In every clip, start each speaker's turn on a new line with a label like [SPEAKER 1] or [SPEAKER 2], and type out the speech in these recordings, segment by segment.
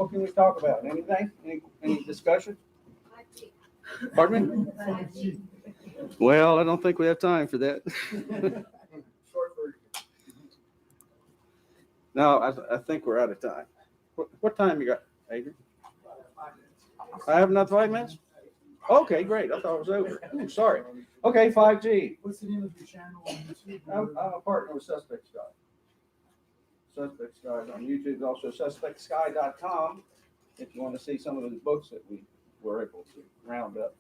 [SPEAKER 1] What can we talk about? Anything? Any discussion? Pardon me? Well, I don't think we have time for that.
[SPEAKER 2] Short version.
[SPEAKER 1] No, I think we're out of time. What time you got, Adrian? I have another 5 minutes? Okay, great. I thought it was over. Ooh, sorry. Okay, 5G.
[SPEAKER 2] What's the name of your channel on YouTube?
[SPEAKER 1] I'm a partner with Suspect Sky. Suspect Sky is on YouTube, also suspectsky.com. If you want to see some of the books that we were able to round up.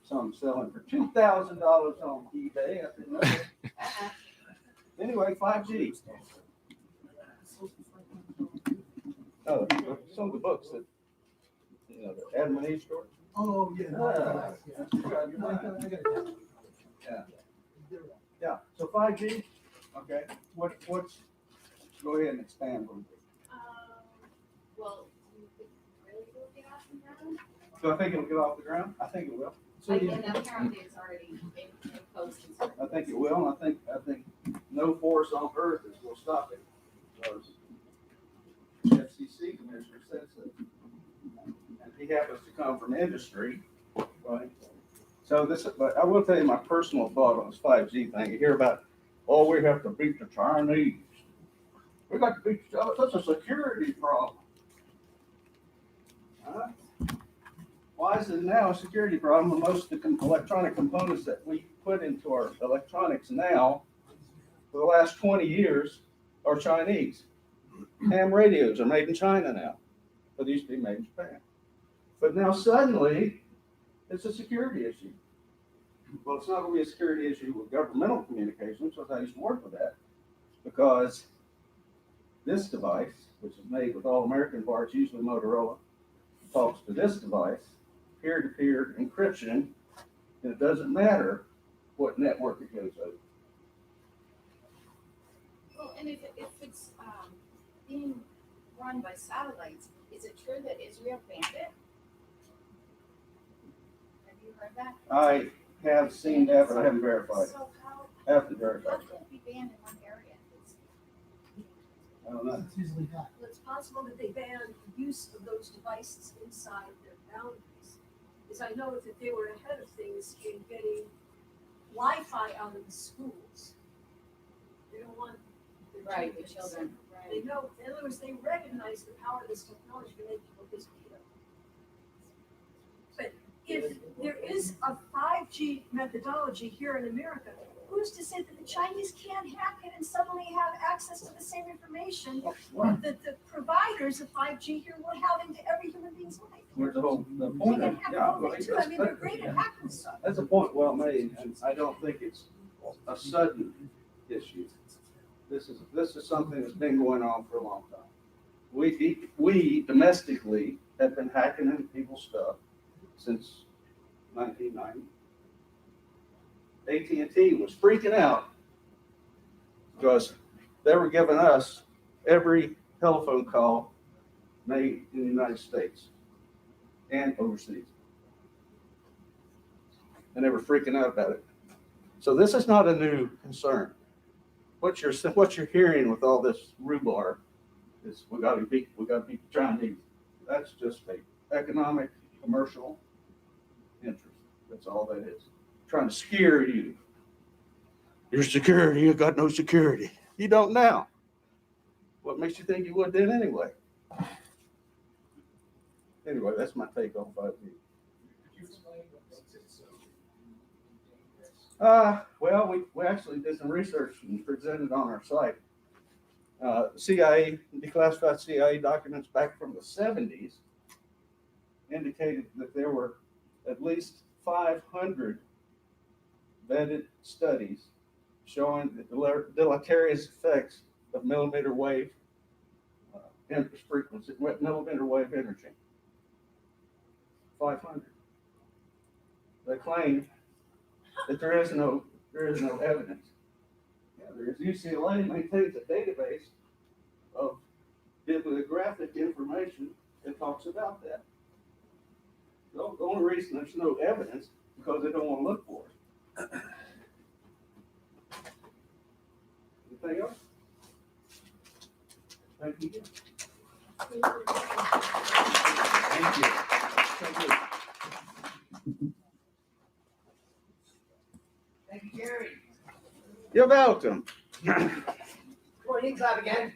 [SPEAKER 1] Some selling for $2,000 on eBay. I didn't know that. Anyway, 5G. Oh, some of the books that, the Adam and Eve story.
[SPEAKER 2] Oh, yeah.
[SPEAKER 1] So 5G, okay, what's, go ahead and expand on it.
[SPEAKER 3] Well, do you think it really will get off the ground?
[SPEAKER 1] So I think it'll get off the ground. I think it will.
[SPEAKER 3] And apparently it's already been posted.
[SPEAKER 1] I think it will. And I think no force on earth will stop it. Because the FCC commissioner says that. And he happens to come from industry, right? So but I will tell you my personal thought on this 5G thing. You hear about, oh, we have to beat the Chinese. We got to beat the Chinese. That's a security problem. Huh? Why is it now a security problem when most of the electronic components that we put into our electronics now for the last 20 years are Chinese? Ham radios are made in China now, but they used to be made in Japan. But now suddenly, it's a security issue. Well, it's not going to be a security issue with governmental communications, because I used to work with that, because this device, which is made with all American parts, usually Motorola, talks to this device, peer-to-peer encryption, and it doesn't matter what network it goes over.
[SPEAKER 3] Well, and if it's being run by satellites, is it true that Israel banned it? Have you heard that?
[SPEAKER 1] I have seen that, but I haven't verified.
[SPEAKER 3] So how
[SPEAKER 1] Haven't verified.
[SPEAKER 3] can it be banned in one area?
[SPEAKER 1] I don't know.
[SPEAKER 2] It's easily done.
[SPEAKER 4] Well, it's possible that they banned the use of those devices inside their boundaries. As I know that they were ahead of things in getting Wi-Fi out of the schools. They don't want their
[SPEAKER 3] The children,
[SPEAKER 4] They know, in other words, they recognize the power of this technology to make people disappear. But if there is a 5G methodology here in America, who's to say that the Chinese can't hack it and suddenly have access to the same information that the providers of 5G here will have into every human being's life?
[SPEAKER 1] Where's the
[SPEAKER 4] They
[SPEAKER 1] point?
[SPEAKER 4] can hack all that too. I mean, they're great at hacking stuff.
[SPEAKER 1] That's a point well made, and I don't think it's a sudden issue. This is something that's been going on for a long time. We domestically have been hacking into people's stuff since 1990. AT&T was freaking out because they were giving us every telephone call made in the United States and overseas. And they were freaking out about it. So this is not a new concern. What you're hearing with all this rhubarb is we got to beat the Chinese. That's just a economic, commercial interest. That's all that is. Trying to scare you. Your security, you got no security. You don't now. What makes you think you would then anyway? Anyway, that's my take on 5G.
[SPEAKER 2] Could you explain what makes it so dangerous?
[SPEAKER 1] Well, we actually did some research and presented on our site. CIA, declassified CIA documents back from the 70s indicated that there were at least 500 vetted studies showing the deleterious effects of millimeter wave frequency, millimeter wave energy. 500. They claim that there is no evidence. Yeah, there is. UCLA maintains a database of bibliographic information that talks about that. The only reason there's no evidence because they don't want to look for it. Anything else? Thank you. about them.
[SPEAKER 5] Come on, you can clap again.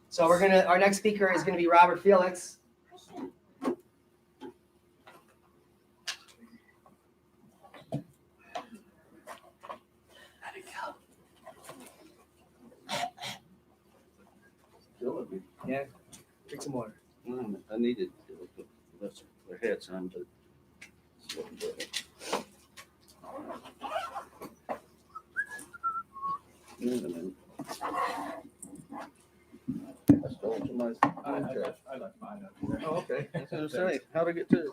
[SPEAKER 5] So our next speaker is gonna be Robert Felix. Yeah, drink some water.
[SPEAKER 1] I needed their heads on, but. I stole somebody's.
[SPEAKER 2] I left mine up there.
[SPEAKER 1] Oh, okay. I was gonna say, how'd I get to it?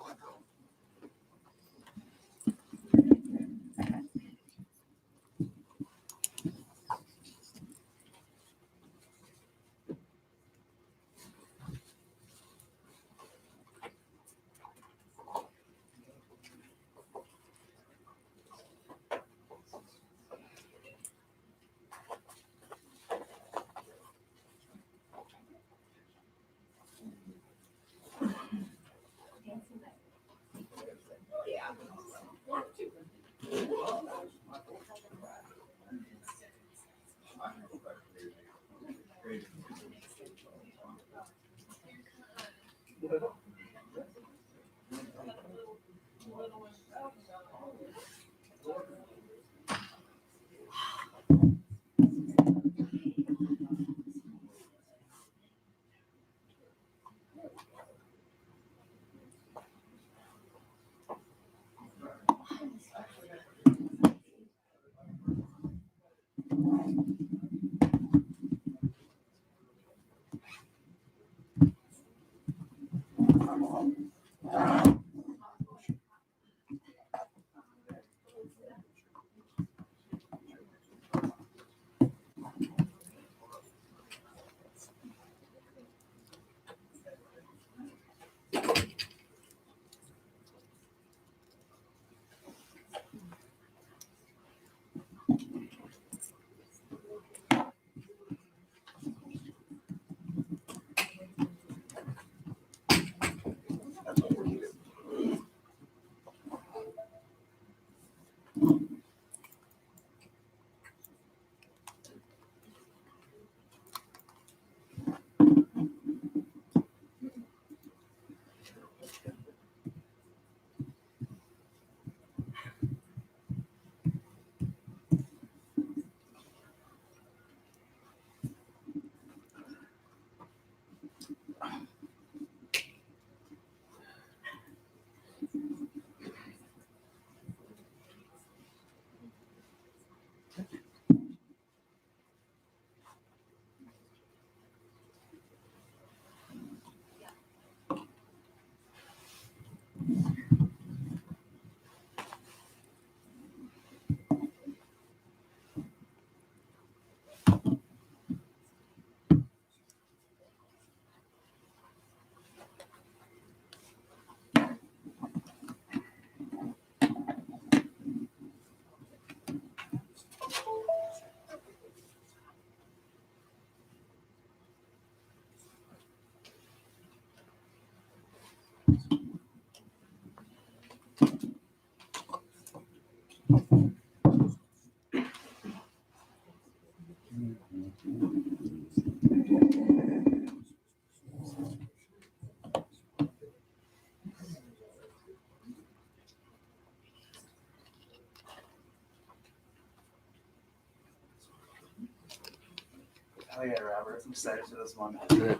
[SPEAKER 6] Oh yeah, Robert, I'm excited for this one.
[SPEAKER 7] Good.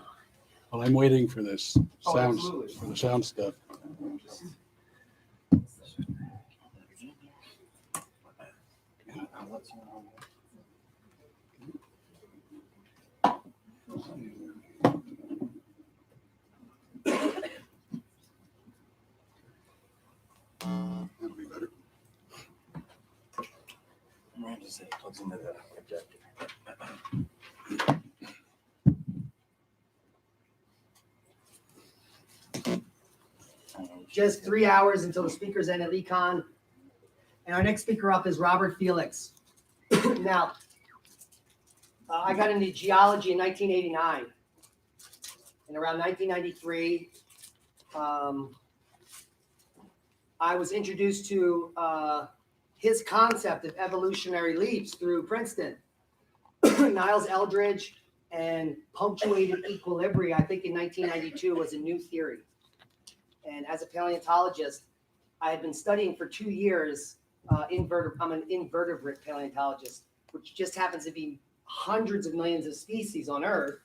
[SPEAKER 7] Well, I'm waiting for this
[SPEAKER 6] Oh,
[SPEAKER 7] sound,
[SPEAKER 6] absolutely.
[SPEAKER 7] for the sound stuff. That'll be better.
[SPEAKER 6] Plugs into the projector.
[SPEAKER 5] Just 3 hours until the speakers end at Econ. And our next speaker up is Robert Felix. Now, I got into geology in 1989. And around 1993, I was introduced to his concept of evolutionary leaps through Princeton. Niles Eldridge and punctuated equilibria, I think in 1992, was a new theory. And as a paleontologist, I had been studying for 2 years. I'm an invertebrate paleontologist, which just happens to be hundreds of millions of species on Earth.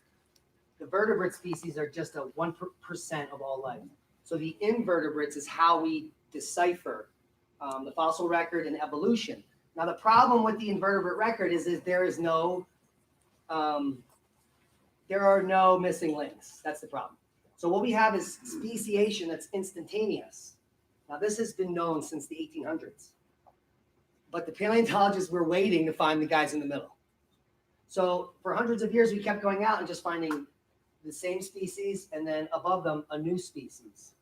[SPEAKER 5] The vertebrate species are just a 1% of all life. So the invertebrates is how we decipher the fossil record and evolution. Now the problem with the invertebrate record is there are no missing links. That's the problem. So what we have is speciation that's instantaneous. Now this has been known since the 1800s, but the paleontologists were waiting to find the guys in the middle. So for hundreds of years, we kept going out and just finding the same species, and then above them, a new species.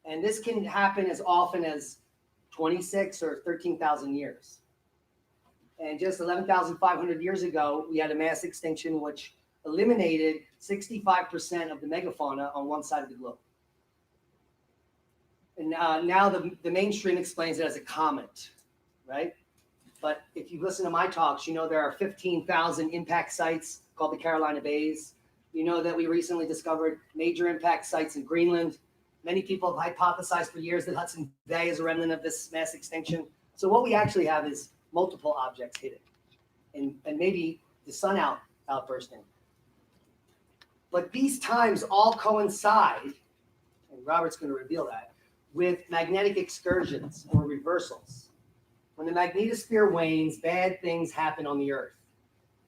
[SPEAKER 5] And this can happen as often as 26 or 13,000 years. And just 11,500 years ago, we had a mass extinction which eliminated 65% of the megafauna on one side of the globe. And now the mainstream explains it as a comet, right? But if you listen to my talks, you know there are 15,000 impact sites called the Carolina Bays. You know that we recently discovered major impact sites in Greenland. Many people have hypothesized for years that Hudson Bay is a remnant of this mass extinction. So what we actually have is multiple objects hitting, and maybe the sun outbursting. But these times all coincide, and Robert's going to reveal that, with magnetic excursions or reversals. When the magnetosphere wanes, bad things happen on the Earth,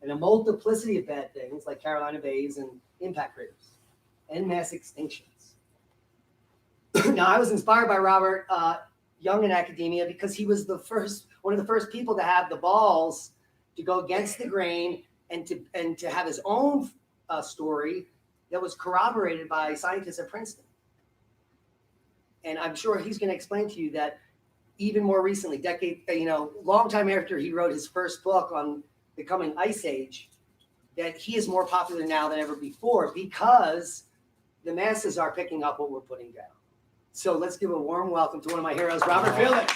[SPEAKER 5] and a multiplicity of bad things like Carolina Bays and impact craters and mass extinctions. Now, I was inspired by Robert young in academia because he was one of the first people to have the balls to go against the grain and to have his own story that was corroborated by scientists at Princeton. And I'm sure he's going to explain to you that even more recently, long time after he wrote his first book on the coming ice age, that he is more popular now than ever before because the masses are picking up what we're putting down. So let's give a warm welcome to one of my heroes, Robert Felix.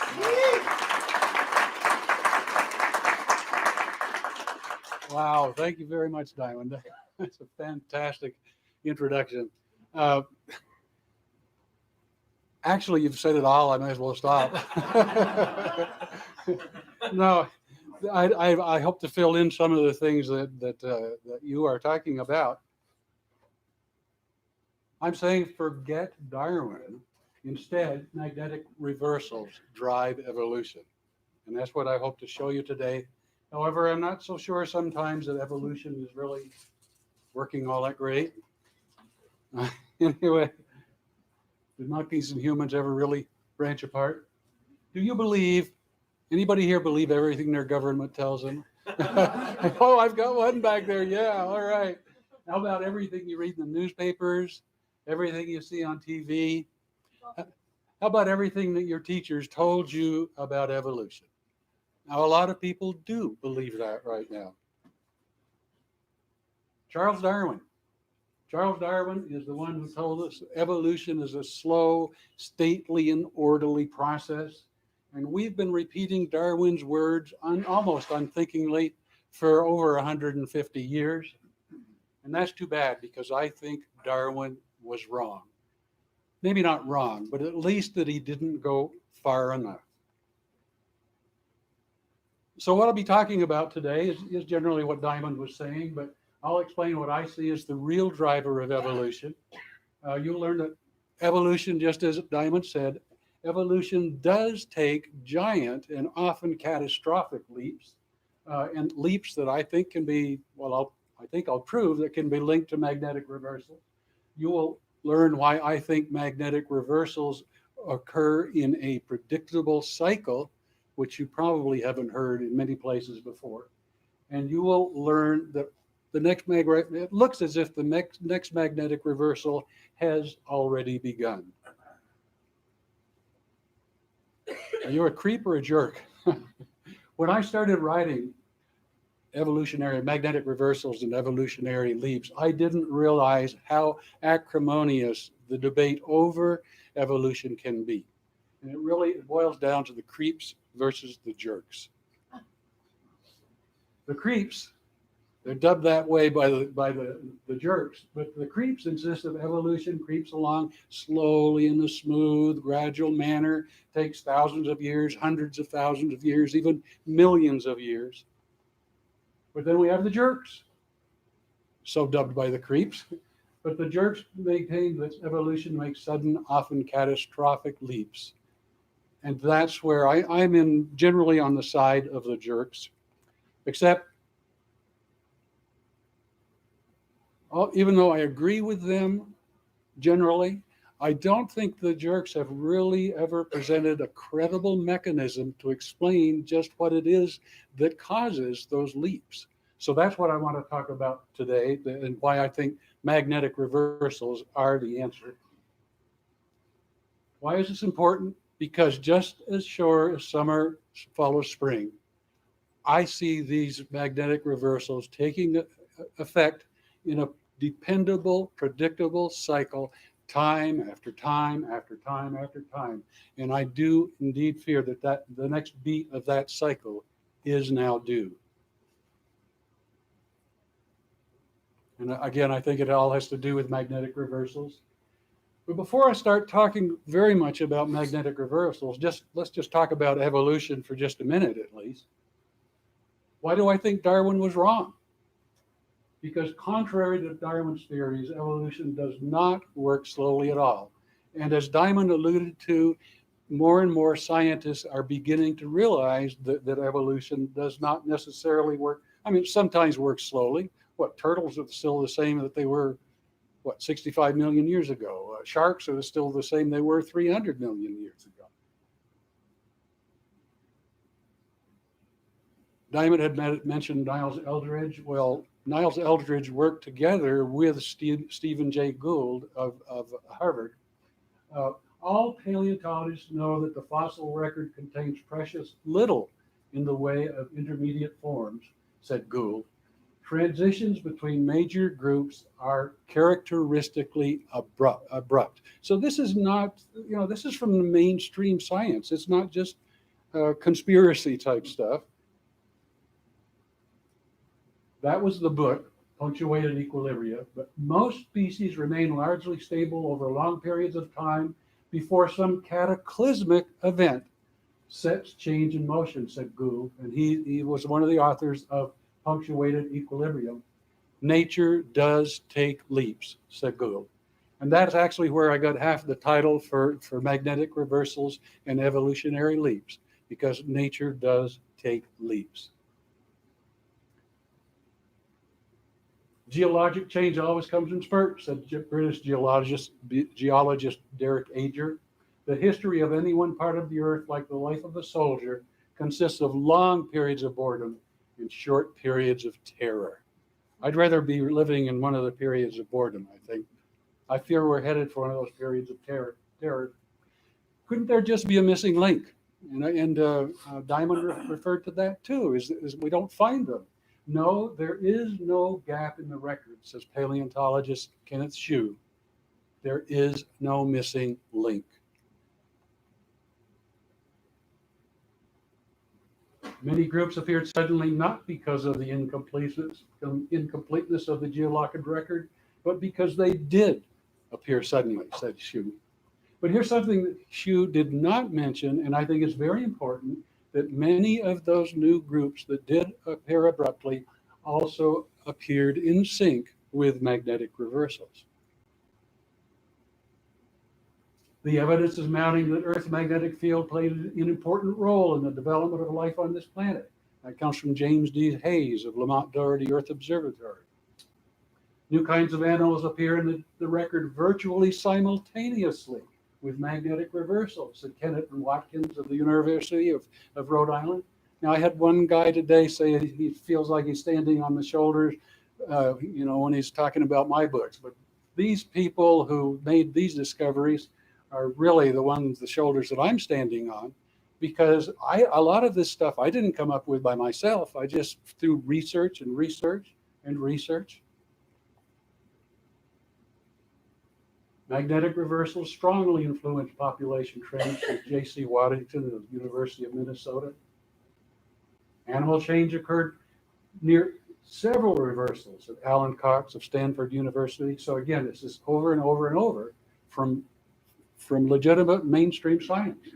[SPEAKER 7] Wow, thank you very much, Diamond. That's a fantastic introduction. Actually, you've said it all. I may as well stop. No, I hope to fill in some of the things that you are talking about. I'm saying forget Darwin. Instead, magnetic reversals drive evolution. And that's what I hope to show you today. However, I'm not so sure sometimes that evolution is really working all that great. Anyway, did monkeys and humans ever really branch apart? Do you believe, anybody here believe everything their government tells them? Oh, I've got one back there. Yeah, all right. How about everything you read in the newspapers, everything you see on TV? How about everything that your teachers told you about evolution? Now, a lot of people do believe that right now. Charles Darwin. Charles Darwin is the one who told us evolution is a slow, stately, and orderly process. And we've been repeating Darwin's words almost unthinkingly for over 150 years. And that's too bad because I think Darwin was wrong. Maybe not wrong, but at least that he didn't go far enough. So what I'll be talking about today is generally what Diamond was saying, but I'll explain what I see as the real driver of evolution. You'll learn that evolution, just as Diamond said, evolution does take giant and often catastrophic leaps, and leaps that I think can be, I think I'll prove that can be linked to magnetic reversal. You will learn why I think magnetic reversals occur in a predictable cycle, which you probably haven't heard in many places before. And you will learn that it looks as if the next magnetic reversal has already begun. Are you a creep or a jerk? When I started writing evolutionary magnetic reversals and evolutionary leaps, I didn't realize how acrimonious the debate over evolution can be. And it really boils down to the creeps versus the jerks. The creeps, they're dubbed that way by the jerks, but the creeps insist that evolution creeps along slowly in a smooth, gradual manner, takes thousands of years, hundreds of thousands of years, even millions of years. But then we have the jerks, so dubbed by the creeps. But the jerks maintain that evolution makes sudden, often catastrophic leaps. And that's where I'm generally on the side of the jerks, except even though I agree with them generally, I don't think the jerks have really ever presented a credible mechanism to explain just what it is that causes those leaps. So that's what I want to talk about today, and why I think magnetic reversals are the answer. Why is this important? Because just as sure as summer follows spring, I see these magnetic reversals taking effect in a dependable, predictable cycle, time after time after time after time. And I do indeed fear that the next beat of that cycle is now due. And again, I think it all has to do with magnetic reversals. But before I start talking very much about magnetic reversals, let's just talk about evolution for just a minute at least. Why do I think Darwin was wrong? Because contrary to Darwin's theories, evolution does not work slowly at all. And as Diamond alluded to, more and more scientists are beginning to realize that evolution does not necessarily work. I mean, sometimes works slowly. Turtles are still the same that they were, 65 million years ago. Sharks are still the same they were 300 million years ago. Diamond had mentioned Niles Eldredge. Well, Niles Eldredge worked together with Stephen Jay Gould of Harvard. All paleontologists know that the fossil record contains precious little in the way of intermediate forms, said Gould. Transitions between major groups are characteristically abrupt. So this is not, this is from the mainstream science. It's not just conspiracy type stuff. That was the book, Punctuated Equilibria, but most species remain largely stable over long periods of time before some cataclysmic event sets change in motion, said Gould. And he was one of the authors of Punctuated Equilibrium. Nature does take leaps, said Gould. And that's actually where I got half the title for magnetic reversals and evolutionary leaps, because nature does take leaps. Geologic change always comes in spurts, said British geologist Derek Ager. The history of any one part of the earth, like the life of a soldier, consists of long periods of boredom and short periods of terror. I'd rather be living in one of the periods of boredom, I think. I fear we're headed for one of those periods of terror. Couldn't there just be a missing link? And Diamond referred to that too, is we don't find them. No, there is no gap in the record, says paleontologist Kenneth Shue. There is no missing link. Many groups appeared suddenly not because of the incompleteness of the geologic record, but because they did appear suddenly, said Shue. But here's something that Shue did not mention, and I think it's very important, that many of those new groups that did appear abruptly also appeared in sync with magnetic reversals. The evidence is mounting that Earth's magnetic field played an important role in the development of life on this planet. That comes from James D. Hayes of Lamont Doherty Earth Observatory. New kinds of animals appear in the record virtually simultaneously with magnetic reversals, said Kenneth and Watkins of the University of Rhode Island. Now, I had one guy today say he feels like he's standing on the shoulders, when he's talking about my books. But these people who made these discoveries are really the shoulders that I'm standing on. because a lot of this stuff I didn't come up with by myself. I just through research and research and research. Magnetic reversals strongly influence population trends, with J.C. Waddington of the University of Minnesota. Animal change occurred near several reversals at Alan Cox of Stanford University. So again, this is over and over and over from legitimate mainstream science.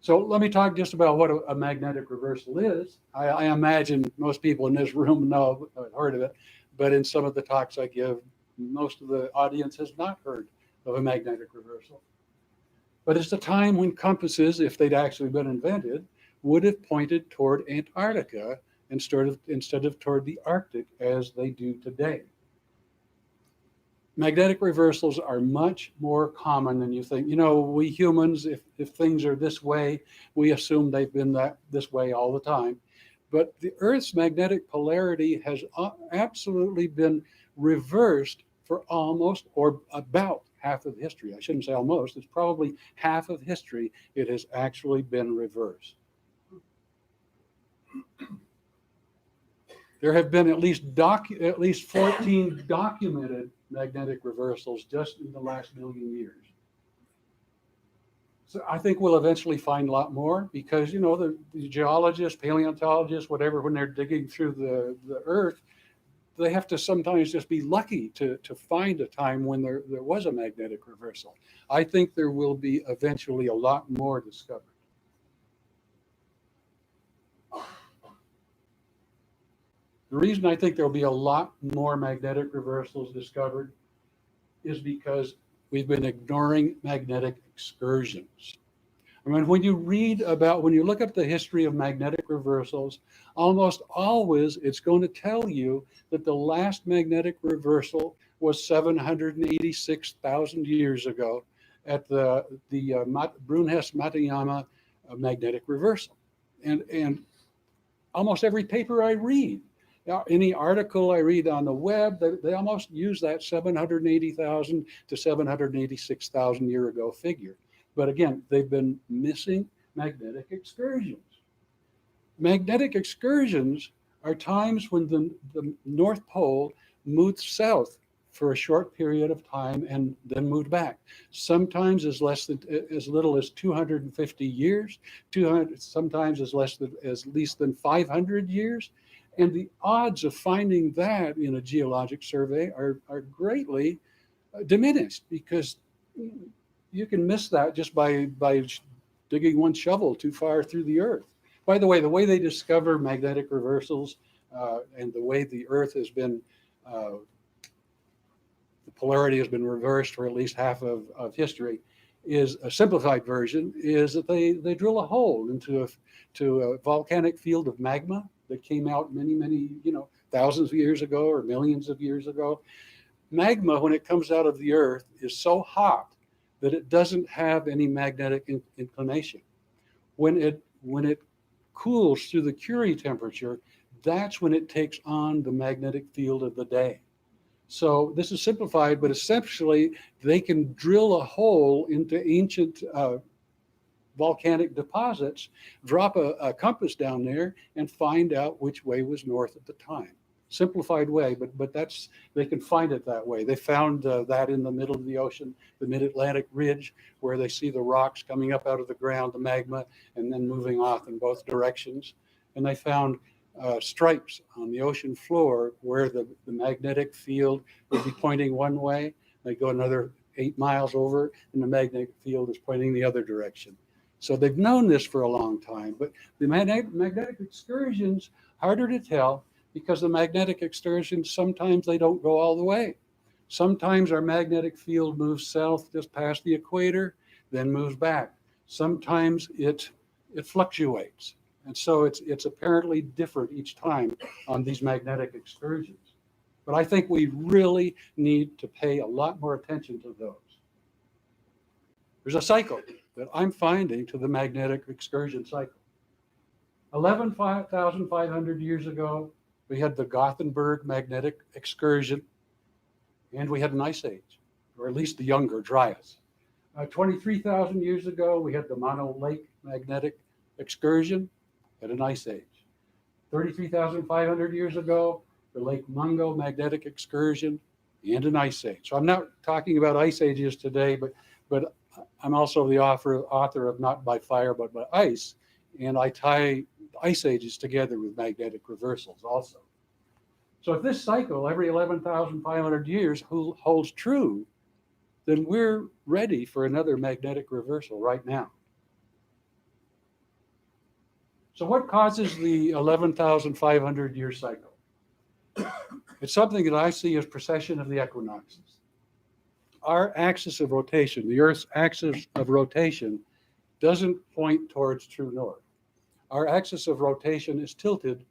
[SPEAKER 7] So let me talk just about what a magnetic reversal is. I imagine most people in this room know, heard of it, but in some of the talks I give, most of the audience has not heard of a magnetic reversal. But it's the time when compasses, if they'd actually been invented, would have pointed toward Antarctica instead of toward the Arctic as they do today. Magnetic reversals are much more common than you think. You know, we humans, if things are this way, we assume they've been this way all the time. But the Earth's magnetic polarity has absolutely been reversed for almost or about half of history. I shouldn't say almost, it's probably half of history it has actually been reversed. There have been at least 14 documented magnetic reversals just in the last million years. So I think we'll eventually find a lot more because, you know, the geologists, paleontologists, whatever, when they're digging through the earth, they have to sometimes just be lucky to find a time when there was a magnetic reversal. I think there will be eventually a lot more discovered. The reason I think there'll be a lot more magnetic reversals discovered is because we've been ignoring magnetic excursions. I mean, when you look at the history of magnetic reversals, almost always it's going to tell you that the last magnetic reversal was 786,000 years ago at the Brunhes-Matayama magnetic reversal. And almost every paper I read, any article I read on the web, they almost use that 780,000 to 786,000 year ago figure. But again, they've been missing magnetic excursions. Magnetic excursions are times when the North Pole moved south for a short period of time and then moved back. Sometimes as little as 250 years, sometimes as least than 500 years. And the odds of finding that in a geologic survey are greatly diminished because you can miss that just by digging one shovel too far through the earth. By the way they discover magnetic reversals and the way the earth has been, the polarity has been reversed for at least half of history, is a simplified version, is that they drill a hole into a volcanic field of magma that came out many, thousands of years ago or millions of years ago. Magma, when it comes out of the earth, is so hot that it doesn't have any magnetic inclination. When it cools through the Curie temperature, that's when it takes on the magnetic field of the day. So this is simplified, but essentially they can drill a hole into ancient volcanic deposits, drop a compass down there, and find out which way was north at the time. Simplified way, but they can find it that way. They found that in the middle of the ocean, the mid-Atlantic ridge, where they see the rocks coming up out of the ground, the magma, and then moving off in both directions. And they found stripes on the ocean floor where the magnetic field would be pointing one way. They go another 8 miles over, and the magnetic field is pointing the other direction. So they've known this for a long time, but the magnetic excursions, harder to tell, because the magnetic excursions, sometimes they don't go all the way. Sometimes our magnetic field moves south just past the equator, then moves back. Sometimes it fluctuates. And so it's apparently different each time on these magnetic excursions. But I think we really need to pay a lot more attention to those. There's a cycle that I'm finding to the magnetic excursion cycle. 11,500 years ago, we had the Gothenburg magnetic excursion, and we had an ice age, or at least the younger Dryas. 23,000 years ago, we had the Mono Lake magnetic excursion at an ice age. 33,500 years ago, the Lake Mungo magnetic excursion and an ice age. So I'm not talking about ice ages today, but I'm also the author of Not by Fire, but by Ice, and I tie ice ages together with magnetic reversals also. So if this cycle every 11,500 years holds true, then we're ready for another magnetic reversal right now. So what causes the 11,500 year cycle? It's something that I see as precession of the equinoxes. Our axis of rotation, the Earth's axis of rotation, doesn't point towards true north. Our axis of rotation is tilted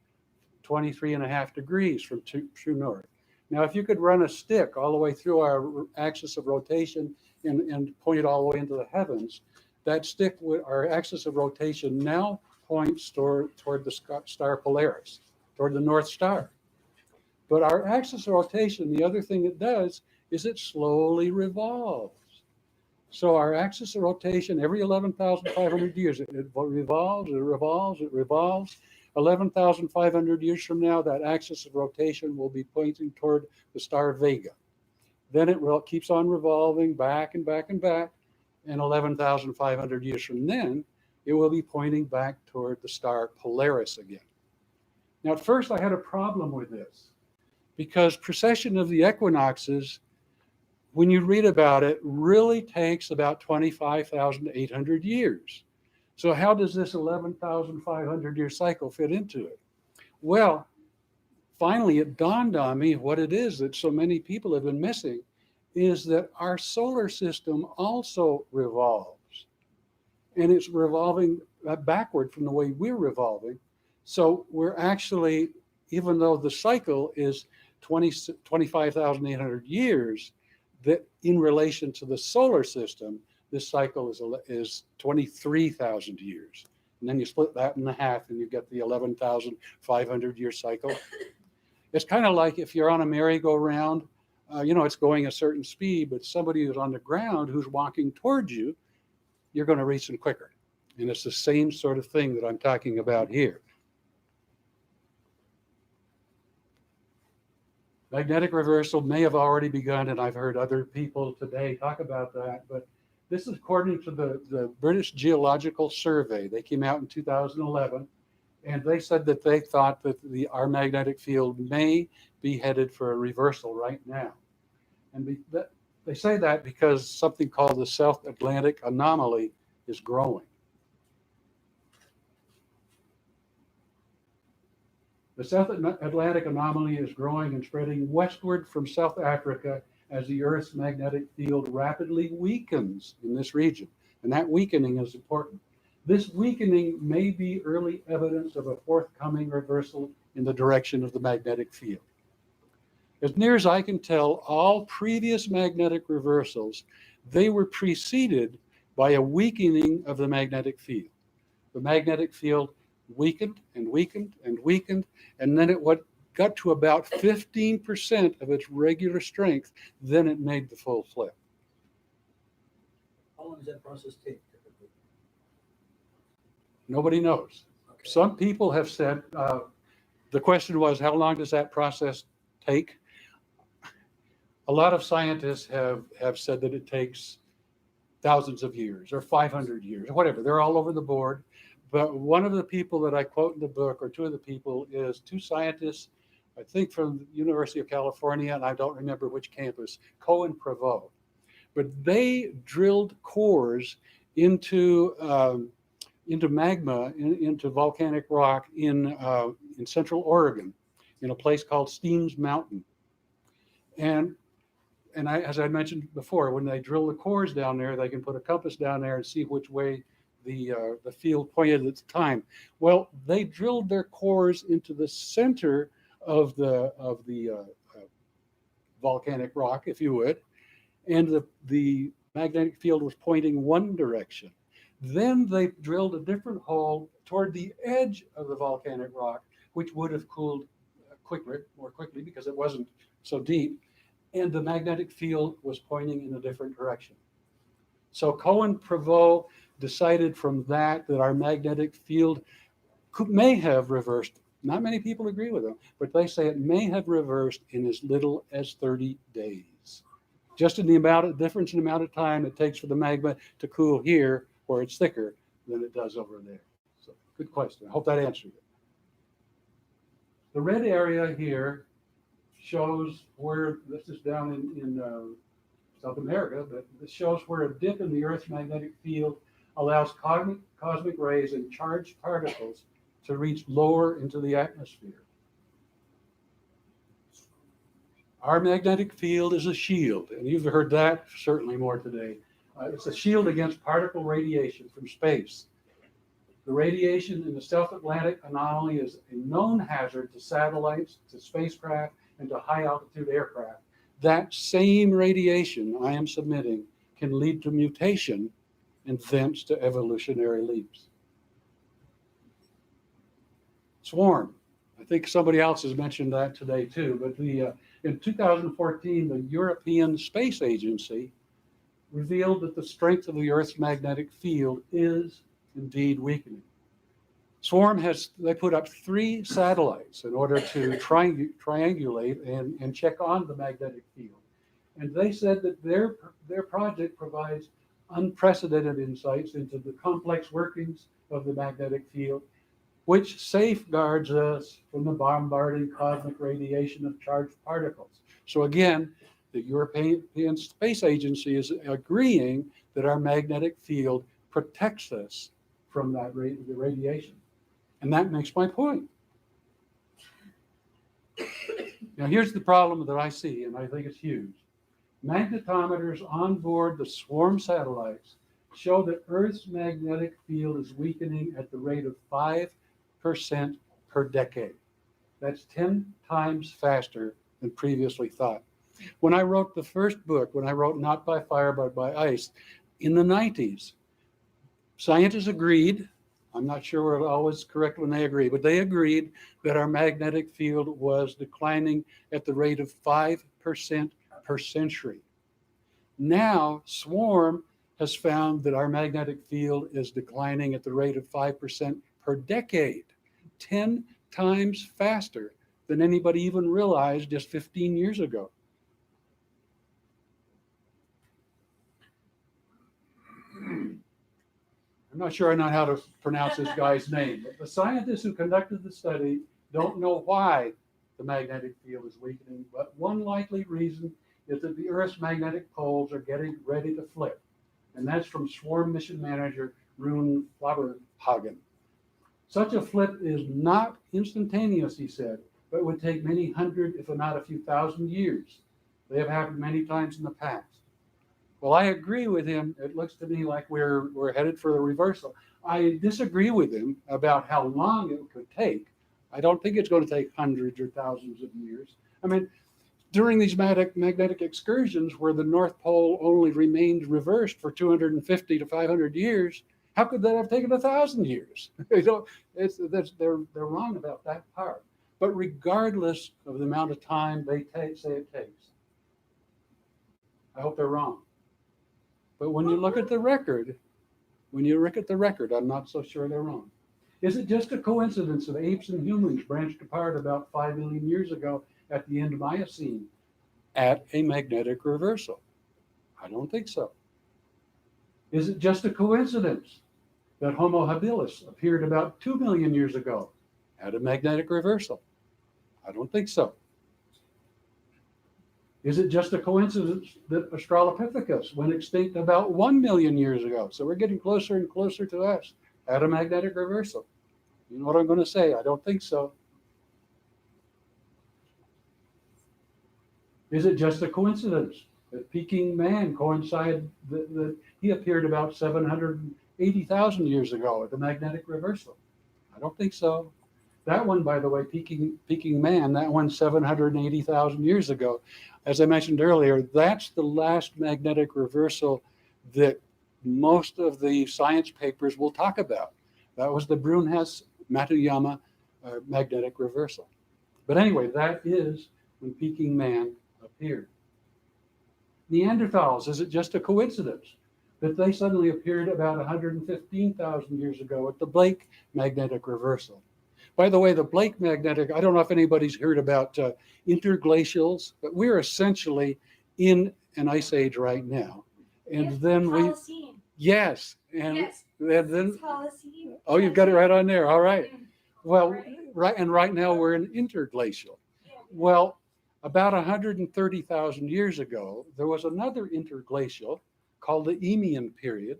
[SPEAKER 7] 23.5 degrees from true north. Now, if you could run a stick all the way through our axis of rotation and point it all the way into the heavens, that stick, our axis of rotation now points toward the star Polaris, toward the North Star. But our axis of rotation, the other thing it does is it slowly revolves. So our axis of rotation every 11,500 years, it revolves, it revolves, it revolves. 11,500 years from now, that axis of rotation will be pointing toward the star Vega. Then it keeps on revolving back and back and back. And 11,500 years from then, it will be pointing back toward the star Polaris again. Now, at first, I had a problem with this because precession of the equinoxes, when you read about it, really takes about 25,800 years. So how does this 11,500 year cycle fit into it? Well, finally, it dawned on me what it is that so many people have been missing is that our solar system also revolves. And it's revolving backward from the way we're revolving. So we're actually, even though the cycle is 25,800 years, that in relation to the solar system, this cycle is 23,000 years. And then you split that in half and you get the 11,500 year cycle. It's kind of like if you're on a merry-go-round, it's going a certain speed, but somebody who's on the ground who's walking towards you, you're going to reach them quicker. And it's the same sort of thing that I'm talking about here. Magnetic reversal may have already begun, and I've heard other people today talk about that, but this is according to the British Geological Survey. They came out in 2011, and they said that they thought that our magnetic field may be headed for a reversal right now. And they say that because something called the South Atlantic anomaly is growing. The South Atlantic anomaly is growing and spreading westward from South Africa as the Earth's magnetic field rapidly weakens in this region. And that weakening is important. This weakening may be early evidence of a forthcoming reversal in the direction of the magnetic field. As near as I can tell, all previous magnetic reversals, they were preceded by a weakening of the magnetic field. The magnetic field weakened and weakened and weakened, and then it got to about 15% of its regular strength, then it made the full flip.
[SPEAKER 8] How long does that process take typically?
[SPEAKER 7] Nobody knows.
[SPEAKER 8] Okay.
[SPEAKER 7] Some people have said, the question was, how long does that process take? A lot of scientists have said that it takes thousands of years or 500 years or whatever. They're all over the board. But one of the people that I quote in the book, or two of the people, is two scientists, I think from the University of California, and I don't remember which campus, Cohen Prevost. But they drilled cores into magma, into volcanic rock in Central Oregon, in a place called Steens Mountain. And as I mentioned before, when they drill the cores down there, they can put a compass down there and see which way the field pointed at the time. Well, they drilled their cores into the center of the volcanic rock, if you would, and the magnetic field was pointing one direction. Then they drilled a different hole toward the edge of the volcanic rock, which would have cooled more quickly because it wasn't so deep, and the magnetic field was pointing in a different direction. So Cohen Prevost decided from that our magnetic field may have reversed. Not many people agree with them, but they say it may have reversed in as little as 30 days. Just in the difference in the amount of time it takes for the magma to cool here, where it's thicker than it does over there. So, good question. I hope that answered it. The red area here shows where, this is down in South America, but this shows where a dip in the Earth's magnetic field allows cosmic rays and charged particles to reach lower into the atmosphere. Our magnetic field is a shield, and you've heard that certainly more today. It's a shield against particle radiation from space. The radiation in the South Atlantic anomaly is a known hazard to satellites, to spacecraft, and to high-altitude aircraft. That same radiation I am submitting can lead to mutation and thence to evolutionary leaps. Swarm. I think somebody else has mentioned that today too, but in 2014, the European Space Agency revealed that the strength of the Earth's magnetic field is indeed weakening. Swarm they put up 3 satellites in order to triangulate and check on the magnetic field. And they said that their project provides unprecedented insights into the complex workings of the magnetic field, which safeguards us from the bombarding cosmic radiation of charged particles. So again, the European Space Agency is agreeing that our magnetic field protects us from the radiation. And that makes my point. Now here's the problem that I see, and I think it's huge. Magnetometers on board the Swarm satellites show that Earth's magnetic field is weakening at the rate of 5% per decade. That's 10 times faster than previously thought. When I wrote the first book, when I wrote Not by Fire but by Ice, in the 90s, scientists agreed, I'm not sure we're always correct when they agree, but they agreed that our magnetic field was declining at the rate of 5% per century. Now, Swarm has found that our magnetic field is declining at the rate of 5% per decade, 10 times faster than anybody even realized just 15 years ago. I'm not sure I know how to pronounce this guy's name, but the scientists who conducted the study don't know why the magnetic field is weakening, but one likely reason is that the Earth's magnetic poles are getting ready to flip. And that's from Swarm mission manager Rune Flabberhagen. Such a flip is not instantaneous, he said, but would take many hundred, if not a few thousand years. They have happened many times in the past. Well, I agree with him. It looks to me like we're headed for a reversal. I disagree with him about how long it could take. I don't think it's going to take hundreds or thousands of years. I mean, during these magnetic excursions where the North Pole only remained reversed for 250 to 500 years, how could that have taken 1,000 years? They're wrong about that part. But regardless of the amount of time they say it takes, I hope they're wrong. But when you look at the record, I'm not so sure they're wrong. Is it just a coincidence that apes and humans branched apart about 5 million years ago at the end of Miocene at a magnetic reversal? I don't think so. Is it just a coincidence that Homo habilis appeared about 2 million years ago at a magnetic reversal? I don't think so. Is it just a coincidence that Australopithecus went extinct about 1 million years ago? So we're getting closer and closer to us at a magnetic reversal. You know what I'm going to say? I don't think so. Is it just a coincidence that Peking man coincided that he appeared about 780,000 years ago at the magnetic reversal? I don't think so. That one, by the way, Peking man, that one 780,000 years ago. As I mentioned earlier, that's the last magnetic reversal that most of the science papers will talk about. That was the Brunhes-Matuyama magnetic reversal. But anyway, that is when Peking man appeared. Neanderthals, is it just a coincidence but they suddenly appeared about 115,000 years ago at the Blake magnetic reversal. By the way, the Blake magnetic, I don't know if anybody's heard about interglacials, but we're essentially in an ice age right now. And then we,
[SPEAKER 4] Holocene.
[SPEAKER 7] yes, and
[SPEAKER 4] Yes.
[SPEAKER 7] then,
[SPEAKER 4] Holocene.
[SPEAKER 7] oh, you've got it right on there. All right.
[SPEAKER 4] Mm.
[SPEAKER 7] Well,
[SPEAKER 4] Right.
[SPEAKER 7] right now we're in interglacial. Well, about 130,000 years ago, there was another interglacial called the Eemian period.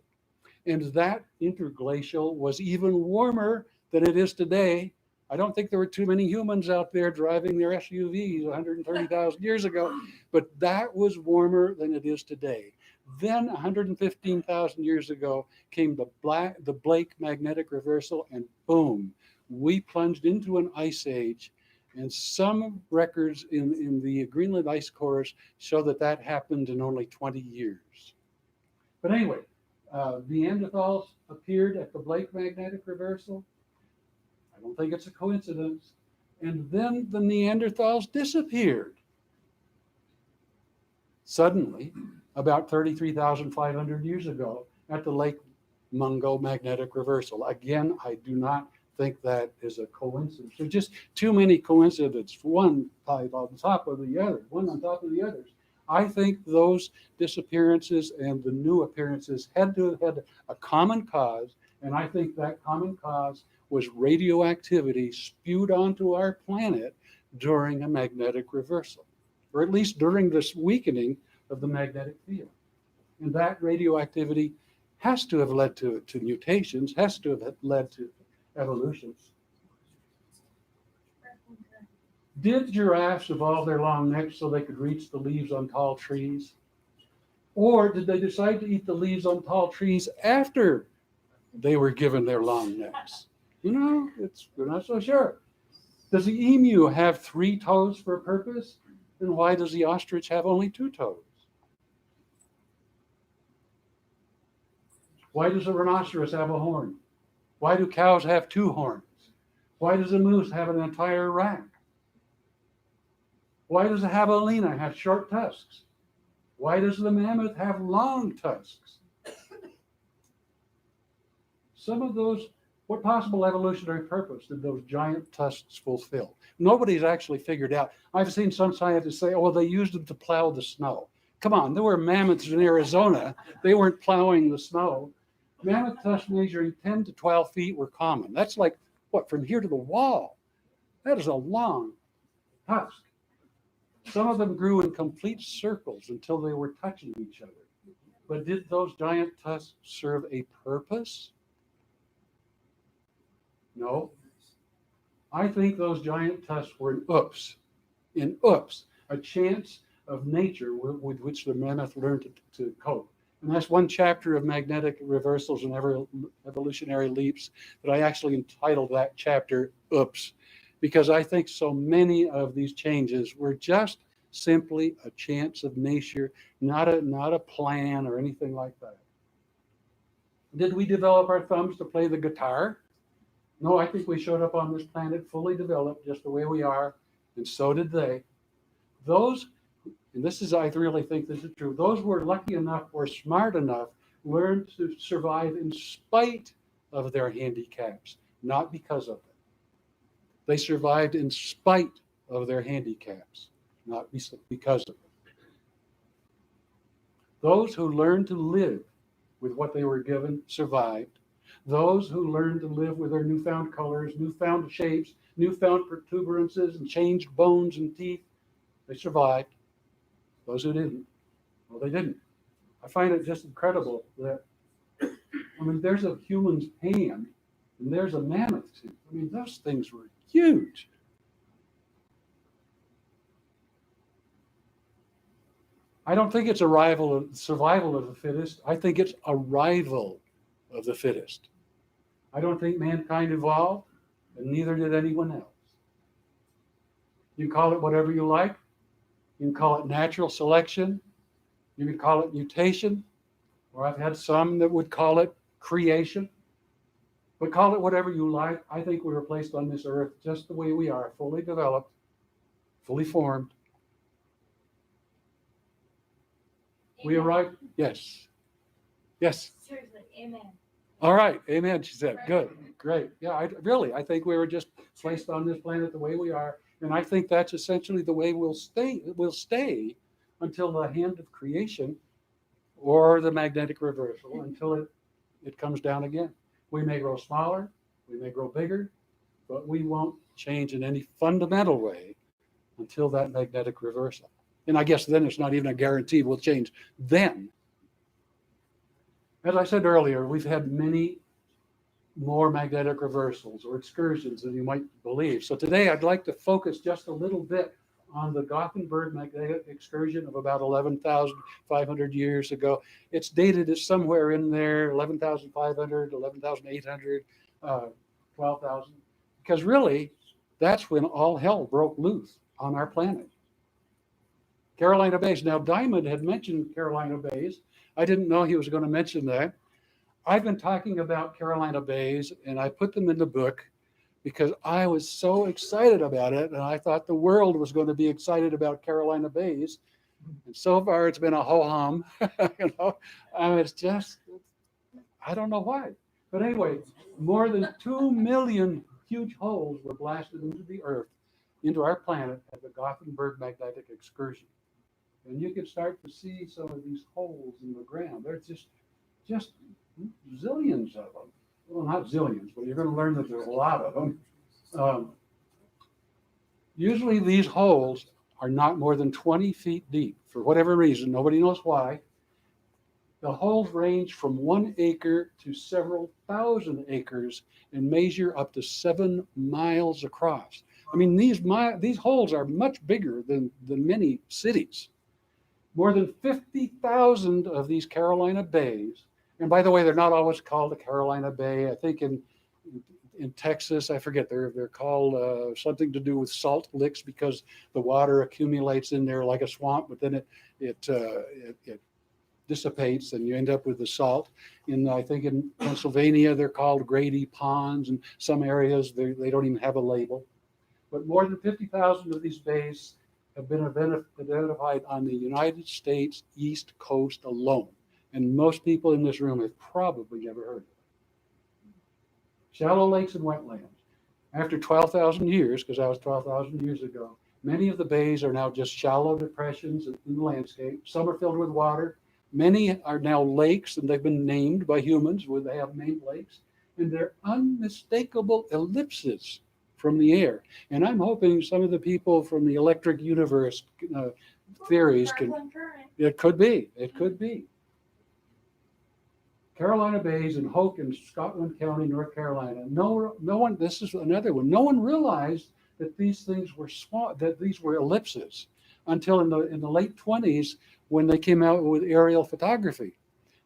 [SPEAKER 7] And that interglacial was even warmer than it is today. I don't think there were too many humans out there driving their SUVs 130,000 years ago, but that was warmer than it is today. Then 115,000 years ago came the Blake magnetic reversal, and boom, we plunged into an ice age. And some records in the Greenland ice cores show that that happened in only 20 years. But anyway, Neanderthals appeared at the Blake magnetic reversal. I don't think it's a coincidence. And then the Neanderthals disappeared. Suddenly, about 33,500 years ago, at the Lake Mungo magnetic reversal. Again, I do not think that is a coincidence. There's just too many coincidences, one on top of the other, one on top of the others. I think those disappearances and the new appearances had to have had a common cause, and I think that common cause was radioactivity spewed onto our planet during a magnetic reversal, or at least during this weakening of the magnetic field. And that radioactivity has to have led to mutations, has to have led to evolutions. Did giraffes evolve their long necks so they could reach the leaves on tall trees? Or did they decide to eat the leaves on tall trees after they were given their long necks? We're not so sure. Does the emu have 3 toes for a purpose? Then why does the ostrich have only 2 toes? Why does a rhinoceros have a horn? Why do cows have 2 horns? Why does a moose have an entire rack? Why does a javelina have short tusks? Why does the mammoth have long tusks? Some of those, what possible evolutionary purpose did those giant tusks fulfill? Nobody's actually figured out. I've seen some scientists say, oh, they used them to plow the snow. Come on, there were mammoths in Arizona. They weren't plowing the snow. Mammoth tusks measuring 10 to 12 feet were common. That's like, what, from here to the wall? That is a long tusk. Some of them grew in complete circles until they were touching each other. But did those giant tusks serve a purpose? No. I think those giant tusks were an oops, a chance of nature with which the mammoth learned to cope. And that's one chapter of magnetic reversals and evolutionary leaps that I actually entitled that chapter, Oops, because I think so many of these changes were just simply a chance of nature, not a plan or anything like that. Did we develop our thumbs to play the guitar? No, I think we showed up on this planet fully developed, just the way we are, and so did they. Those, and this is, I really think this is true, those who were lucky enough or smart enough learned to survive in spite of their handicaps, not because of them. They survived in spite of their handicaps, not because of them. Those who learned to live with what they were given survived. Those who learned to live with their newfound colors, newfound shapes, newfound protuberances, and changed bones and teeth, they survived. Those who didn't, well, they didn't. I find it just incredible that, there's a human's hand and there's a mammoth tooth. Those things were huge. I don't think it's survival of the fittest. I think it's arrival of the fittest. I don't think mankind evolved, and neither did anyone else. You can call it whatever you like. You can call it natural selection. You can call it mutation, or I've had some that would call it creation. But call it whatever you like. I think we were placed on this earth just the way we are, fully developed, fully formed. We arrived, yes. Yes.
[SPEAKER 4] Seriously, amen.
[SPEAKER 7] All right. Amen. She said, good, great. Yeah, I think we were just placed on this planet the way we are. And I think that's essentially the way we'll stay until the hand of creation or the magnetic reversal, until it comes down again. We may grow smaller, we may grow bigger, but we won't change in any fundamental way until that magnetic reversal. And I guess then it's not even a guarantee we'll change then. As I said earlier, we've had many more magnetic reversals or excursions than you might believe. So today I'd like to focus just a little bit on the Gothenburg magnetic excursion of about 11,500 years ago. It's dated as somewhere in there, 11,500, 11,800, 12,000, because really that's when all hell broke loose on our planet. Carolina Bays. Now, Diamond had mentioned Carolina Bays. I didn't know he was going to mention that. I've been talking about Carolina Bays, and I put them in the book because I was so excited about it, and I thought the world was going to be excited about Carolina Bays. And so far, it's been a ho-hum. It's just, I don't know why. But anyway, more than 2 million huge holes were blasted into the earth, into our planet at the Gothenburg magnetic excursion. And you can start to see some of these holes in the ground. There's just zillions of them. Well, not zillions, but you're going to learn that there's a lot of them. Usually these holes are not more than 20 feet deep. For whatever reason, nobody knows why. The holes range from 1 acre to several thousand acres and measure up to 7 miles across. I mean, these holes are much bigger than many cities. More than 50,000 of these Carolina Bays, and by the way, they're not always called a Carolina Bay. I think in Texas, I forget, they're called something to do with salt licks because the water accumulates in there like a swamp, but then it dissipates and you end up with the salt. I think in Pennsylvania, they're called Grady Ponds, and some areas they don't even have a label. But more than 50,000 of these bays have been identified on the United States East Coast alone. And most people in this room have probably never heard of it. Shallow lakes and wetlands. After 12,000 years, because that was 12,000 years ago, many of the bays are now just shallow depressions in the landscape. Some are filled with water. Many are now lakes, and they've been named by humans where they have named lakes. And they're unmistakable ellipses from the air. And I'm hoping some of the people from the electric universe theories it could be. Carolina Bays in Hoke in Scotland County, North Carolina. No one, this is another one. No one realized that these things were small, that these were ellipses until in the late 20s when they came out with aerial photography.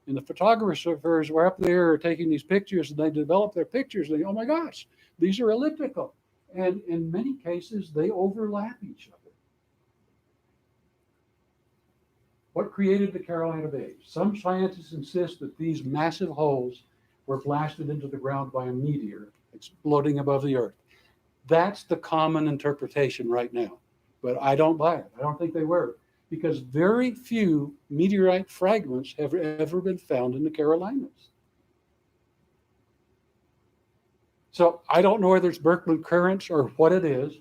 [SPEAKER 7] And the photographers were up there taking these pictures, and they developed their pictures. And they, oh my gosh, these are elliptical. And in many cases, they overlap each other. What created the Carolina Bays? Some scientists insist that these massive holes were blasted into the ground by a meteor exploding above the earth. That's the common interpretation right now. But I don't buy it. I don't think they were, because very few meteorite fragments have ever been found in the Carolinas. So I don't know whether it's Berkeley currents or what it is.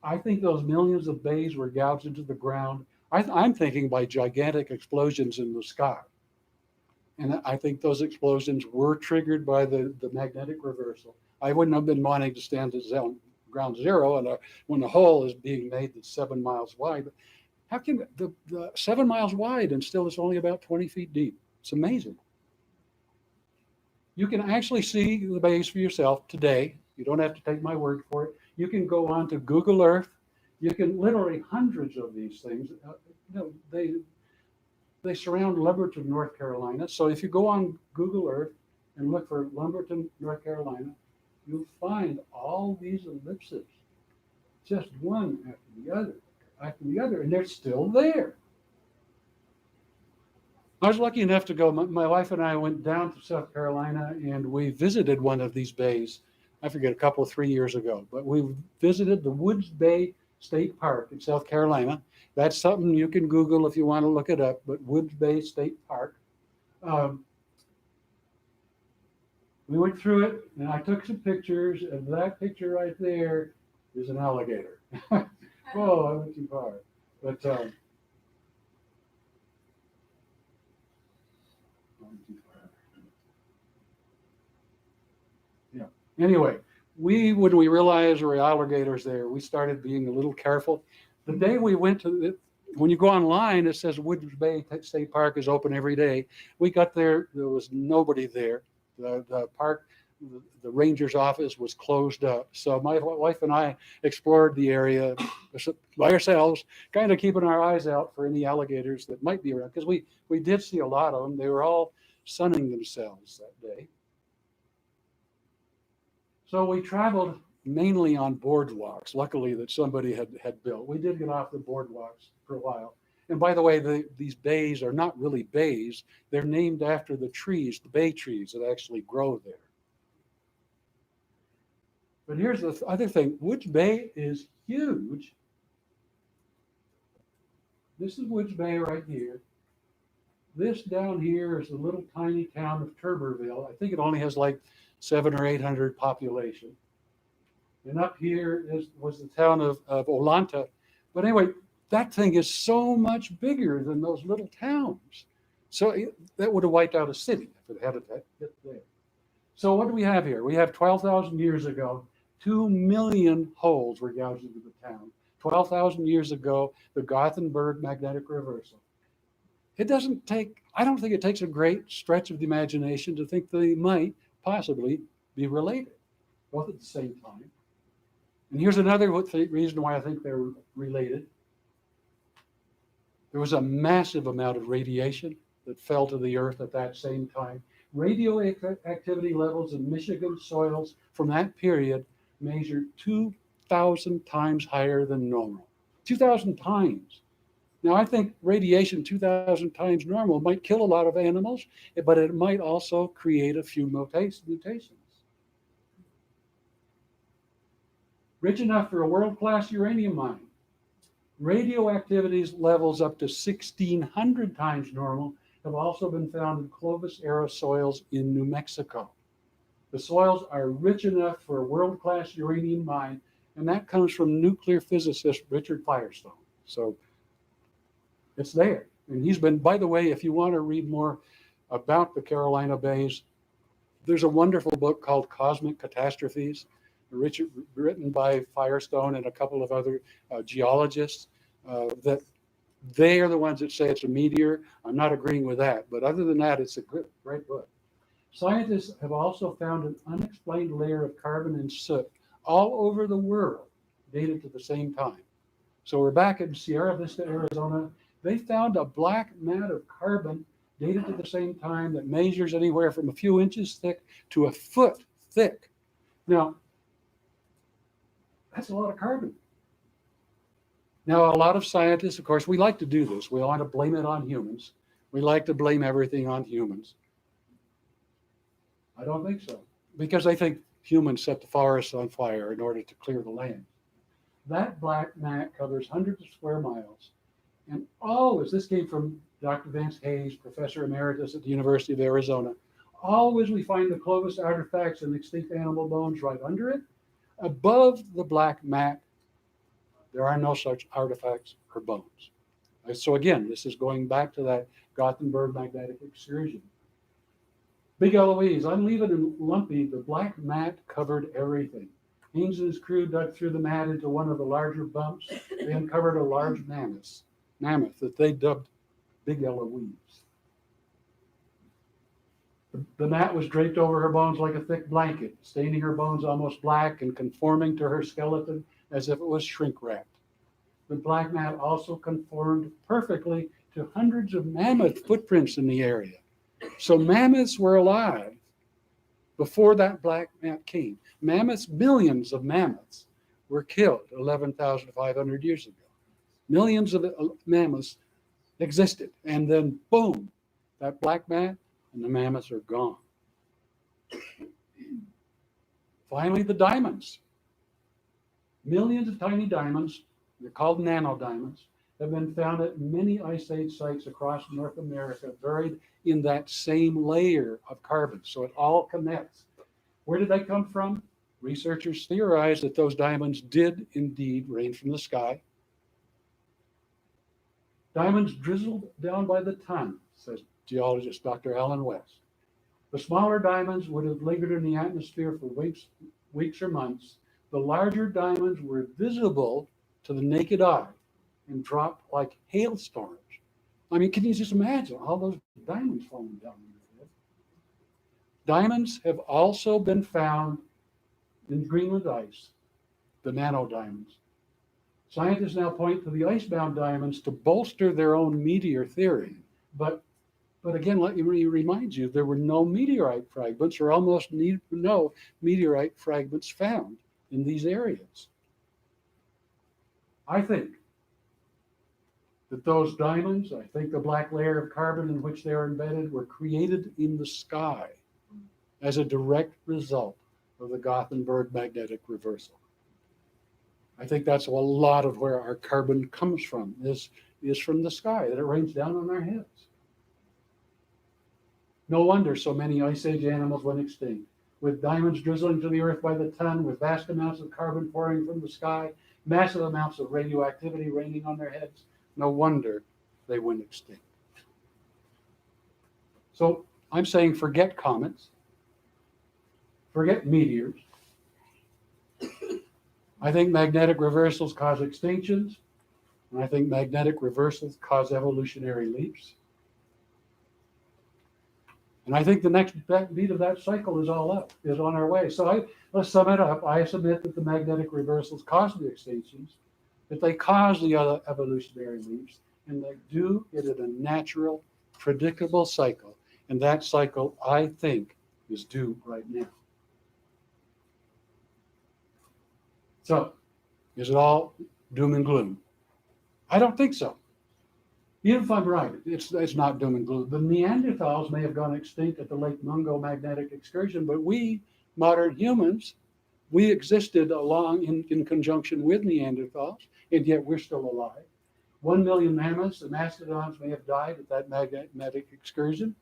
[SPEAKER 7] I think those millions of bays were gouged into the ground. I'm thinking by gigantic explosions in the sky. And I think those explosions were triggered by the magnetic reversal. I wouldn't have been wanting to stand at ground zero and when the hole is being made that's 7 miles wide. But how can the 7 miles wide and still it's only about 20 feet deep? It's amazing. You can actually see the bays for yourself today. You don't have to take my word for it. You can go on to Google Earth. You can literally hundreds of these things. They surround Lumberton, North Carolina. So if you go on Google Earth and look for Lumberton, North Carolina, you'll find all these ellipses, just one after the other, and they're still there. I was lucky enough to go. My wife and I went down to South Carolina, and we visited one of these bays. I forget, 3 years ago, but we visited the Woods Bay State Park in South Carolina. That's something you can Google if you want to look it up, but Woods Bay State Park. We went through it and I took some pictures, and that picture right there is an alligator. Whoa, I went too far. But I went too far. Yeah. Anyway, when we realized there were alligators there, we started being a little careful. The day we went to when you go online, it says Woods Bay State Park is open every day. We got there was nobody there. The park, the ranger's office was closed up. So my wife and I explored the area by ourselves, kind of keeping our eyes out for any alligators that might be around, because we did see a lot of them. They were all sunning themselves that day. So we traveled mainly on boardwalks, luckily that somebody had built. We did get off the boardwalks for a while. And by the way, these bays are not really bays. They're named after the trees, the bay trees that actually grow there. But here's the other thing. Woods Bay is huge. This is Woods Bay right here. This down here is the little tiny town of Tuberville. I think it only has like 700 or 800 population. And up here was the town of Olanta. But anyway, that thing is so much bigger than those little towns. So that would have wiped out a city if it had hit there. So what do we have here? We have 12,000 years ago, 2 million holes were gouged into the town. 12,000 years ago, the Gothenburg magnetic reversal. I don't think it takes a great stretch of the imagination to think they might possibly be related, both at the same time. And here's another reason why I think they're related. There was a massive amount of radiation that fell to the earth at that same time. Radioactivity levels in Michigan soils from that period measured 2,000 times higher than normal. 2,000 times. Now, I think radiation 2,000 times normal might kill a lot of animals, but it might also create a few mutations. Rich enough for a world-class uranium mine. Radioactivity levels up to 1,600 times normal have also been found in Clovis-era soils in New Mexico. The soils are rich enough for a world-class uranium mine, and that comes from nuclear physicist Richard Firestone. So it's there. And he's been, by the way, if you want to read more about the Carolina Bays, there's a wonderful book called Cosmic Catastrophes, written by Firestone and a couple of other geologists, that they are the ones that say it's a meteor. I'm not agreeing with that, but other than that, it's a great book. Scientists have also found an unexplained layer of carbon and soot all over the world, dated to the same time. So we're back in Sierra Vista, Arizona. They found a black mat of carbon dated to the same time that measures anywhere from a few inches thick to a foot thick. Now, that's a lot of carbon. Now, a lot of scientists, of course, we like to do this. We want to blame it on humans. We like to blame everything on humans. I don't think so, because I think humans set the forests on fire in order to clear the land. That black mat covers hundreds of square miles. And always, this came from Dr. Vance Hayes, professor emeritus at the University of Arizona. Always we find the Clovis artifacts and extinct animal bones right under it. Above the black mat, there are no such artifacts or bones. So again, this is going back to that Gothenburg magnetic excursion. Big Eloise, unleavened and lumpy, the black mat covered everything. Haynes and his crew dug through the mat into one of the larger bumps. They uncovered a large mammoth that they dubbed Big Eloise. The mat was draped over her bones like a thick blanket, staining her bones almost black and conforming to her skeleton as if it was shrink wrapped. The black mat also conformed perfectly to hundreds of mammoth footprints in the area. So mammoths were alive before that black mat came. Millions of mammoths were killed 11,500 years ago. Millions of mammoths existed. And then boom, that black mat and the mammoths are gone. Finally, the diamonds. Millions of tiny diamonds, they're called nanodiamonds, have been found at many ice age sites across North America, buried in that same layer of carbon. So it all connects. Where did they come from? Researchers theorize that those diamonds did indeed rain from the sky. Diamonds drizzled down by the ton, says geologist Dr. Alan West. The smaller diamonds would have lingered in the atmosphere for weeks or months. The larger diamonds were visible to the naked eye and dropped like hailstorms. I mean, can you just imagine all those diamonds falling down on your head? Diamonds have also been found in Greenland ice, the nanodiamonds. Scientists now point to the icebound diamonds to bolster their own meteor theory. But again, let me remind you, there were no meteorite fragments or almost no meteorite fragments found in these areas. I think that those diamonds, I think the black layer of carbon in which they are embedded, were created in the sky as a direct result of the Gothenburg magnetic reversal. I think that's a lot of where our carbon comes from, is from the sky, that it rains down on our heads. No wonder so many Ice Age animals went extinct. With diamonds drizzling to the earth by the ton, with vast amounts of carbon pouring from the sky, massive amounts of radioactivity raining on their heads, no wonder they went extinct. So I'm saying forget comets, forget meteors. I think magnetic reversals cause extinctions, and I think magnetic reversals cause evolutionary leaps. And I think the next beat of that cycle is on our way. So let's sum it up. I submit that the magnetic reversals cause the extinctions, that they cause the other evolutionary leaps, and they do it in a natural, predictable cycle. And that cycle, I think, is due right now. So, is it all doom and gloom? I don't think so. Even if I'm right, it's not doom and gloom. The Neanderthals may have gone extinct at the Lake Mungo magnetic excursion, but we, modern humans, we existed along in conjunction with Neanderthals, and yet we're still alive. 1 million mammoths and mastodons may have died at that magnetic excursion,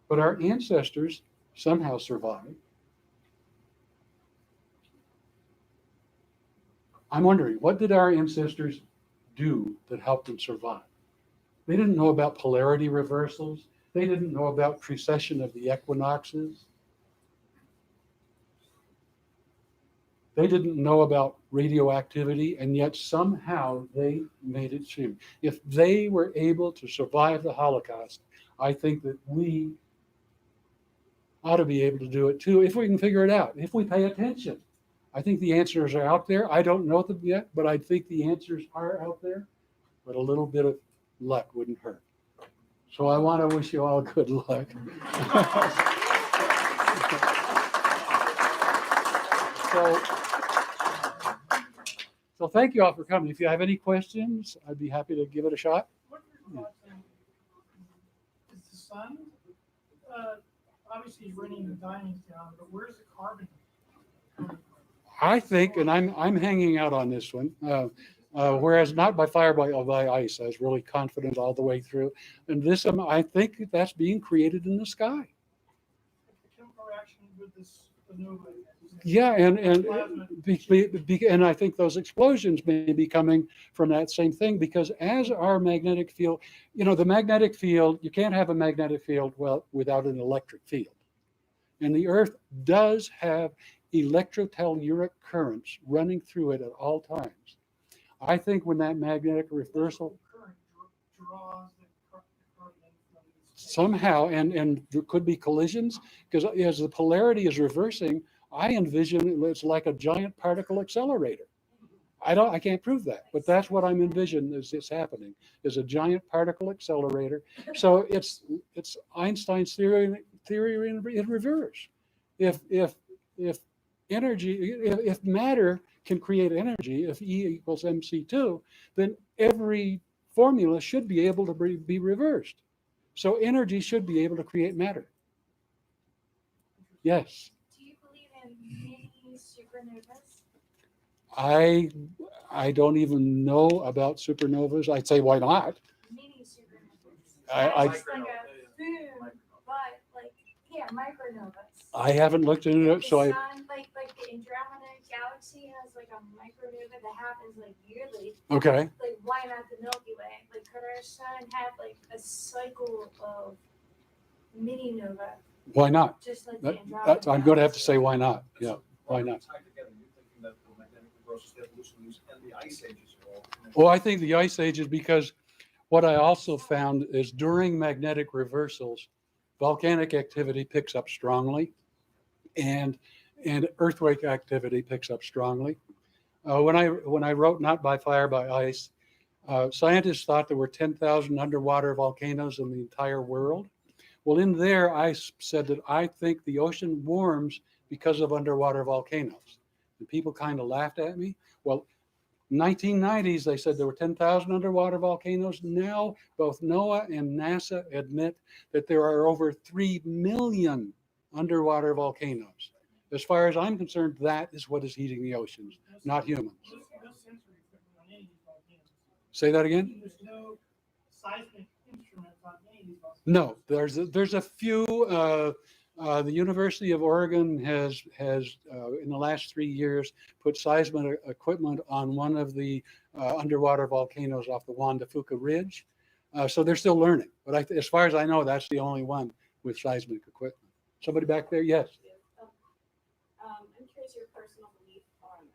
[SPEAKER 7] but our ancestors somehow survived. I'm wondering, what did our ancestors do that helped them survive? They didn't know about polarity reversals. They didn't know about precession of the equinoxes. They didn't know about radioactivity, and yet somehow they made it through. If they were able to survive the Holocaust, I think that we ought to be able to do it too, if we can figure it out, if we pay attention. I think the answers are out there. I don't know them yet, but I think the answers are out there. But a little bit of luck wouldn't hurt. So I want to wish you all good luck. So thank you all for coming. If you have any questions, I'd be happy to give it a shot.
[SPEAKER 9] What are your thoughts on, is the sun, obviously he's running the diamonds down, but where's the carbon coming from?
[SPEAKER 7] I think, and I'm hanging out on this one, whereas not by fire, by ice. I was really confident all the way through. And this, I think that's being created in the sky.
[SPEAKER 9] The chemical reaction with this supernova.
[SPEAKER 7] Yeah, and I think those explosions may be coming from that same thing, because as our magnetic field, the magnetic field, you can't have a magnetic field without an electric field. And the Earth does have electrotelluric currents running through it at all times. I think when that magnetic reversal
[SPEAKER 9] Current draws the carbon from this.
[SPEAKER 7] somehow, and there could be collisions, because as the polarity is reversing, I envision it's like a giant particle accelerator. I can't prove that, but that's what I'm envisioning is happening, is a giant particle accelerator. So it's Einstein's theory in reverse. If energy, if matter can create energy, if E equals mc2, then every formula should be able to be reversed. So energy should be able to create matter. Yes.
[SPEAKER 3] Do you believe in mini supernovas?
[SPEAKER 7] I don't even know about supernovas. I'd say, why not?
[SPEAKER 4] Mini supernovas.
[SPEAKER 7] I
[SPEAKER 4] Not just like a boom, but like, yeah, micronovas. sun,
[SPEAKER 7] I haven't looked into it, so I,
[SPEAKER 4] like the Andromeda galaxy has like a micronova that happens like yearly.
[SPEAKER 7] okay,
[SPEAKER 4] Like why not the Milky Way? Like could our sun have like a cycle of mini nova,
[SPEAKER 7] why not?
[SPEAKER 4] just like the
[SPEAKER 7] That,
[SPEAKER 4] Andromeda?
[SPEAKER 7] I'm gonna have to say, why not? Yeah, why not?
[SPEAKER 2] Tied together, you're thinking that the magnetic reversals, the evolutions, and the ice ages are all connected.
[SPEAKER 7] Well, I think the ice age is because what I also found is during magnetic reversals, volcanic activity picks up strongly, and earthquake activity picks up strongly. When I wrote Not by Fire by Ice, scientists thought there were 10,000 underwater volcanoes in the entire world. Well, in there, I said that I think the ocean warms because of underwater volcanoes. And people kind of laughed at me. Well, 1990s, they said there were 10,000 underwater volcanoes. Now, both NOAA and NASA admit that there are over 3 million underwater volcanoes. As far as I'm concerned, that is what is heating the oceans, not humans.
[SPEAKER 9] No sensory equipment on any of these volcanoes.
[SPEAKER 7] Say that again?
[SPEAKER 9] There's no seismic instruments on any of these volcanoes.
[SPEAKER 7] No, there's a few. The University of Oregon has in the last 3 years put seismic equipment on one of the underwater volcanoes off the Juan de Fuca Ridge. So they're still learning. But as far as I know, that's the only one with seismic equipment. Somebody back there? Yes.
[SPEAKER 3] I'm curious your personal belief on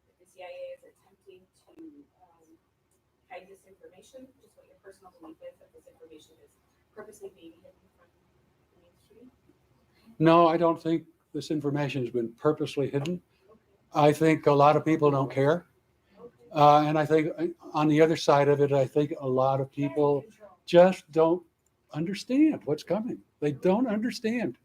[SPEAKER 3] if the CIA is attempting to hide this information, just what your personal belief is that this information is purposely being hidden from the mainstream.
[SPEAKER 7] No, I don't think this information has been purposely hidden. I think a lot of people don't care. And I think on the other side of it, I think a lot of people just don't understand what's coming. They don't understand.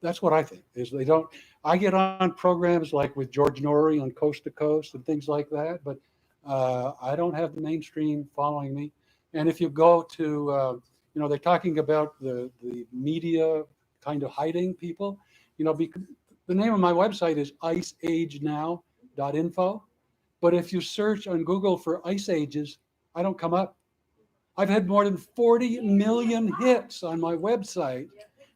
[SPEAKER 7] That's what I think is they don't. I get on programs like with George Norrie on Coast to Coast and things like that, but I don't have the mainstream following me. And if you go to, they're talking about the media kind of hiding people. The name of my website is iceagenow.info. But if you search on Google for ice ages, I don't come up. I've had more than 40 million hits on my website,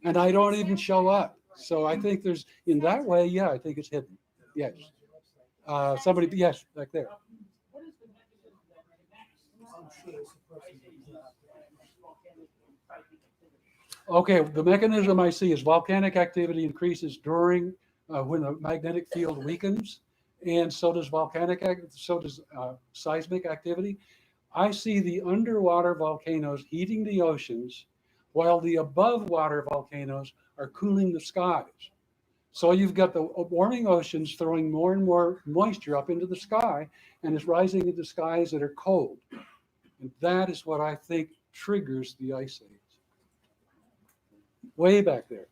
[SPEAKER 7] and I don't even show up. So I think there's, in that way, yeah, I think it's hidden. Yes. Somebody, yes, back there.
[SPEAKER 9] What is the mechanism that connects ice ages and volcanic and seismic activity?
[SPEAKER 7] Okay, the mechanism I see is volcanic activity increases during when the magnetic field weakens, and so does seismic activity. I see the underwater volcanoes heating the oceans, while the above water volcanoes are cooling the skies. So you've got the warming oceans throwing more and more moisture up into the sky, and it's rising into skies that are cold. And that is what I think triggers the ice age. Way back there.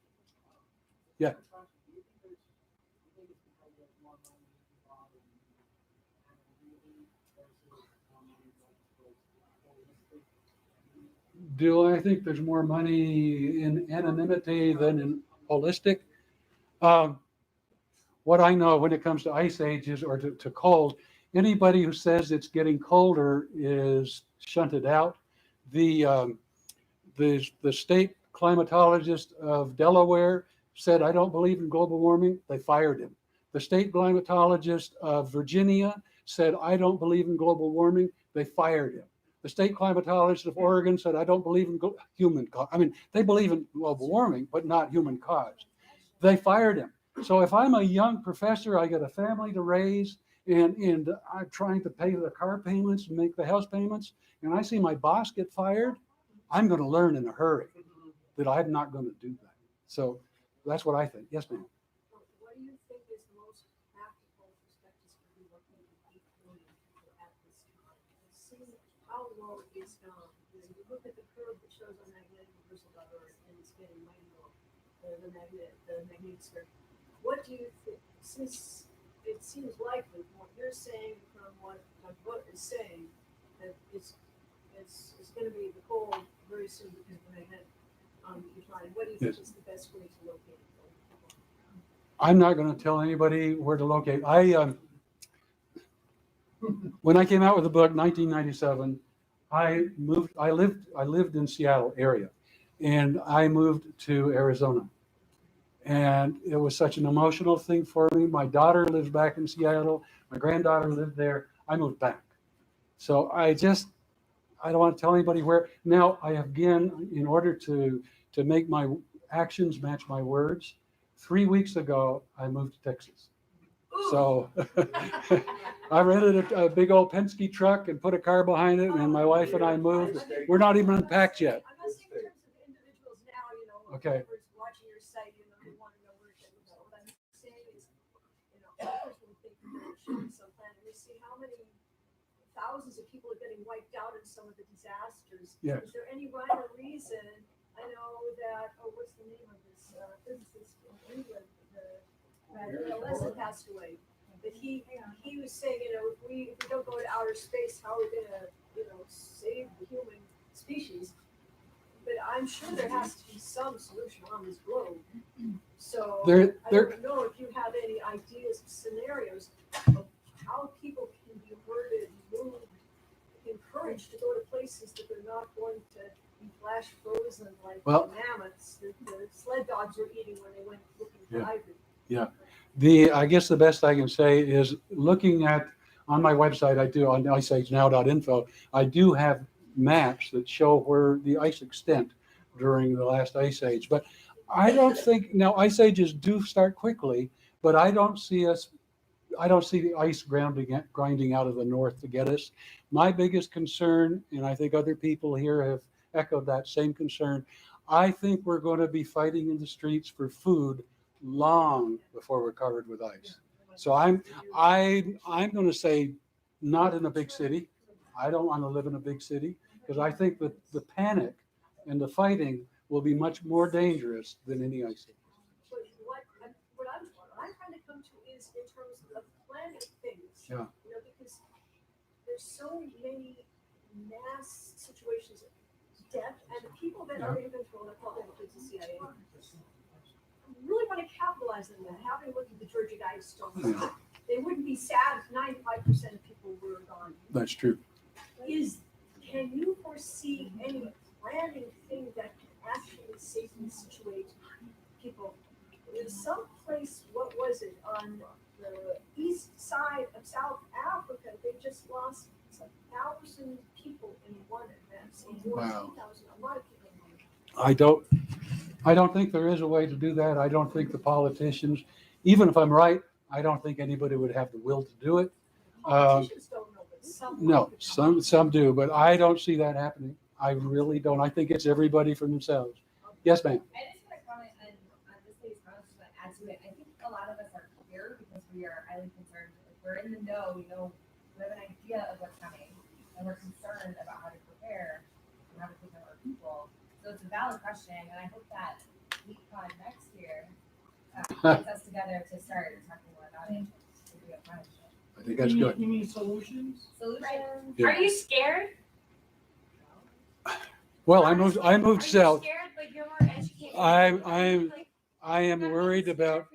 [SPEAKER 7] Yeah. Do I think there's more money in anonymity than in holistic? What I know when it comes to ice ages or to cold, anybody who says it's getting colder is shunted out. The state climatologist of Delaware said, I don't believe in global warming. They fired him. The state climatologist of Virginia said, I don't believe in global warming. They fired him. The state climatologist of Oregon said, I don't believe in human cause. I mean, they believe in global warming, but not human cause. They fired him. So if I'm a young professor, I got a family to raise, and I'm trying to pay the car payments and make the house payments, and I see my boss get fired, I'm going to learn in a hurry that I'm not going to do that. So that's what I think. Yes, ma'am.
[SPEAKER 4] What do you think is the most practical perspectives for you looking at deep cooling at this time? See how low it's gone. Because if you look at the curve that shows on magnetic reversal .org, and it's getting mighty low, the magnetic sphere. What do you think? Since it seems likely from what you're saying, from what my book is saying, that it's going to be the cold very soon because of the magnetic decline. What do you think is the best way to locate it?
[SPEAKER 7] I'm not going to tell anybody where to locate. When I came out with the book, 1997, I lived in Seattle area, and I moved to Arizona. And it was such an emotional thing for me. My daughter lives back in Seattle. My granddaughter lived there. I moved back. So I don't want to tell anybody where. Now I have again, in order to make my actions match my words, 3 weeks ago, I moved to Texas. So I rented a big old Penske truck and put a car behind it, and my wife and I moved. We're not even unpacked yet.
[SPEAKER 4] I'm not saying in terms of individuals now, you know,
[SPEAKER 7] Okay.
[SPEAKER 4] whoever's watching your site, you know, they want to know where to go. What I'm saying is, you know, I personally think there should be some plan. We see how many thousands of people are getting wiped out in some of the disasters.
[SPEAKER 7] Yes.
[SPEAKER 4] Is there any rhyme or reason? I know that, what's the name of this physicist in England, the lesson passed away. But he was saying, you know, if we don't go to outer space, how are we gonna, you know, save the human species? But I'm sure there has to be some solution on this globe. So
[SPEAKER 7] There-
[SPEAKER 4] I don't know if you have any ideas, scenarios of how people can be alerted, moved, encouraged to go to places that they're not going to be flash frozen like
[SPEAKER 7] Well-
[SPEAKER 4] the mammoths that the sled dogs were eating when they went looking for
[SPEAKER 7] Yeah.
[SPEAKER 4] ivory.
[SPEAKER 7] I guess the best I can say is looking at, on my website, I do on iceagenow.info, I do have maps that show where the ice extent during the last ice age. But I don't think, now ice ages do start quickly, but I don't see the ice grinding out of the north to get us. My biggest concern, and I think other people here have echoed that same concern, I think we're going to be fighting in the streets for food long before we're covered with ice. So I'm going to say not in a big city. I don't want to live in a big city because I think that the panic and the fighting will be much more dangerous than any ice age.
[SPEAKER 4] But what I'm trying to come to is in terms of planning things.
[SPEAKER 7] Yeah.
[SPEAKER 4] You know, because there's so many mass situations of death and the people that are in control, I call them the CIA, really want to capitalize on that. Having looked at the Georgia Guidestones,
[SPEAKER 7] Yeah.
[SPEAKER 4] they wouldn't be sad if 95% of people were gone.
[SPEAKER 7] That's true.
[SPEAKER 4] Can you foresee any planning thing that can actually safely situate people? There's some place, what was it, on the east side of South Africa, they just lost 1,000 people in one event. So
[SPEAKER 7] Wow.
[SPEAKER 4] 14,000, a lot of people in one event.
[SPEAKER 7] I don't think there is a way to do that. I don't think the politicians, even if I'm right, I don't think anybody would have the will to do it.
[SPEAKER 4] Politicians don't know, but some.
[SPEAKER 7] No, some do, but I don't see that happening. I really don't. I think it's everybody for themselves. Yes, ma'am.
[SPEAKER 10] I just want to comment on this lady's comments, just want to add to it. I think a lot of us are here because we are highly concerned. If we're in the know, we have an idea of what's coming, and we're concerned about how to prepare and how to take care of our people. So it's a valid question, and I hope that WeCon next year gets us together to start talking more about it.
[SPEAKER 7] I think that's good.
[SPEAKER 9] You mean solutions?
[SPEAKER 10] Solutions.
[SPEAKER 7] Yeah.
[SPEAKER 3] Are you scared?
[SPEAKER 7] Well, I moved
[SPEAKER 3] Are you
[SPEAKER 7] south.
[SPEAKER 3] scared, but you're more educated?
[SPEAKER 7] I am worried about,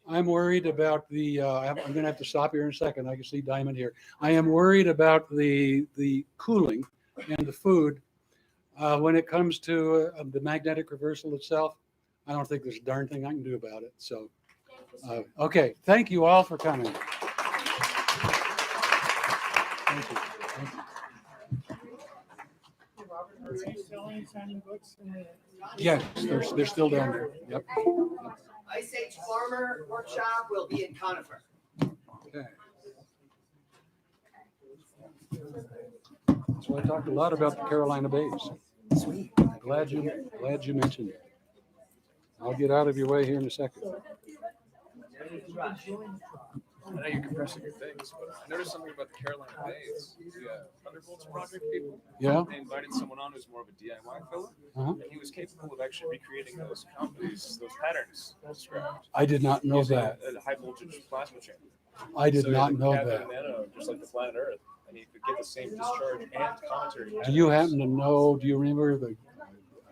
[SPEAKER 7] I'm worried about the, I'm going to have to stop here in a second. I can see Diamond here. I am worried about the cooling and the food. When it comes to the magnetic reversal itself, I don't think there's a darn thing I can do about it. So, okay. Thank you all for coming. Thank you. Thank you.
[SPEAKER 9] Robert, are you selling, signing books?
[SPEAKER 7] Yes, they're still down there. Yep.
[SPEAKER 5] Ice Age Farmer Workshop will be in Conifer.
[SPEAKER 7] Okay. So I talked a lot about the Carolina Bays.
[SPEAKER 5] Sweet.
[SPEAKER 7] Glad you mentioned it. I'll get out of your way here in a second.
[SPEAKER 11] I know you're compressing your things, but I noticed something about the Carolina Bays. The Thunderbolts Project people.
[SPEAKER 7] Yeah.
[SPEAKER 11] They invited someone on who's more of a DIY fellow,
[SPEAKER 7] Uh-huh.
[SPEAKER 11] and he was capable of actually recreating those patterns described.
[SPEAKER 7] I did not know
[SPEAKER 11] using
[SPEAKER 7] that.
[SPEAKER 11] A high voltage plasma chamber.
[SPEAKER 7] I did
[SPEAKER 11] So he
[SPEAKER 7] not
[SPEAKER 11] had
[SPEAKER 7] know
[SPEAKER 11] a
[SPEAKER 7] that.
[SPEAKER 11] nano, just like the planet Earth, and he could get the same discharge and commentary.
[SPEAKER 7] Do you happen to know? Do you remember the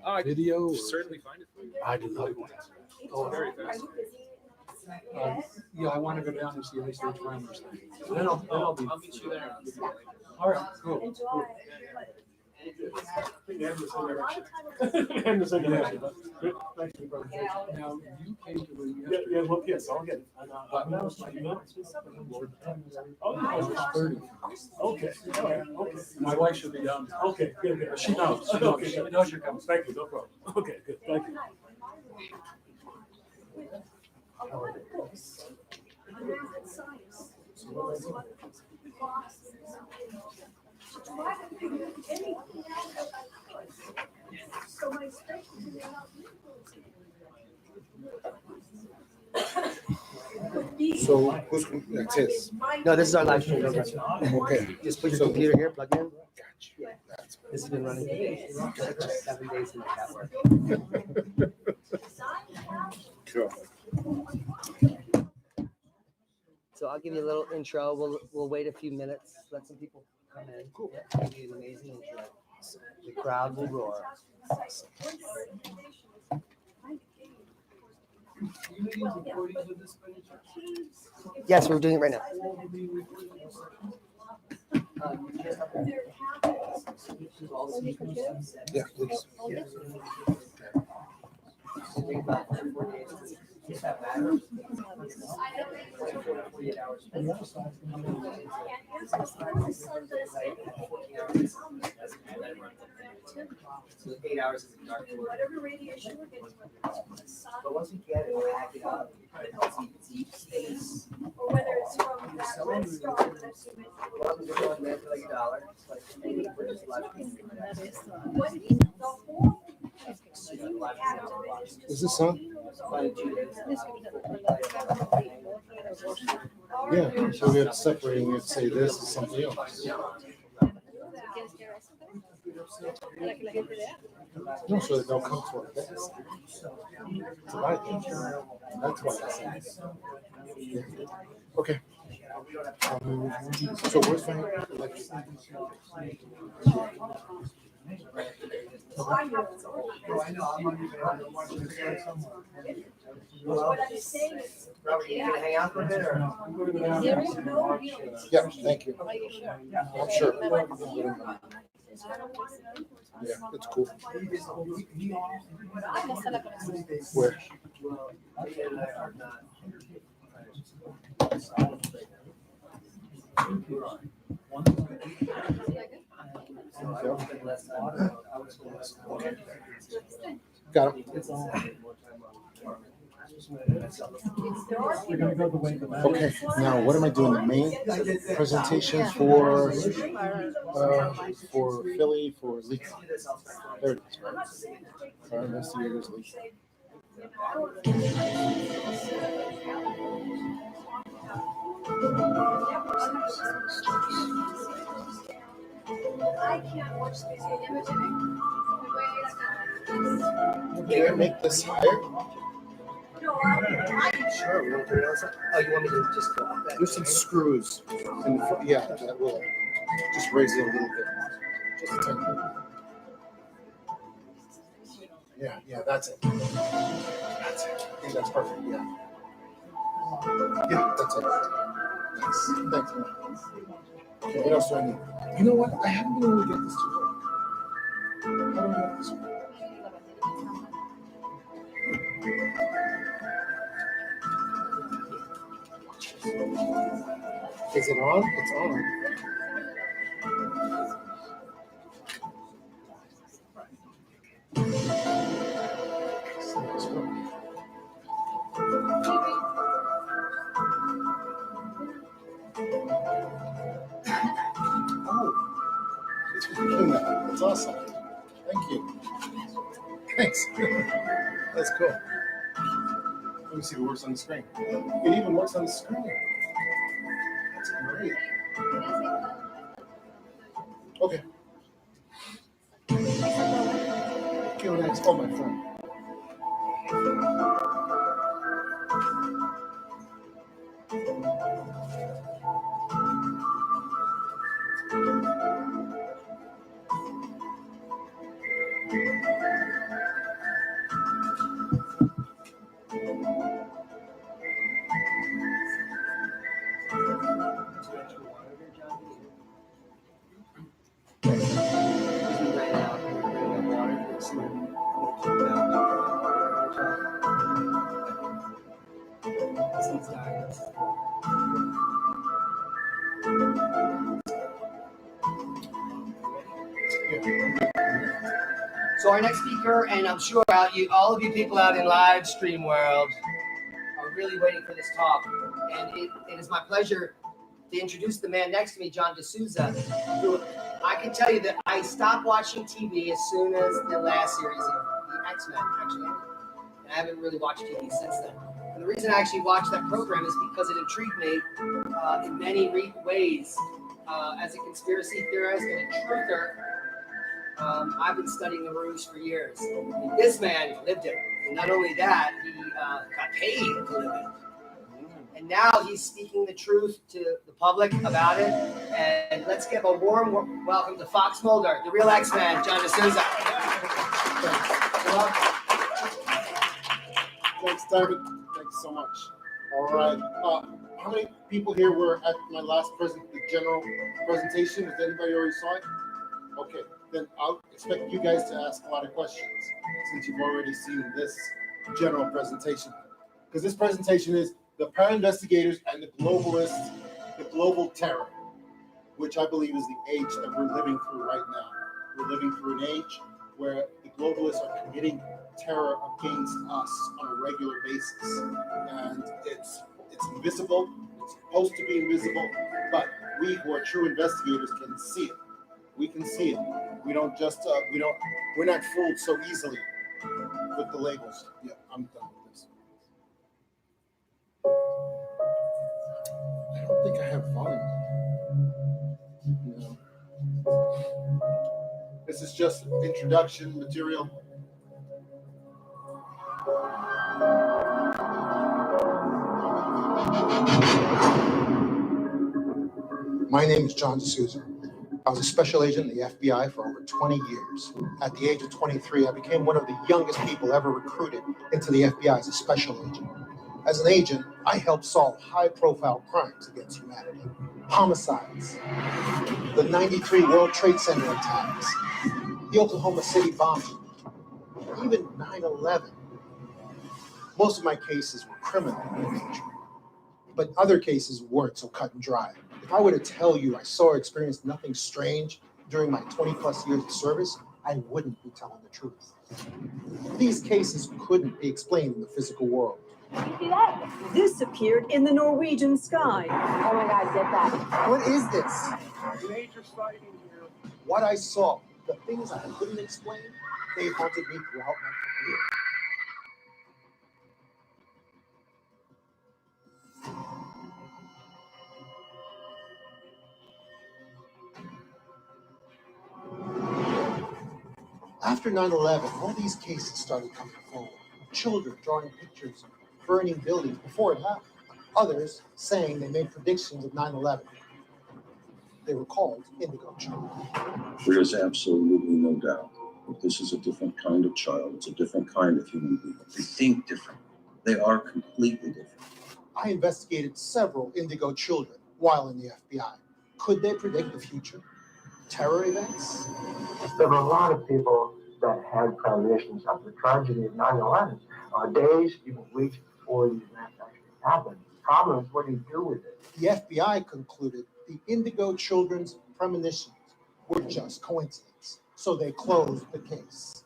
[SPEAKER 11] I could
[SPEAKER 7] video?
[SPEAKER 11] certainly find it for you.
[SPEAKER 7] I did not.
[SPEAKER 11] Oh, very fast.
[SPEAKER 7] Yeah, I want to go down and see Ice Age Farmers. Then I'll be.
[SPEAKER 11] I'll meet you there.
[SPEAKER 7] All right. Cool.
[SPEAKER 4] Enjoy.
[SPEAKER 7] Cool.
[SPEAKER 2] Anderson, good, thank you, brother.
[SPEAKER 7] Now, you came to the
[SPEAKER 2] Yeah, yeah, well, yes, I'll get it. Oh,
[SPEAKER 7] I was 30.
[SPEAKER 2] okay, all right, okay.
[SPEAKER 7] My wife should be down.
[SPEAKER 2] Okay, good, good.
[SPEAKER 7] She knows, she knows, she knows you're coming.
[SPEAKER 2] Thank you, no problem. Okay, good, thank you.
[SPEAKER 4] A lot of books on math and science, as well as other classes. To try to figure anything out that I could. So my specialty about
[SPEAKER 12] So who's, that's his,
[SPEAKER 5] No, this is our live stream.
[SPEAKER 12] okay.
[SPEAKER 5] Just put your computer here, plug in.
[SPEAKER 12] Got you. That's
[SPEAKER 5] This has been running for 7 days to make that work.
[SPEAKER 12] cool.
[SPEAKER 5] So I'll give you a little intro. We'll wait a few minutes, let some people come in. Cool. Give you an amazing intro. The crowd will roar. Yes, we're doing it right now.
[SPEAKER 12] Yeah, please.
[SPEAKER 5] So 8 hours is a dark.
[SPEAKER 4] Whatever radiation we're getting, whether it's from the sun,
[SPEAKER 5] But once you get it, pack it up. It's deep space.
[SPEAKER 4] or whether it's from that red star that I've seen.
[SPEAKER 5] Well, we're going there for like $1. Like, we're just live.
[SPEAKER 4] What if the whole extreme activity
[SPEAKER 12] Is this on?
[SPEAKER 4] Oh,
[SPEAKER 12] Yeah, so we're separating it, say this is something else. No, so they don't come to our desk. That's what I think. That's why I say. Yeah. Okay. So where's my, like,
[SPEAKER 4] What I'm saying is,
[SPEAKER 5] Robert, you gonna hang out for a bit or?
[SPEAKER 4] there is no real.
[SPEAKER 12] yeah, thank you. I'm sure. Yeah, it's cool. Where? Got it. Okay, now what am I doing? The main presentation for Philly, for Leaks. There it is, right? Our investigators Leaks.
[SPEAKER 4] I can't watch this imaging.
[SPEAKER 12] Can I make this higher?
[SPEAKER 4] No, I
[SPEAKER 5] Sure, we want to put it on something. Oh, you want me to just go off that?
[SPEAKER 12] There's some screws in the front. Yeah, that will just raise it a little bit. Just a tiny bit. Yeah, yeah, that's it. That's it. I think that's perfect. Yeah. Yeah, that's it. Thanks. Thanks, man. Okay, what else do I need? You know what? I haven't been able to get this to work. How do I get this to work? Is it on? It's on. Oh, it's working now. That's awesome. Thank you. Thanks. That's cool. Let me see if it works on the screen. It even works on the screen. That's great. Okay. Okay, well, next. Oh, my phone.
[SPEAKER 5] So our next speaker, and I'm sure all of you people out in live stream world are really waiting for this talk. And it is my pleasure to introduce the man next to me, John DeSouza, who I can tell you that I stopped watching TV as soon as the last series of the X-Men actually ended. And I haven't really watched TV since then. And the reason I actually watched that program is because it intrigued me in many ways. As a conspiracy theorist and a truther, I've been studying the Rouge for years. And this man lived it. And not only that, he got paid to live it. And now he's speaking the truth to the public about it. And let's give a warm welcome to Fox Mulder, the real X-Man, John DeSouza.
[SPEAKER 12] Thanks, David. Thanks so much. All right. How many people here were at my last the general presentation? Has anybody already saw it? Okay. Then I'll expect you guys to ask a lot of questions since you've already seen this general presentation. Because this presentation is the para-investigators and the globalists, the global terror, which I believe is the age that we're living through right now. We're living through an age where the globalists are committing terror against us on a regular basis. And it's invisible, it's supposed to be invisible, but we who are true investigators can see it. We can see it. We don't just, we're not fooled so easily with the labels. Yeah, I'm done with this. I don't think I have volume. No. This is just introduction material. My name is John DeSouza. I was a special agent in the FBI for over 20 years. At the age of 23, I became one of the youngest people ever recruited into the FBI as a special agent. As an agent, I helped solve high-profile crimes against humanity. Homicides, the 93 World Trade Center attacks, the Oklahoma City bombing, even 9/11. Most of my cases were criminal in nature, but other cases weren't so cut and dry. If I were to tell you I saw or experienced nothing strange during my 20-plus years of service, I wouldn't be telling the truth. These cases couldn't be explained in the physical world.
[SPEAKER 13] You see that? This appeared in the Norwegian sky. Oh my God, get that.
[SPEAKER 12] What is this? Major sighting here. What I saw, the things I couldn't explain, they haunted me throughout my career. After 9/11, all these cases started coming forward. Children drawing pictures of burning buildings before it happened. Others saying they made predictions of 9/11. They were called indigo children.
[SPEAKER 14] There is absolutely no doubt that this is a different kind of child. It's a different kind of human being. They think different. They are completely different.
[SPEAKER 12] I investigated several indigo children while in the FBI. Could they predict the future? Terror events?
[SPEAKER 15] There were a lot of people that had premonitions of the tragedy of 9/11, days, even weeks before the event actually happened. The problem is, what do you do with it?
[SPEAKER 12] The FBI concluded the indigo children's premonitions were just coincidence, so they closed the case.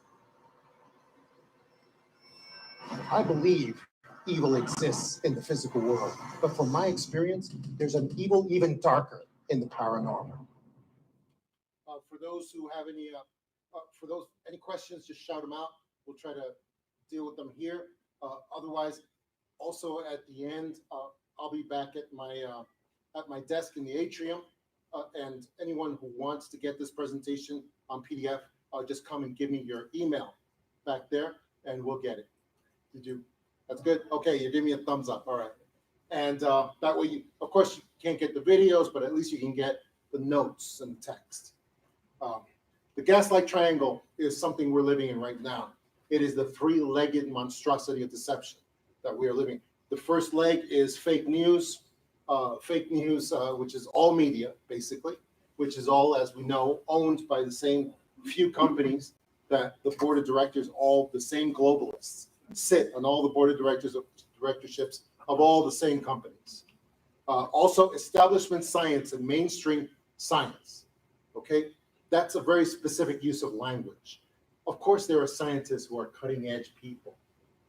[SPEAKER 12] I believe evil exists in the physical world, but from my experience, there's an evil even darker in the paranormal. For those who have any questions, just shout them out. We'll try to deal with them here. Otherwise, also at the end, I'll be back at my desk in the atrium. And anyone who wants to get this presentation on PDF, just come and give me your email back there, and we'll get it. That's good? Okay, you give me a thumbs up. All right. And that way, of course, you can't get the videos, but at least you can get the notes and the text. The gaslight triangle is something we're living in right now. It is the three-legged monstrosity of deception that we are living. The first leg is fake news, which is all media, basically, which is all, as we know, owned by the same few companies that the board of directors, all the same globalists, sit on all the board of directorships of all the same companies. Also, establishment science and mainstream science. Okay, that's a very specific use of language. Of course, there are scientists who are cutting edge people,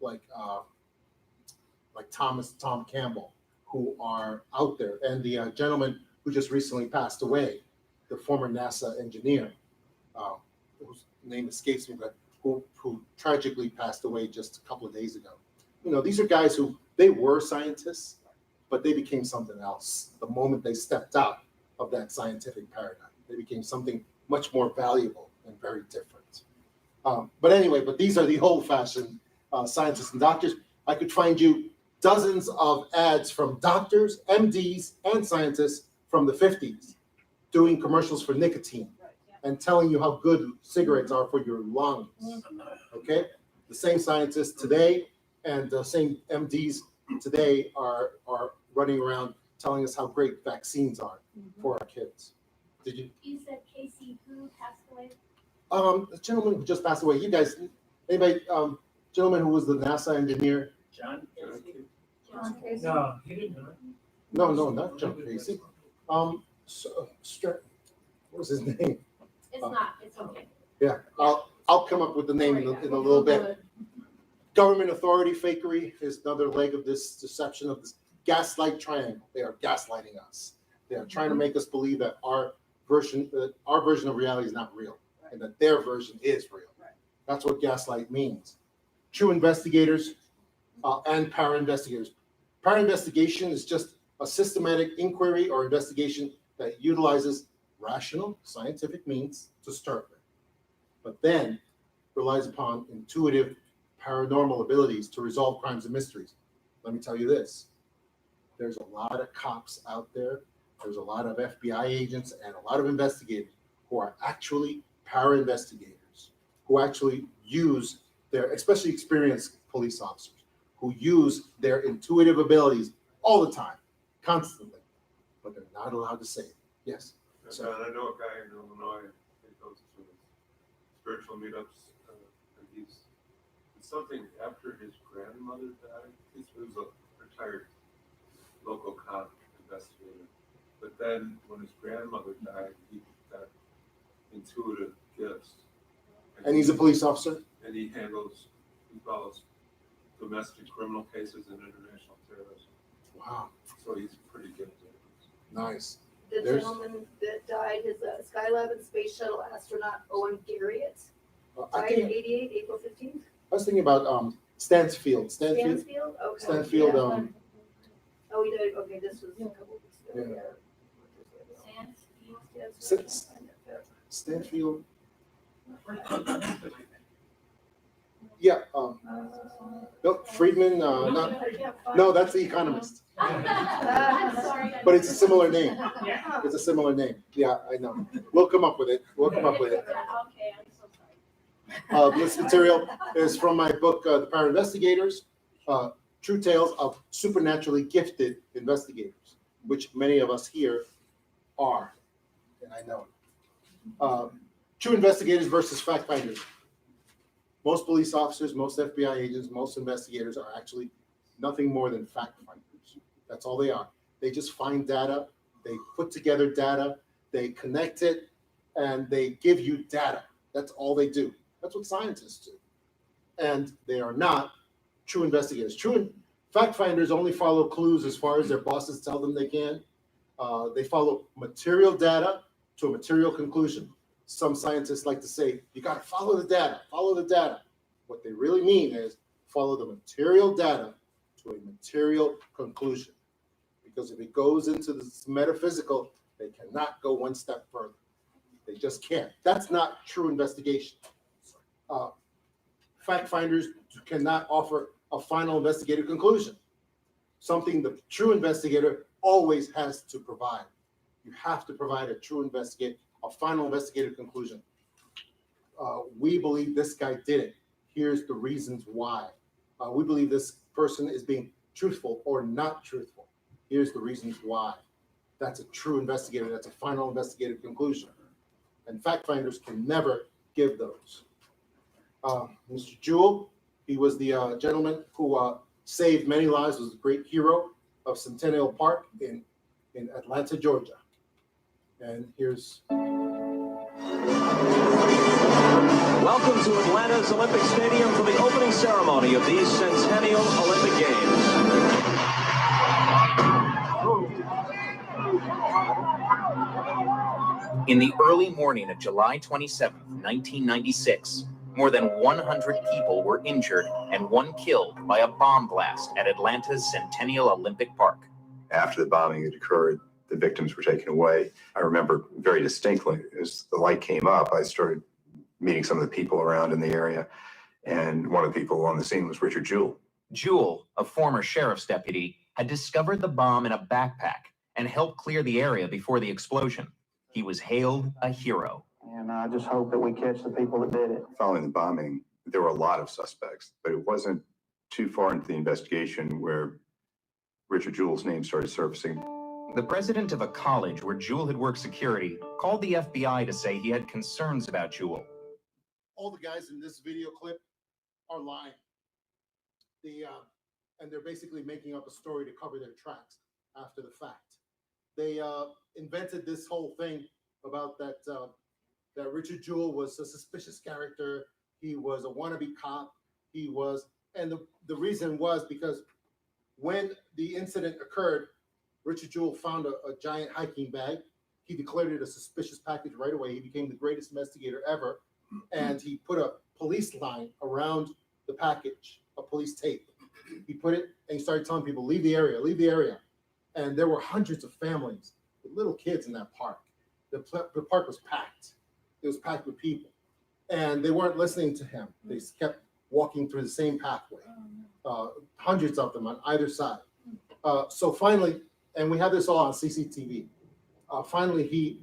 [SPEAKER 12] like Tom Campbell, who are out there, and the gentleman who just recently passed away, the former NASA engineer, whose name escapes me, but who tragically passed away just a couple of days ago. You know, these are guys who, they were scientists, but they became something else the moment they stepped out of that scientific paradigm. They became something much more valuable and very different. But anyway, but these are the old-fashioned scientists and doctors. I could find you dozens of ads from doctors, MDs, and scientists from the 50s doing commercials for nicotine and telling you how good cigarettes are for your lungs. Okay? The same scientists today and the same MDs today are running around telling us how great vaccines are for our kids. Did you?
[SPEAKER 4] You said Casey who passed away?
[SPEAKER 12] The gentleman who just passed away. You guys, anybody? Gentleman who was the NASA engineer.
[SPEAKER 8] John?
[SPEAKER 4] John Casey?
[SPEAKER 8] No, he didn't do it.
[SPEAKER 12] No, not John Casey. What was his name?
[SPEAKER 4] It's not, it's okay.
[SPEAKER 12] Yeah, I'll come up with the name in a little bit. Government authority fakery is another leg of this deception of this gaslight triangle. They are gaslighting us. They are trying to make us believe that our version of reality is not real, and that their version is real. That's what gaslight means. True investigators and para-investigators. Para-investigation is just a systematic inquiry or investigation that utilizes rational scientific means to start with, but then relies upon intuitive paranormal abilities to resolve crimes and mysteries. Let me tell you this. There's a lot of cops out there. There's a lot of FBI agents and a lot of investigators who are actually para-investigators, who actually use their, especially experienced police officers, who use their intuitive abilities all the time, constantly, but they're not allowed to say it. Yes.
[SPEAKER 16] So I know a guy in Illinois. He goes to spiritual meetups, and he's something after his grandmother died. He was a retired local cop investigator, but then when his grandmother died, he got intuitive gifts.
[SPEAKER 12] And he's a police officer?
[SPEAKER 16] And he follows domestic criminal cases and international terrorism.
[SPEAKER 12] Wow.
[SPEAKER 16] So he's pretty gifted.
[SPEAKER 12] Nice.
[SPEAKER 17] The gentleman that died is a Skylab and Space Shuttle astronaut Owen Garriott. Died in '88, April 15th.
[SPEAKER 12] I was thinking about Stansfield.
[SPEAKER 17] Stansfield? Okay.
[SPEAKER 12] Stansfield.
[SPEAKER 17] Yeah. Oh, he died. Okay, this was a couple weeks ago.
[SPEAKER 12] Yeah. Stanfield. Yeah. No, Friedman. No, that's The Economist.
[SPEAKER 17] Sorry.
[SPEAKER 12] But it's a similar name. It's a similar name. Yeah, I know. We'll come up with it.
[SPEAKER 17] Okay, I'm so sorry.
[SPEAKER 12] This material is from my book, The Power Investigators, True Tales of Supernaturally Gifted Investigators, which many of us here are, and I know it. True investigators versus fact finders. Most police officers, most FBI agents, most investigators are actually nothing more than fact finders. That's all they are. They just find data, they put together data, they connect it, and they give you data. That's all they do. That's what scientists do. And they are not true investigators. True fact finders only follow clues as far as their bosses tell them they can. They follow material data to a material conclusion. Some scientists like to say, you got to follow the data, follow the data. What they really mean is follow the material data to a material conclusion. Because if it goes into the metaphysical, they cannot go one step further. They just can't. That's not true investigation. Fact finders cannot offer a final investigative conclusion, something the true investigator always has to provide. You have to provide a true a final investigative conclusion. We believe this guy did it. Here's the reasons why. We believe this person is being truthful or not truthful. Here's the reasons why. That's a true investigator. That's a final investigative conclusion. And fact finders can never give those. Mr. Jewell, he was the gentleman who saved many lives, was a great hero of Centennial Park in Atlanta, Georgia. And here's.
[SPEAKER 18] Welcome to Atlanta's Olympic Stadium for the opening ceremony of these Centennial Olympic Games.
[SPEAKER 19] In the early morning of July 27, 1996, more than 100 people were injured and one killed by a bomb blast at Atlanta's Centennial Olympic Park.
[SPEAKER 20] After the bombing had occurred, the victims were taken away. I remember very distinctly, as the light came up, I started meeting some of the people around in the area, and one of the people on the scene was Richard Jewell.
[SPEAKER 19] Jewell, a former sheriff's deputy, had discovered the bomb in a backpack and helped clear the area before the explosion. He was hailed a hero.
[SPEAKER 15] And I just hope that we catch the people that did it.
[SPEAKER 20] Following the bombing, there were a lot of suspects, but it wasn't too far into the investigation where Richard Jewell's name started surfacing.
[SPEAKER 19] The president of a college where Jewell had worked security called the FBI to say he had concerns about Jewell.
[SPEAKER 12] All the guys in this video clip are lying. And they're basically making up a story to cover their tracks after the fact. They invented this whole thing about that Richard Jewell was a suspicious character. He was a wannabe cop. And the reason was because when the incident occurred, Richard Jewell found a giant hiking bag. He declared it a suspicious package right away. He became the greatest investigator ever. And he put a police line around the package, a police tape. He put it and he started telling people, leave the area, leave the area. And there were hundreds of families with little kids in that park. The park was packed. It was packed with people. And they weren't listening to him. They kept walking through the same pathway. Hundreds of them on either side. So finally, and we have this all on CCTV, finally he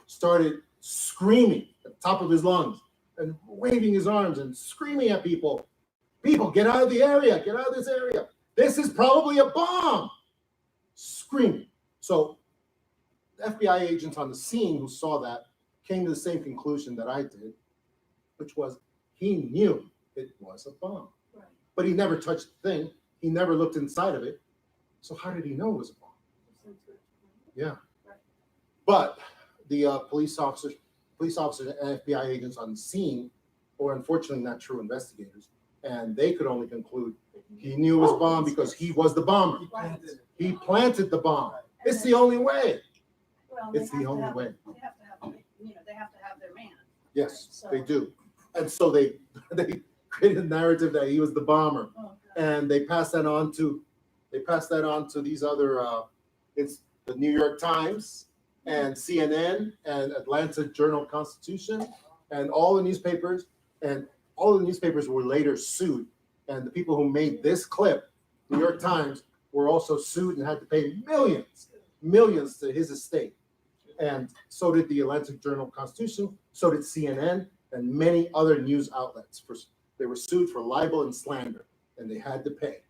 [SPEAKER 12] started screaming at the top of his lungs and waving his arms and screaming at people, people, get out of the area, get out of this area. This is probably a bomb. Screaming. So the FBI agents on the scene who saw that came to the same conclusion that I did, which was he knew it was a bomb. Right. But he never touched the thing. He never looked inside of it. So how did he know it was a bomb? Yeah. Right. But the police officers and FBI agents on the scene were unfortunately not true investigators. And they could only conclude he knew it was a bomb because he was the bomber. He planted the bomb. It's the only way.
[SPEAKER 4] Well,
[SPEAKER 12] it's the only way.
[SPEAKER 4] They have to have, they have to have their man.
[SPEAKER 12] Yes, so. They do. And so they created a narrative that he was the bomber. Oh, and they passed that on to these other it's the New York Times and CNN and Atlanta Journal-Constitution and all the newspapers, and all the newspapers were later sued. And the people who made this clip, New York Times, were also sued and had to pay millions to his estate. And so did the Atlanta Journal-Constitution, so did CNN, and many other news outlets. They were sued for libel and slander, and they had to pay.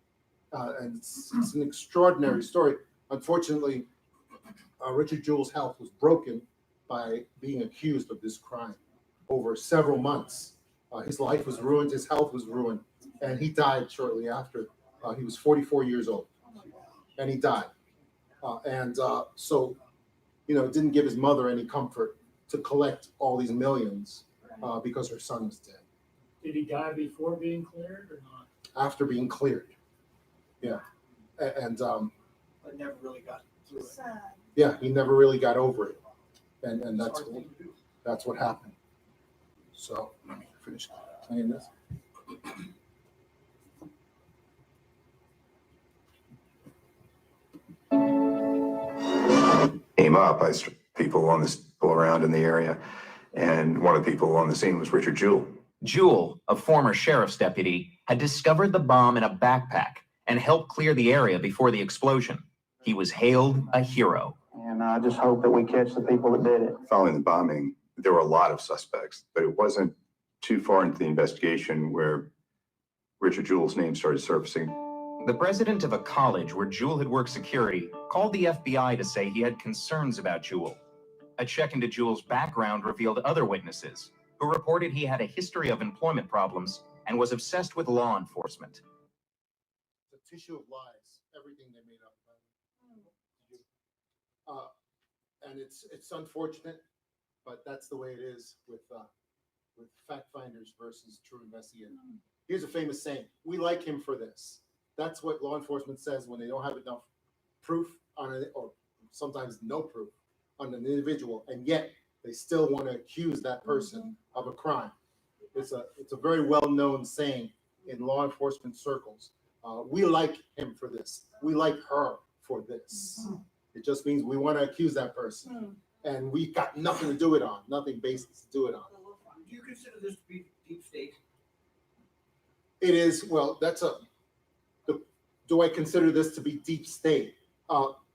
[SPEAKER 12] And it's an extraordinary story. Unfortunately, Richard Jewell's health was broken by being accused of this crime over several months. His life was ruined, his health was ruined, and he died shortly after. He was 44 years old, and he died. So, it didn't give his mother any comfort to collect all these millions because her son was dead.
[SPEAKER 9] Did he die before being cleared or not?
[SPEAKER 12] After being cleared, yeah. And
[SPEAKER 2] But never really got through it.
[SPEAKER 12] Yeah, he never really got over it, and that's what happened. So let me finish playing this.
[SPEAKER 20] Came up, I started people around in the area, and one of the people on the scene was Richard Jewell.
[SPEAKER 19] Jewell, a former sheriff's deputy, had discovered the bomb in a backpack and helped clear the area before the explosion. He was hailed a hero.
[SPEAKER 15] And I just hope that we catch the people that did it.
[SPEAKER 20] Following the bombing, there were a lot of suspects, but it wasn't too far into the investigation where Richard Jewell's name started surfacing.
[SPEAKER 19] The president of a college where Jewell had worked security called the FBI to say he had concerns about Jewell. A check into Jewell's background revealed other witnesses who who reported he had a history of employment problems and was obsessed with law enforcement.
[SPEAKER 12] The tissue of lies, everything they made up. And it's unfortunate, but that's the way it is with fact finders versus true investigators. Here's a famous saying: "We like him for this." That's what law enforcement says when they don't have enough proof on it, or sometimes no proof on an individual, and yet they still want to accuse that person of a crime. It's a very well-known saying in law enforcement circles. We like him for this. We like her for this. It just means we want to accuse that person, and we got nothing to do it on, nothing basis to do it on.
[SPEAKER 2] Do you consider this to be deep state?
[SPEAKER 12] It is, well, do I consider this to be deep state?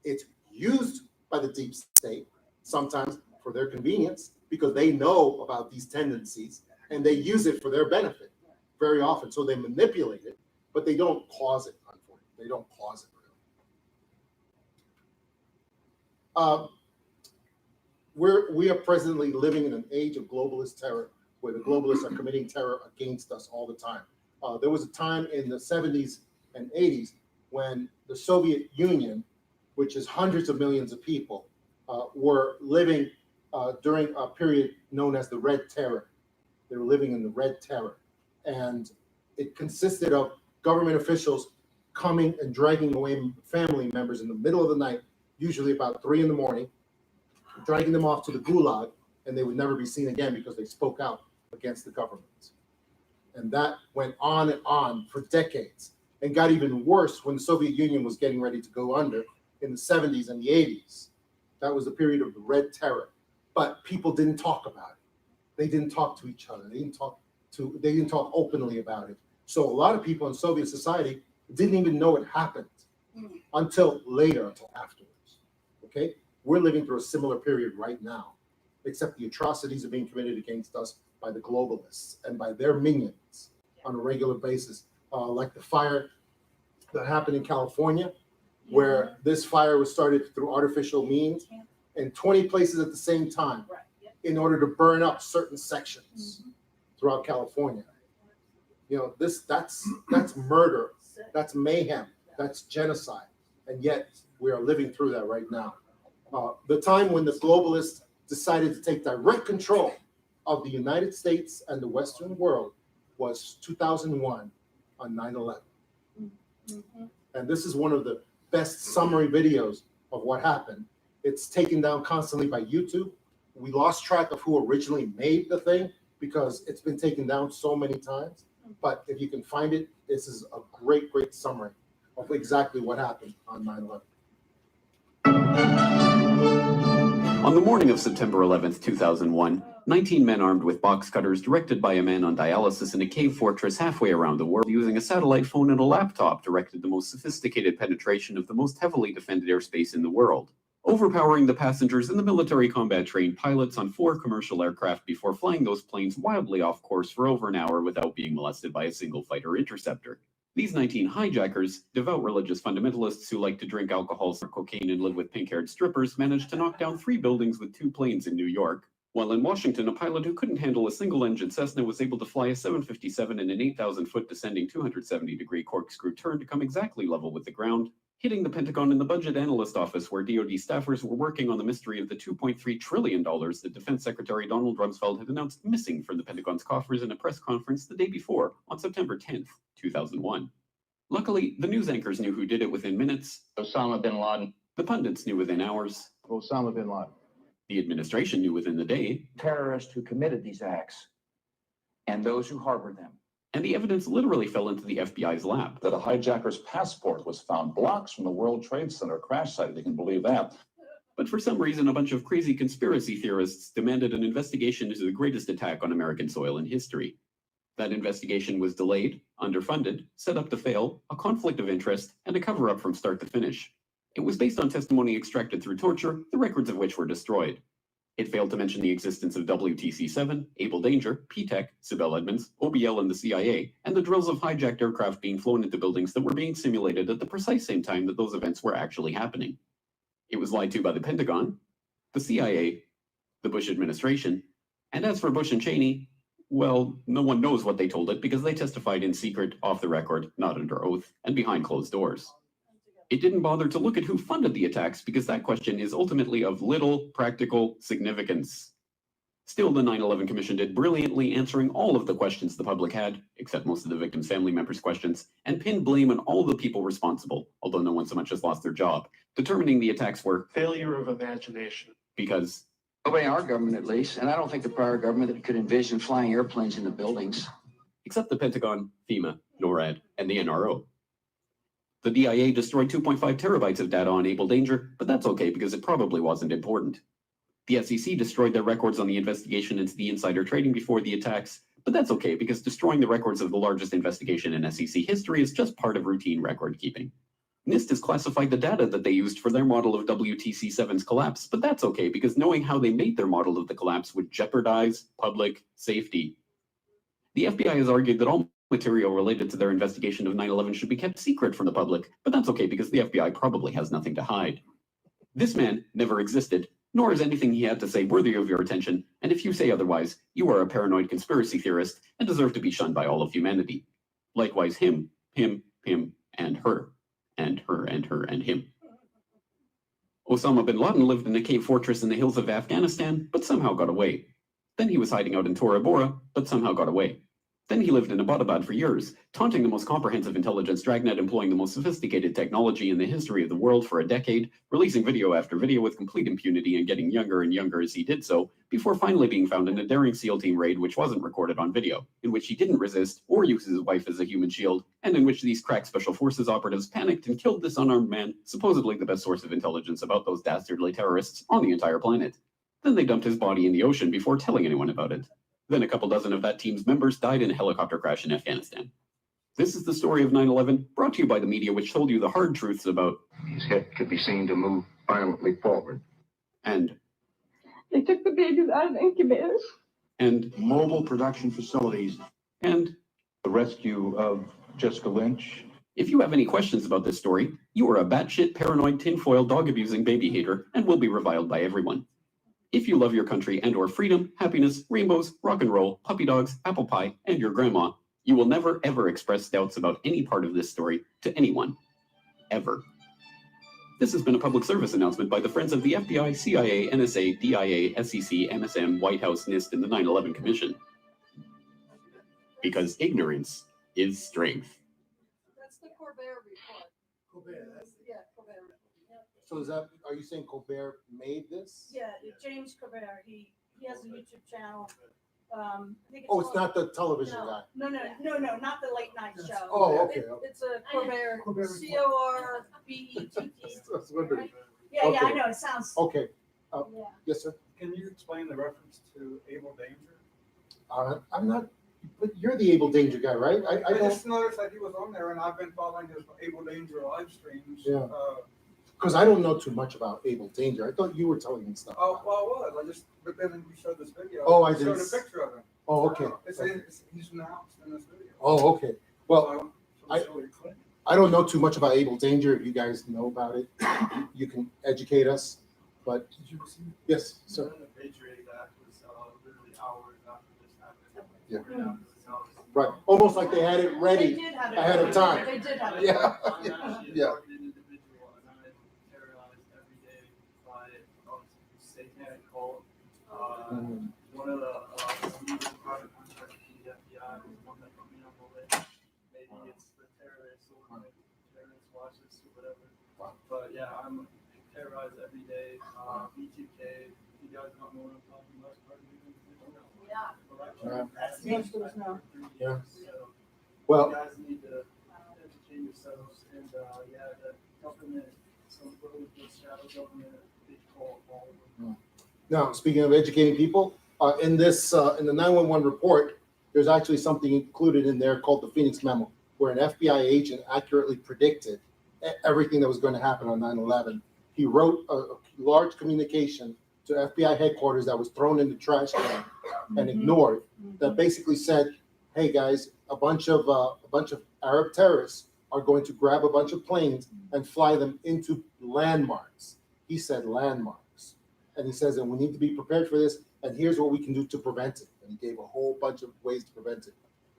[SPEAKER 12] It's used by the deep state sometimes for their convenience because they know about these tendencies and they use it for their benefit very often. So they manipulate it, but they don't cause it, unfortunately. They don't cause it really. We are presently living in an age of globalist terror where the globalists are committing terror against us all the time. There was a time in the 70s and 80s when the Soviet Union, which is hundreds of millions of people, were living during a period known as the Red Terror. They were living in the Red Terror. And it consisted of government officials coming and dragging away family members in the middle of the night, usually about 3 in the morning, dragging them off to the gulag, and they would never be seen again because they spoke out against the government. And that went on for decades and got even worse when the Soviet Union was getting ready to go under in the 70s and the 80s. That was the period of the Red Terror. But people didn't talk about it. They didn't talk to each other. They didn't talk openly about it. So a lot of people in Soviet society didn't even know it happened until later, until afterwards. Okay? We're living through a similar period right now, except the atrocities are being committed against us by the globalists and by their minions on a regular basis, like the fire that happened in California, where this fire was started through artificial means in 20 places at the same time in order to burn up certain sections throughout California. You know, that's murder, that's mayhem, that's genocide, and yet we are living through that right now. The time when the globalists decided to take direct control of the United States and the Western world was 2001 on 9/11. And this is one of the best summary videos of what happened. It's taken down constantly by YouTube. We lost track of who originally made the thing because it's been taken down so many times. But if you can find it, this is a great, great summary of exactly what happened on 9/11.
[SPEAKER 21] On the morning of September 11th, 2001, 19 men armed with box cutters directed by a man on dialysis in a cave fortress halfway around the world using a satellite phone and a laptop directed the most sophisticated penetration of the most heavily defended airspace in the world, overpowering the passengers and the military combat trained pilots on 4 commercial aircraft before flying those planes wildly off course for over an hour without being molested by a single fighter interceptor. These 19 hijackers, devout religious fundamentalists who like to drink alcohol, smoke cocaine, and live with pink-haired strippers, managed to knock down 3 buildings with 2 planes in New York. While in Washington, a pilot who couldn't handle a single-engine Cessna was able to fly a 757 in an 8,000-foot descending 270-degree corkscrew turn to come exactly level with the ground, hitting the Pentagon and the budget analyst office where DoD staffers were working on the mystery of the $2.3 trillion that Defense Secretary Donald Rumsfeld had announced missing from the Pentagon's coffers in a press conference the day before, on September 10th, 2001. Luckily, the news anchors knew who did it within minutes. Osama bin Laden. The pundits knew within hours.
[SPEAKER 22] Osama bin Laden.
[SPEAKER 21] The administration knew within the day.
[SPEAKER 22] Terrorists who committed these acts and those who harbored them.
[SPEAKER 21] And the evidence literally fell into the FBI's lap.
[SPEAKER 23] That a hijacker's passport was found blocks from the World Trade Center crash site, if you can believe that.
[SPEAKER 21] But for some reason, a bunch of crazy conspiracy theorists demanded an investigation into the greatest attack on American soil in history. That investigation was delayed, underfunded, set up to fail, a conflict of interest, and a cover-up from start to finish. It was based on testimony extracted through torture, the records of which were destroyed. It failed to mention the existence of WTC-7, Able Danger, P-TECH, Sibel Edmonds, OBL and the CIA, and the drills of hijacked aircraft being flown into buildings that were being simulated at the precise same time that those events were actually happening. It was lied to by the Pentagon, the CIA, the Bush administration, and as for Bush and Cheney, Well, no one knows what they told it because they testified in secret, off the record, not under oath, and behind closed doors. It didn't bother to look at who funded the attacks because that question is ultimately of little practical significance. Still, the 9/11 Commission did brilliantly answering all of the questions the public had, except most of the victims' family members' questions, and pinned blame on all the people responsible, although no one so much as lost their job, determining the attacks were
[SPEAKER 15] Failure of imagination.
[SPEAKER 21] because
[SPEAKER 22] Obey our government at least, and I don't think the prior government could envision flying airplanes into buildings.
[SPEAKER 21] except the Pentagon, FEMA, NORAD, and the NRO. The DIA destroyed 2.5 terabytes of data on Able Danger, but that's okay because it probably wasn't important. The SEC destroyed their records on the investigation into the insider trading before the attacks, but that's okay because destroying the records of the largest investigation in SEC history is just part of routine record keeping. NIST has classified the data that they used for their model of WTC7's collapse, but that's okay because knowing how they made their model of the collapse would jeopardize public safety. The FBI has argued that all material related to their investigation of 9/11 should be kept secret from the public, but that's okay because the FBI probably has nothing to hide. This man never existed, nor is anything he had to say worthy of your attention, and if you say otherwise, you are a paranoid conspiracy theorist and deserve to be shunned by all of humanity. Likewise him, and her, and her, and her, and him. Osama bin Laden lived in a cave fortress in the hills of Afghanistan, but somehow got away. Then he was hiding out in Tora Bora, but somehow got away. Then he lived in Abbottabad for years, taunting the most comprehensive intelligence dragnet employing the most sophisticated technology in the history of the world for a decade, releasing video after video with complete impunity and getting younger and younger as he did so, before finally being found in a daring SEAL team raid which wasn't recorded on video, in which he didn't resist or use his wife as a human shield, and in which these crack special forces operatives panicked and killed this unarmed man, supposedly the best source of intelligence about those dastardly terrorists on the entire planet. Then they dumped his body in the ocean before telling anyone about it. Then a couple dozen of that team's members died in a helicopter crash in Afghanistan. This is the story of 9/11, brought to you by the media which told you the hard truths about
[SPEAKER 22] His head could be seen to move violently forward.
[SPEAKER 21] and
[SPEAKER 1] They took the babies out of incubators.
[SPEAKER 21] and
[SPEAKER 22] Mobile production facilities.
[SPEAKER 21] and
[SPEAKER 22] The rescue of Jessica Lynch.
[SPEAKER 21] if you have any questions about this story, you are a batshit paranoid tinfoil dog abusing baby hater and will be reviled by everyone. If you love your country and or freedom, happiness, rainbows, rock and roll, puppy dogs, apple pie, and your grandma, you will never ever express doubts about any part of this story to anyone. Ever. This has been a public service announcement by the Friends of the FBI, CIA, NSA, DIA, SEC, MSM, White House, NIST, and the 9/11 Commission. Because ignorance is strength.
[SPEAKER 4] That's the Colbert report.
[SPEAKER 2] Colbert, that's
[SPEAKER 4] Yeah, Colbert.
[SPEAKER 12] So is that, are you saying Colbert made this?
[SPEAKER 4] Yeah, James Colbert, he has a YouTube channel. I think
[SPEAKER 12] Oh, it's
[SPEAKER 4] called-
[SPEAKER 12] not the television
[SPEAKER 4] no,
[SPEAKER 12] guy.
[SPEAKER 4] No, not the late night show.
[SPEAKER 12] Oh, okay,
[SPEAKER 4] It-
[SPEAKER 12] okay.
[SPEAKER 4] It's a Colbert, CORBETT.
[SPEAKER 12] I was wondering.
[SPEAKER 4] Yeah, I
[SPEAKER 12] Okay.
[SPEAKER 4] know, it sounds.
[SPEAKER 12] Okay,
[SPEAKER 4] Yeah.
[SPEAKER 12] yes, sir.
[SPEAKER 2] Can you explain the reference to Able Danger?
[SPEAKER 12] I'm not, but you're the Able Danger guy, right? I
[SPEAKER 2] I
[SPEAKER 12] don't,
[SPEAKER 2] just noticed that he was on there and I've been following his Able Danger live streams.
[SPEAKER 12] Yeah. because I don't know too much about Able Danger. I thought you were telling me stuff.
[SPEAKER 2] Oh, well, I was. I just, but then you showed this video.
[SPEAKER 12] Oh, I
[SPEAKER 2] You showed
[SPEAKER 12] didn't
[SPEAKER 2] a picture of him.
[SPEAKER 12] Oh, okay.
[SPEAKER 2] He's announced in this video.
[SPEAKER 12] Oh, okay. Well,
[SPEAKER 2] So
[SPEAKER 12] I-
[SPEAKER 2] it's really clear.
[SPEAKER 12] I don't know too much about Able Danger. If you guys know about it, you can educate us. But
[SPEAKER 2] Did you see?
[SPEAKER 12] yes, sir.
[SPEAKER 2] The Patriot Act was literally hours after this happened.
[SPEAKER 12] Yeah. Right. Almost like they had it
[SPEAKER 4] They
[SPEAKER 12] ready
[SPEAKER 4] did have it.
[SPEAKER 12] ahead of time.
[SPEAKER 4] They did have it.
[SPEAKER 12] Yeah.
[SPEAKER 2] I'm actually a
[SPEAKER 12] Yeah.
[SPEAKER 2] targeted individual and I'm terrorized every day by a satanic cult. One of the leading private contractors in the FBI was one that put me on the list. Maybe it's the terrorists or maybe terrorist watches or whatever. But yeah, I'm terrorized every day. BTK, you guys don't know what I'm talking about.
[SPEAKER 4] Yeah. That's most of us know.
[SPEAKER 12] Yeah.
[SPEAKER 2] So,
[SPEAKER 12] Well-
[SPEAKER 2] you guys need to educate yourselves and yeah, the government, some really good shadow government, big call all over.
[SPEAKER 12] Now, speaking of educating people, in this in the 911 report, there's actually something included in there called the Phoenix Memo, where an FBI agent accurately predicted everything that was going to happen on 9/11. He wrote a large communication to FBI headquarters that was thrown in the trash can and ignored. That basically said, "Hey guys, a bunch of Arab terrorists are going to grab a bunch of planes and fly them into landmarks." He said landmarks. and he says, and we need to be prepared for this, and here's what we can do to prevent it. And he gave a whole bunch of ways to prevent it.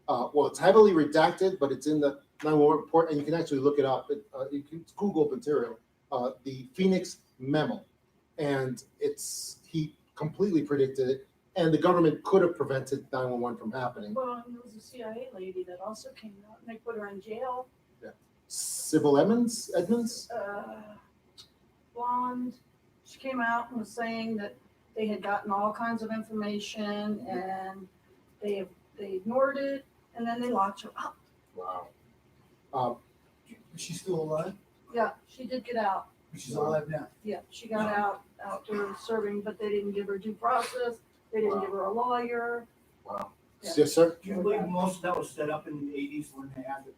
[SPEAKER 12] Well, it's heavily redacted, but it's in the 911 report, and you can actually look it up. You can Google material, the Phoenix memo, and he completely predicted it, and the government could have prevented 911 from happening.
[SPEAKER 9] Well, and there was a CIA lady that also came out and they put her in jail.
[SPEAKER 12] Yeah. Sybil Edmonds?
[SPEAKER 9] Blonde. She came out and was saying that they had gotten all kinds of information and they ignored it and then they locked her up.
[SPEAKER 12] Wow.
[SPEAKER 8] Is she still alive?
[SPEAKER 9] Yeah, she did get out.
[SPEAKER 8] She's alive now.
[SPEAKER 9] Yeah, she got out after serving, but they didn't give her due process. They didn't give her a lawyer.
[SPEAKER 12] Wow.
[SPEAKER 9] Yeah.
[SPEAKER 12] Yes, sir?
[SPEAKER 8] Do you believe most of that was set up in the 80s when they had the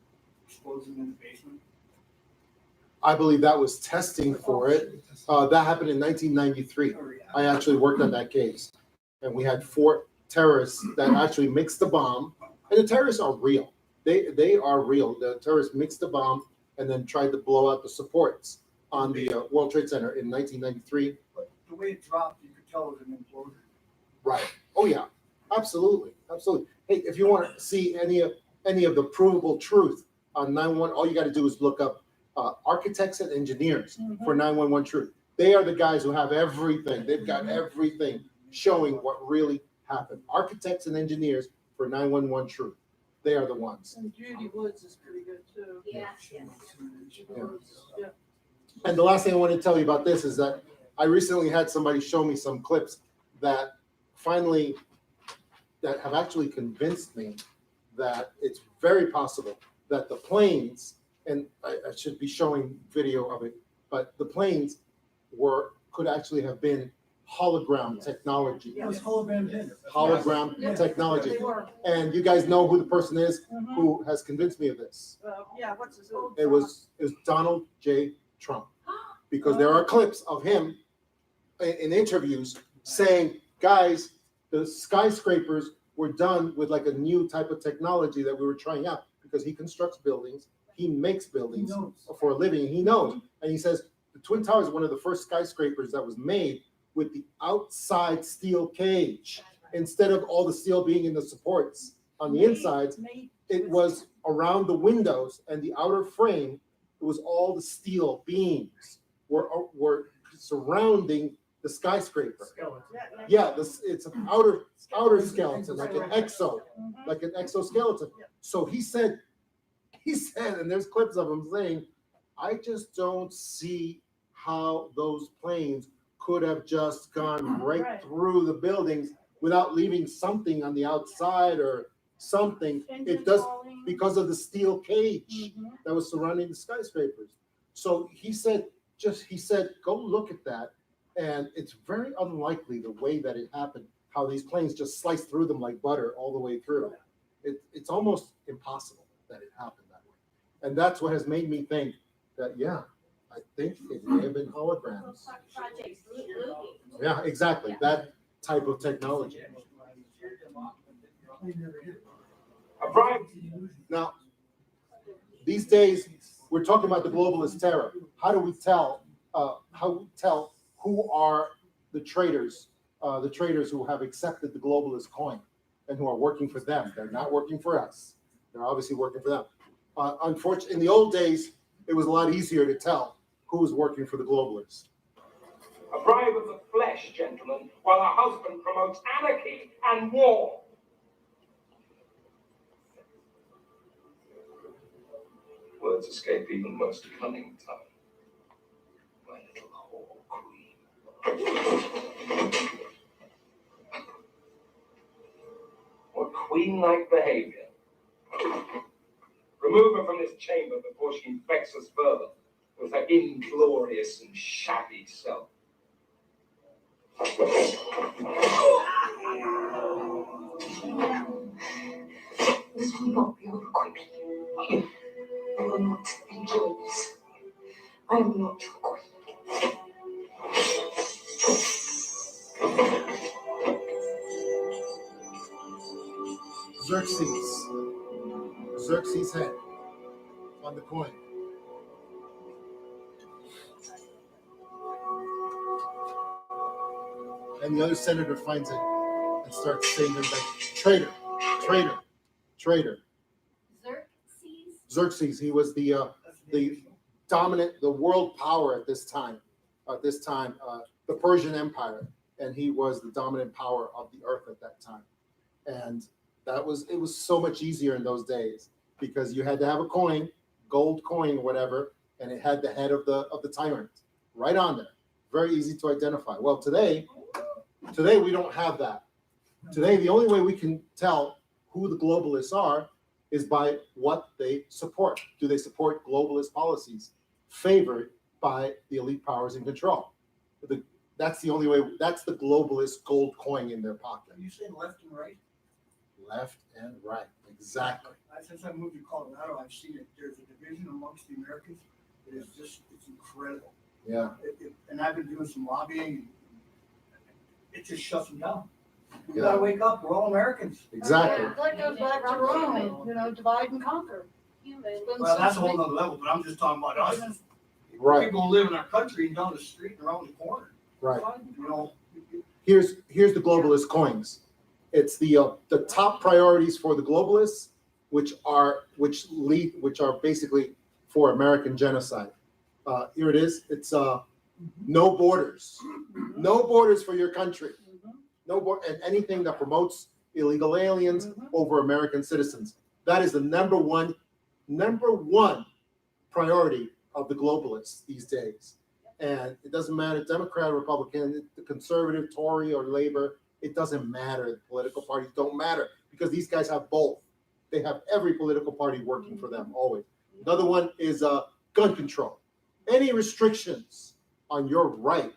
[SPEAKER 8] explosion in the basement?
[SPEAKER 12] I believe that was testing for it. That happened in 1993. I actually worked on that case. And we had 4 terrorists that actually mixed the bomb. And the terrorists are real. They are real. The terrorists mixed the bomb and then tried to blow out the supports on the World Trade Center in 1993.
[SPEAKER 8] But the way it dropped, you could tell it was an implosion.
[SPEAKER 12] Right. Oh, yeah. Absolutely. Absolutely. Hey, if you want to see any of the provable truth on 911, all you got to do is look up architects and engineers for 911 truth. They are the guys who have everything. They've got everything showing what really happened. Architects and engineers for 911 truth. They are the ones.
[SPEAKER 9] And Judy Woods is pretty good too.
[SPEAKER 17] Yeah.
[SPEAKER 9] Yeah.
[SPEAKER 12] And the last thing I want to tell you about this is that I recently had somebody show me some clips that have actually convinced me that it's very possible that the planes, and I should be showing video of it, but the planes could actually have been hologram technology.
[SPEAKER 8] Yeah, it was hologram.
[SPEAKER 12] Hologram technology.
[SPEAKER 9] They were.
[SPEAKER 12] And you guys know who the person is who has convinced me of this.
[SPEAKER 9] Yeah, what's his name?
[SPEAKER 12] It was Donald J. Trump. Because there are clips of him in interviews saying, guys, the skyscrapers were done with like a new type of technology that we were trying out, because he constructs buildings, he makes buildings for a living, he knows. And he says the Twin Towers is one of the first skyscrapers that was made with the outside steel cage. Instead of all the steel being in the supports on the insides, it was around the windows and the outer frame. It was all the steel beams were surrounding the skyscraper. Yeah, it's an outer skeleton, like an exoskeleton. So he said, and there's clips of him saying, I just don't see how those planes could have just gone right through the buildings without leaving something on the outside or something. It does, because of the steel cage that was surrounding the skyscrapers. So he said, go look at that. And it's very unlikely the way that it happened, how these planes just sliced through them like butter all the way through. It's almost impossible that it happened that way. And that's what has made me think that, yeah, I think it may have been holograms. Yeah, exactly. That type of technology. Now, these days, we're talking about the globalist terror. How do we tell? Who are the traitors who have accepted the globalist coin and who are working for them? They're not working for us. They're obviously working for them. Unfortunately, in the old days, it was a lot easier to tell who was working for the globalists.
[SPEAKER 3] A bribe of the flesh, gentlemen, while a husband promotes anarchy and war.
[SPEAKER 23] Words escape even most cunning tongue. My little whore queen.
[SPEAKER 3] What queen-like behavior. Remove her from this chamber before she infects us further with her inglorious and shabby self.
[SPEAKER 6] This will not be over quickly. I will not enjoy this. I am not your queen.
[SPEAKER 12] Xerxes' head on the coin. And the other senator finds it and starts saying things like, traitor, traitor, traitor. Xerxes, he was the dominant, the world power at this time, the Persian Empire, and he was the dominant power of the earth at that time. And it was so much easier in those days because you had to have a coin, gold coin or whatever, and it had the head of the tyrant right on there. Very easy to identify. Well, today we don't have that. Today, the only way we can tell who the globalists are is by what they support. Do they support globalist policies favored by the elite powers in control? That's the only way. That's the globalist gold coin in their pocket.
[SPEAKER 8] Are you saying left and right?
[SPEAKER 12] Left and right, exactly.
[SPEAKER 8] Since I moved to Colorado, I've seen it. There's a division amongst the Americans. It's incredible.
[SPEAKER 12] Yeah.
[SPEAKER 8] And I've been doing some lobbying. And it just shuts them down. We
[SPEAKER 12] Yeah.
[SPEAKER 8] gotta wake up. We're all Americans.
[SPEAKER 12] Exactly.
[SPEAKER 9] That goes back to Rome, divide and conquer.
[SPEAKER 8] Well, that's a whole nother level, but I'm just talking about us.
[SPEAKER 12] Right.
[SPEAKER 8] People who live in our country and down the street and around the corner.
[SPEAKER 12] Right.
[SPEAKER 8] You know,
[SPEAKER 12] Here's the globalist coins. It's the top priorities for the globalists, which are basically for American genocide. Here it is. It's no borders for your country. And anything that promotes illegal aliens over American citizens. That is the number one priority of the globalists these days. And it doesn't matter, Democrat, Republican, the conservative, Tory, or Labor, it doesn't matter. The political parties don't matter because these guys have both. They have every political party working for them always. Another one is gun control. Any restrictions on your right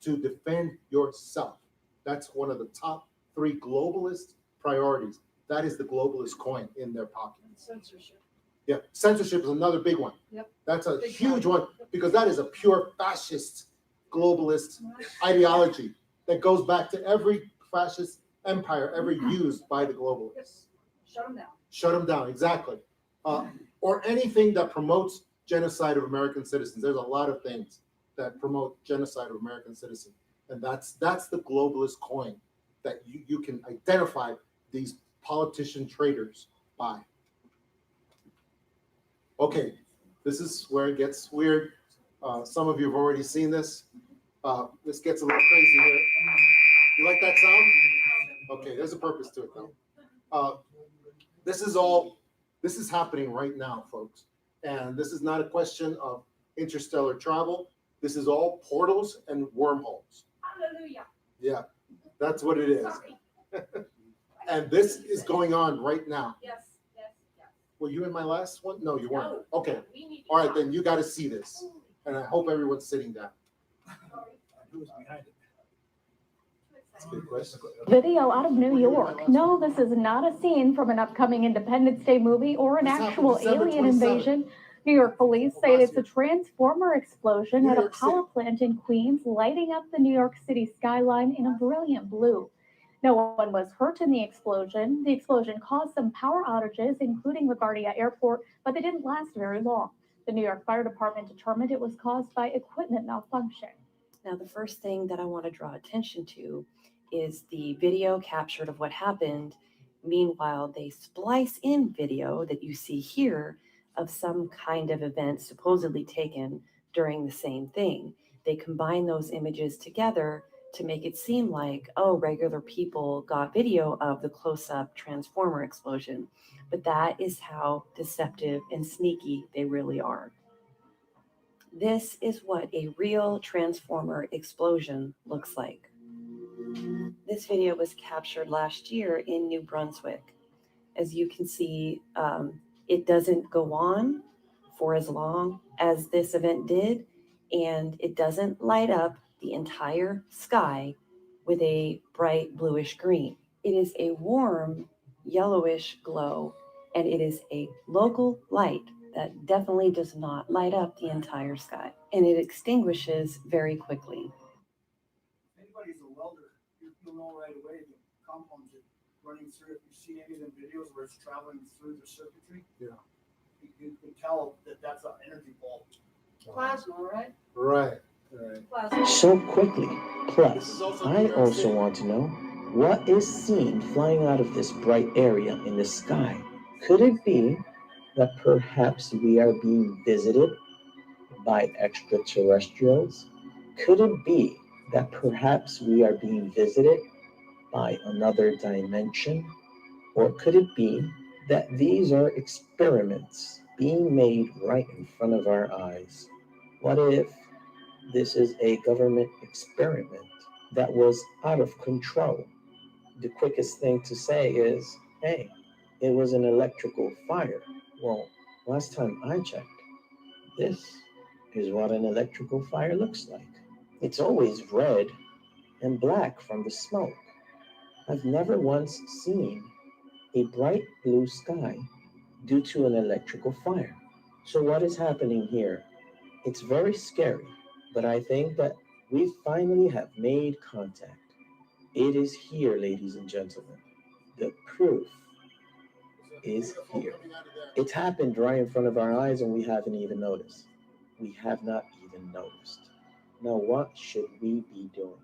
[SPEAKER 12] to defend yourself. That's one of the top 3 globalist priorities. That is the globalist coin in their pocket.
[SPEAKER 9] Censorship.
[SPEAKER 12] Yeah, censorship is another big one.
[SPEAKER 9] Yep.
[SPEAKER 12] That's a huge one because that is a pure fascist globalist ideology that goes back to every fascist empire ever used by the globalists.
[SPEAKER 9] Shut them down.
[SPEAKER 12] Shut them down, exactly. Or anything that promotes genocide of American citizens. There's a lot of things that promote genocide of American citizens. And that's the globalist coin that you can identify these politician traitors by. Okay, this is where it gets weird. Some of you have already seen this. This gets a little crazy here. You like that sound? Okay, there's a purpose to it though. This is happening right now, folks. And this is not a question of interstellar travel. This is all portals and wormholes.
[SPEAKER 9] Hallelujah.
[SPEAKER 12] Yeah, that's what it is. And this is going on right now.
[SPEAKER 9] Yes.
[SPEAKER 12] Were you in my last one? No, you weren't. Okay. All right, then you got to see this. And I hope everyone's sitting down. Who's behind it? That's a good question.
[SPEAKER 7] Video out of New York. No, this is not a scene from an upcoming Independence Day movie or an actual alien invasion. New York police say it's a transformer explosion at a power plant in Queens, lighting up the New York City skyline in a brilliant blue. No one was hurt in the explosion. The explosion caused some power outages, including LaGuardia Airport, but they didn't last very long. The New York Fire Department determined it was caused by equipment malfunction.
[SPEAKER 10] Now, the first thing that I want to draw attention to is the video captured of what happened. Meanwhile, they splice in video that you see here of some kind of event supposedly taken during the same thing. They combine those images together to make it seem like, oh, regular people got video of the close-up transformer explosion. But that is how deceptive and sneaky they really are. This is what a real transformer explosion looks like. This video was captured last year in New Brunswick. As you can see, it doesn't go on for as long as this event did, and it doesn't light up the entire sky with a bright bluish green. It is a warm yellowish glow, and it is a local light that definitely does not light up the entire sky, and it extinguishes very quickly.
[SPEAKER 8] If anybody's a welder, you'll know right away the compounds that running through. If you see any of the videos where it's traveling through the circuitry,
[SPEAKER 12] yeah,
[SPEAKER 8] you can tell that that's an energy bulb.
[SPEAKER 9] Plasma, right?
[SPEAKER 12] Right.
[SPEAKER 5] so quickly. Plus, I also want to know what is seen flying out of this bright area in the sky. Could it be that perhaps we are being visited by extraterrestrials? Could it be that perhaps we are being visited by another dimension? Or could it be that these are experiments being made right in front of our eyes? What if this is a government experiment that was out of control? The quickest thing to say is, hey, it was an electrical fire. Well, last time I checked, this is what an electrical fire looks like. It's always red and black from the smoke. I've never once seen a bright blue sky due to an electrical fire. So, what is happening here? It's very scary, but I think that we finally have made contact. It is here, ladies and gentlemen. The proof is here. It's happened right in front of our eyes and we haven't even noticed. We have not even noticed. Now, what should we be doing?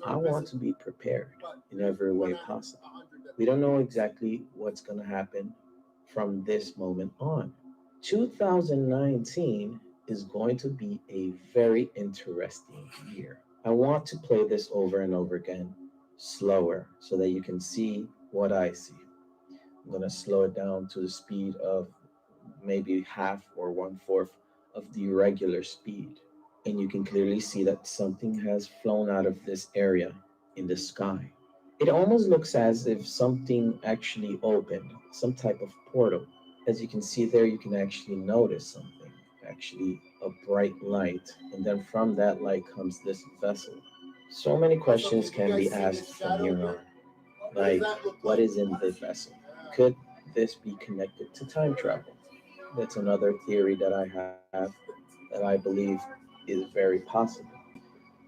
[SPEAKER 5] I want to be prepared in every way possible. We don't know exactly what's going to happen from this moment on. 2019 is going to be a very interesting year. I want to play this over and over again, slower, so that you can see what I see. I'm going to slow it down to the speed of maybe half or 1/4 of the regular speed. And you can clearly see that something has flown out of this area in the sky. It almost looks as if something actually opened, some type of portal. As you can see there, you can actually notice something, actually a bright light. And then from that light comes this vessel. So many questions can be asked from here on. Like, what is in the vessel? Could this be connected to time travel? That's another theory that I have that I believe is very possible.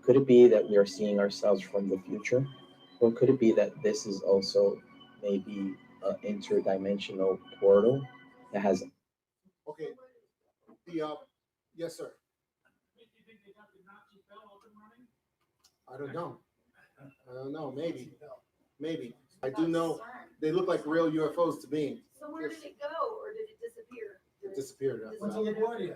[SPEAKER 5] Could it be that we are seeing ourselves from the future? Or could it be that this is also maybe an interdimensional portal that has.
[SPEAKER 12] Okay. Yes, sir. I don't know. Maybe. I do know they look like real UFOs to me.
[SPEAKER 17] So where did it go, or did it disappear?
[SPEAKER 12] It disappeared.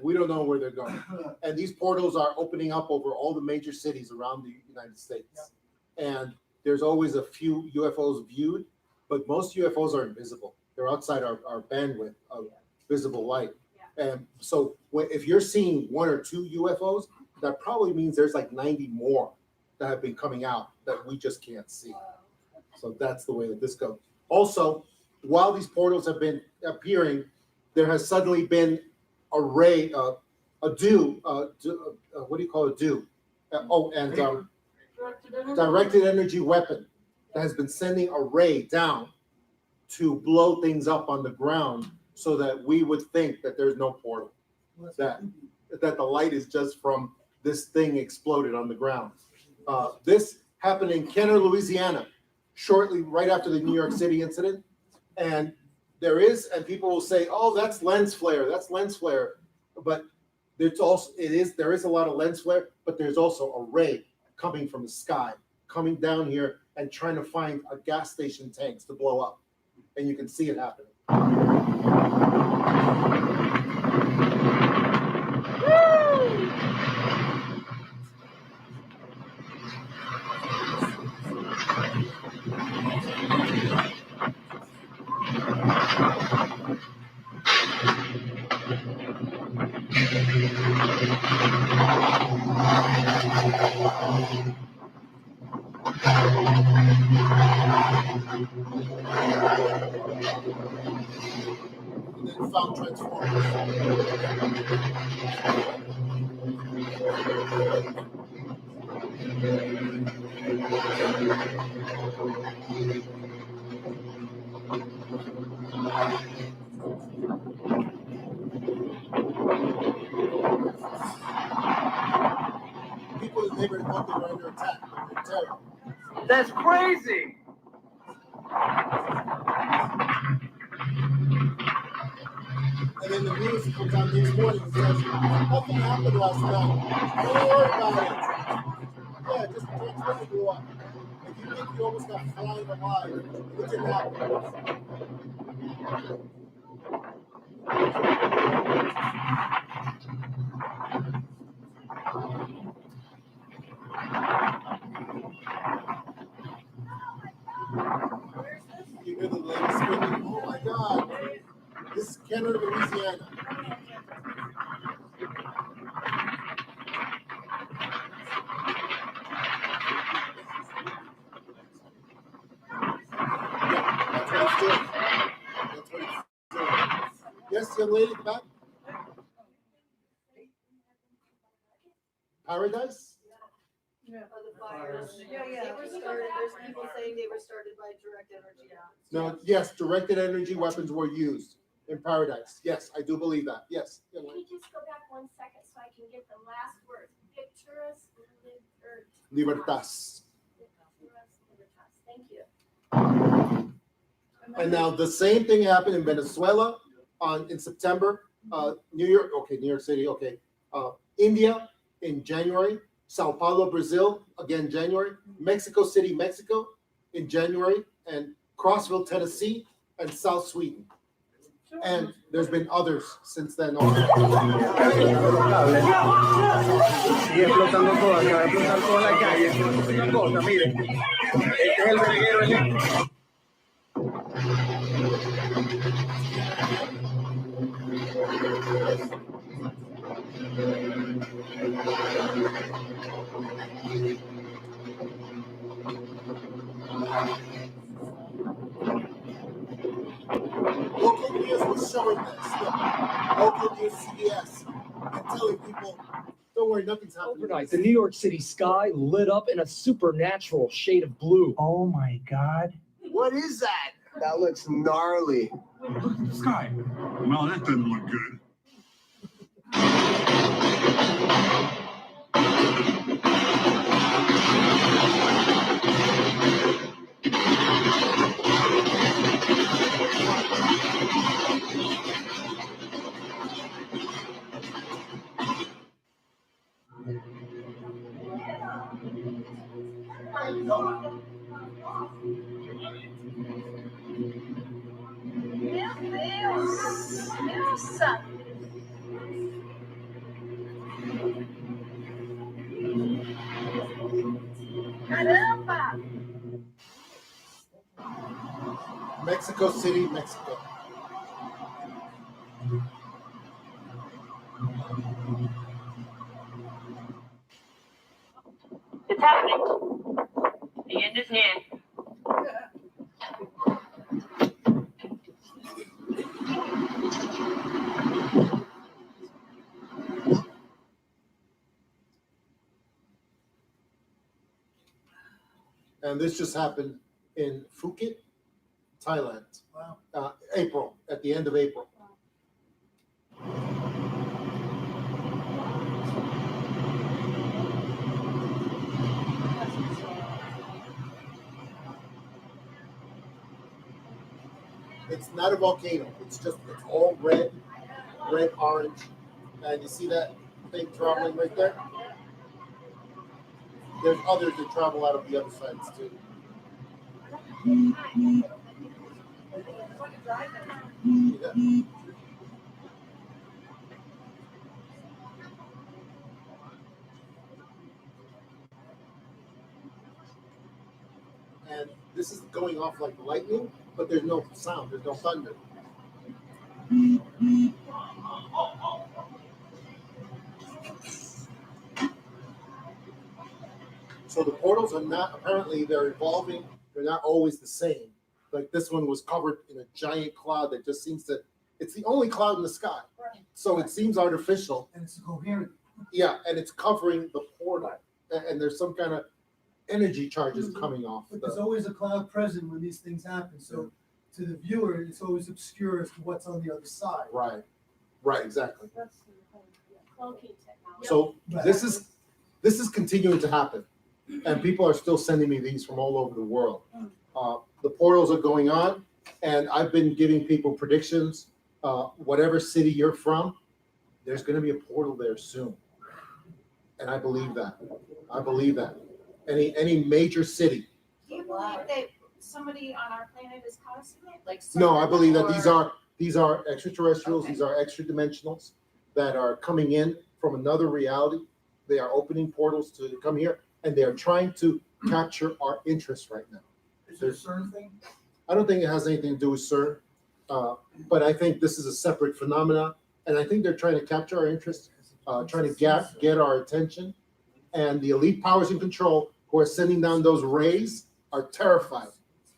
[SPEAKER 12] We don't know where they're going. And these portals are opening up over all the major cities around the United States. And there's always a few UFOs viewed, but most UFOs are invisible. They're outside our bandwidth of visible light. And so if you're seeing 1 or 2 UFOs, that probably means there's like 90 more that have been coming out that we just can't see. So that's the way that this goes. Also, while these portals have been appearing, there has suddenly been a dew. What do you call a dew? Directed energy weapon that has been sending a ray down to blow things up on the ground so that we would think that there's no portal, that the light is just from this thing exploded on the ground. This happened in Kenner, Louisiana, shortly right after the New York City incident. And there is, and people will say, oh, that's lens flare, But there is a lot of lens flare, but there's also a ray coming from the sky, coming down here and trying to find a gas station tanks to blow up. And you can see it happening. Found transformers. People in the neighborhood thought they were under attack. They're terrible.
[SPEAKER 11] That's crazy.
[SPEAKER 12] And then the news comes out next morning and says, nothing happened last night. Don't worry about it. Yeah, just the transformer blew up. If you think you almost got flying alive, it didn't happen. You hear the lady screaming, oh my God, this is Canada, Louisiana. That's what it's doing. That's what it's doing. Yes, young lady at the back? Paradise?
[SPEAKER 17] Yeah. Of the fires. Yeah. They were started, there's people saying they were started by direct energy.
[SPEAKER 12] No, yes, directed energy weapons were used in Paradise. Yes, I do believe that. Yes.
[SPEAKER 4] Can you just go back 1 second so I can get the last word? Victoris
[SPEAKER 12] Libertas.
[SPEAKER 4] Thank you.
[SPEAKER 12] And now the same thing happened in Venezuela in September. New York City, India in January. Sao Paulo, Brazil, again January. Mexico City, Mexico in January. And Crossville, Tennessee, and South Sweden. And there's been others since then.
[SPEAKER 11] Sigue explotando todo, acaba de explotar toda la calle. Es una cosa, miren. Este es el verguero eléctrico.
[SPEAKER 12] Local news was showing this. Local news, CBS, and telling people, don't worry, nothing's happening.
[SPEAKER 13] Overnight, the New York City sky lit up in a supernatural shade of blue.
[SPEAKER 14] Oh my God.
[SPEAKER 12] What is that? That looks gnarly.
[SPEAKER 14] Look at the sky. Well, that doesn't look good.
[SPEAKER 4] Meu Deus! Nossa! Caramba!
[SPEAKER 12] Mexico City, Mexico.
[SPEAKER 1] It's happening. The end is near.
[SPEAKER 12] And this just happened in Phuket, Thailand. Wow. April, at the end of April. It's not a volcano. It's all red, orange. And you see that thing traveling right there? There's others that travel out of the other sides too. Yeah. And this is going off like lightning, but there's no sound, there's no thunder. So the portals are not, apparently they're evolving, they're not always the same. Like this one was covered in a giant cloud that just seems to, it's the only cloud in the sky. So it seems artificial.
[SPEAKER 8] And it's coherent.
[SPEAKER 12] Yeah, and it's covering the portal. And there's some kind of energy charges coming off.
[SPEAKER 8] But there's always a cloud present when these things happen. So to the viewer, it's always obscure as to what's on the other side.
[SPEAKER 12] Right, exactly.
[SPEAKER 4] Cloaking technology.
[SPEAKER 12] So this is continuing to happen. And people are still sending me these from all over the world. The portals are going on, and I've been giving people predictions whatever city you're from, there's going to be a portal there soon. And I believe that. I believe that. Any major city.
[SPEAKER 9] Do you believe that somebody on our planet is causing it? Like
[SPEAKER 12] No, I believe that
[SPEAKER 9] or-
[SPEAKER 12] these are extraterrestrials,
[SPEAKER 9] Okay.
[SPEAKER 12] these are extra dimensionals that are coming in from another reality. They are opening portals to come here, and they are trying to capture our interest right now.
[SPEAKER 8] Is it a CERN thing?
[SPEAKER 12] I don't think it has anything to do with CERN, but I think this is a separate phenomena, and I think they're trying to capture our interest, trying to get our attention, and the elite powers in control who are sending down those rays are terrified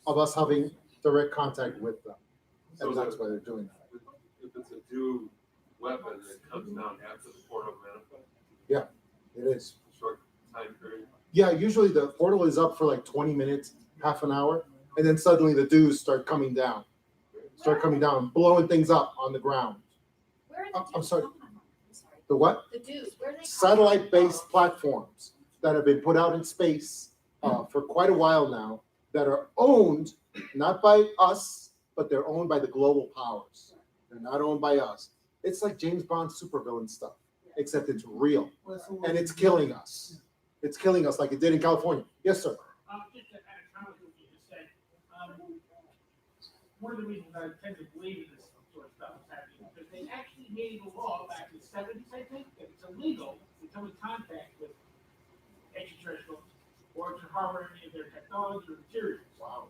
[SPEAKER 12] of us having direct contact with them, and that's why they're doing that.
[SPEAKER 16] If it's a new weapon that comes down after the portal manifests,
[SPEAKER 12] Yeah, it is.
[SPEAKER 16] short time period.
[SPEAKER 12] Yeah, usually the portal is up for like 20 minutes, half an hour, and then suddenly the dews start coming down, blowing things up on the ground.
[SPEAKER 17] Where are the
[SPEAKER 12] I'm sorry.
[SPEAKER 17] I'm sorry.
[SPEAKER 12] The what?
[SPEAKER 17] The dews, where are they?
[SPEAKER 12] Satellite-based platforms that have been put out in space for quite a while now that are owned not by us, but they're owned by the global powers. They're not owned by us. It's like James Bond supervillain stuff, except it's real, and it's killing us. It's killing us like it did in California. Yes, sir.
[SPEAKER 18] Just to kind of comment what you just said, one of the reasons I tend to believe in this sort of stuff is happening because they actually made a law back in the 70s, I think, that it's illegal to come in contact with extraterrestrials or to harbor any of their technology or materials. Wow.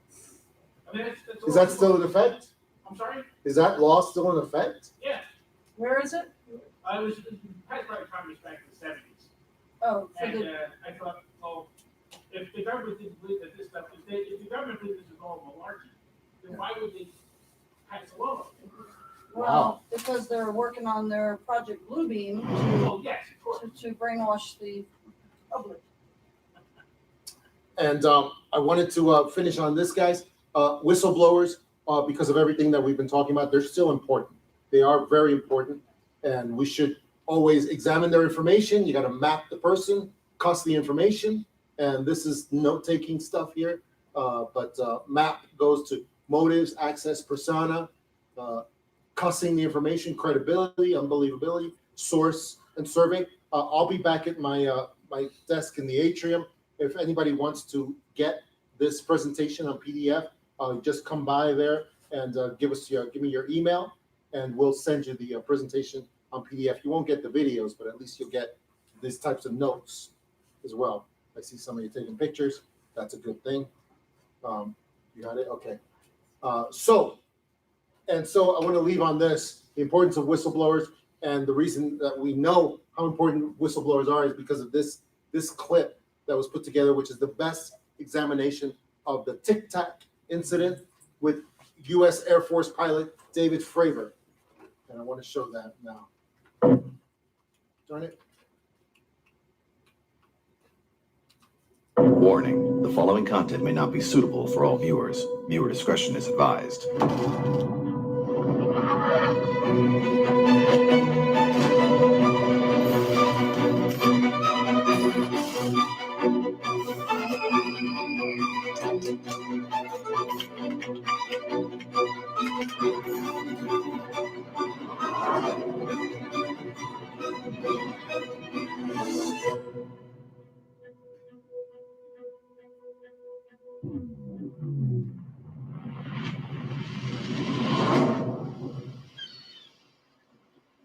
[SPEAKER 18] I mean, that's
[SPEAKER 12] Is that still in effect?
[SPEAKER 18] I'm sorry?
[SPEAKER 12] Is that law still in effect?
[SPEAKER 18] Yeah.
[SPEAKER 9] Where is it?
[SPEAKER 18] It was passed by Congress back in the 70s.
[SPEAKER 9] Oh, for
[SPEAKER 18] And
[SPEAKER 9] the,
[SPEAKER 18] I thought, well, if the government didn't believe that this stuff, if the government believed this is all malarkey, then why would they pass a law?
[SPEAKER 9] well, because they're working on their Project Bluebeam
[SPEAKER 18] Oh, yes, of course.
[SPEAKER 9] to brainwash the public.
[SPEAKER 12] And I wanted to finish on this, guys. Whistleblowers, because of everything that we've been talking about, they're still important. They are very important, and we should always examine their information. You got to map the person, cuss the information, and this is note-taking stuff here. But map goes to motives, access, persona, cussing the information, credibility, unbelievability, source, and survey. I'll be back at my my desk in the atrium. If anybody wants to get this presentation on PDF, just come by there and give me your email, and we'll send you the presentation on PDF. You won't get the videos, but at least you'll get these types of notes as well. I see some of you taking pictures. That's a good thing. You got it? Okay. So I want to leave on this, the importance of whistleblowers, and the reason that we know how important whistleblowers are is because of this clip that was put together, which is the best examination of the Tic Tac incident with U.S. Air Force pilot David Fravor. And I want to show that now. Darn it.
[SPEAKER 20] Warning, the following content may not be suitable for all viewers. Viewer discretion is advised.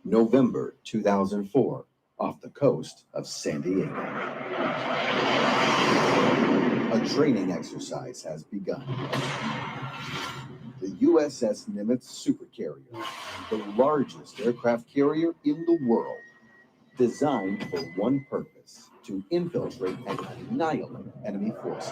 [SPEAKER 20] November 2004, off the coast of San Diego. A training exercise has begun. The USS Nimitz supercarrier, the largest aircraft carrier in the world, designed for one purpose: to infiltrate and annihilate enemy forces.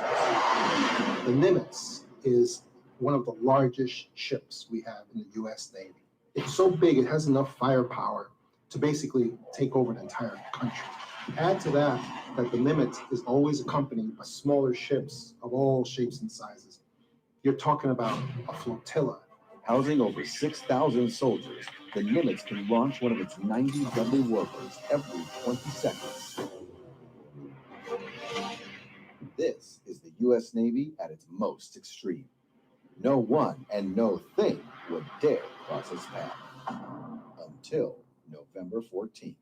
[SPEAKER 12] The Nimitz is one of the largest ships we have in the U.S. Navy. It's so big, it has enough firepower to basically take over an entire country. Add to that the Nimitz is always accompanied by smaller ships of all shapes and sizes. You're talking about a flotilla.
[SPEAKER 20] Housing over 6,000 soldiers, the Nimitz can launch one of its 90 deadly warplanes every 20 seconds. This is the U.S. Navy at its most extreme. No one and no thing would dare cross its path. Until November 14th.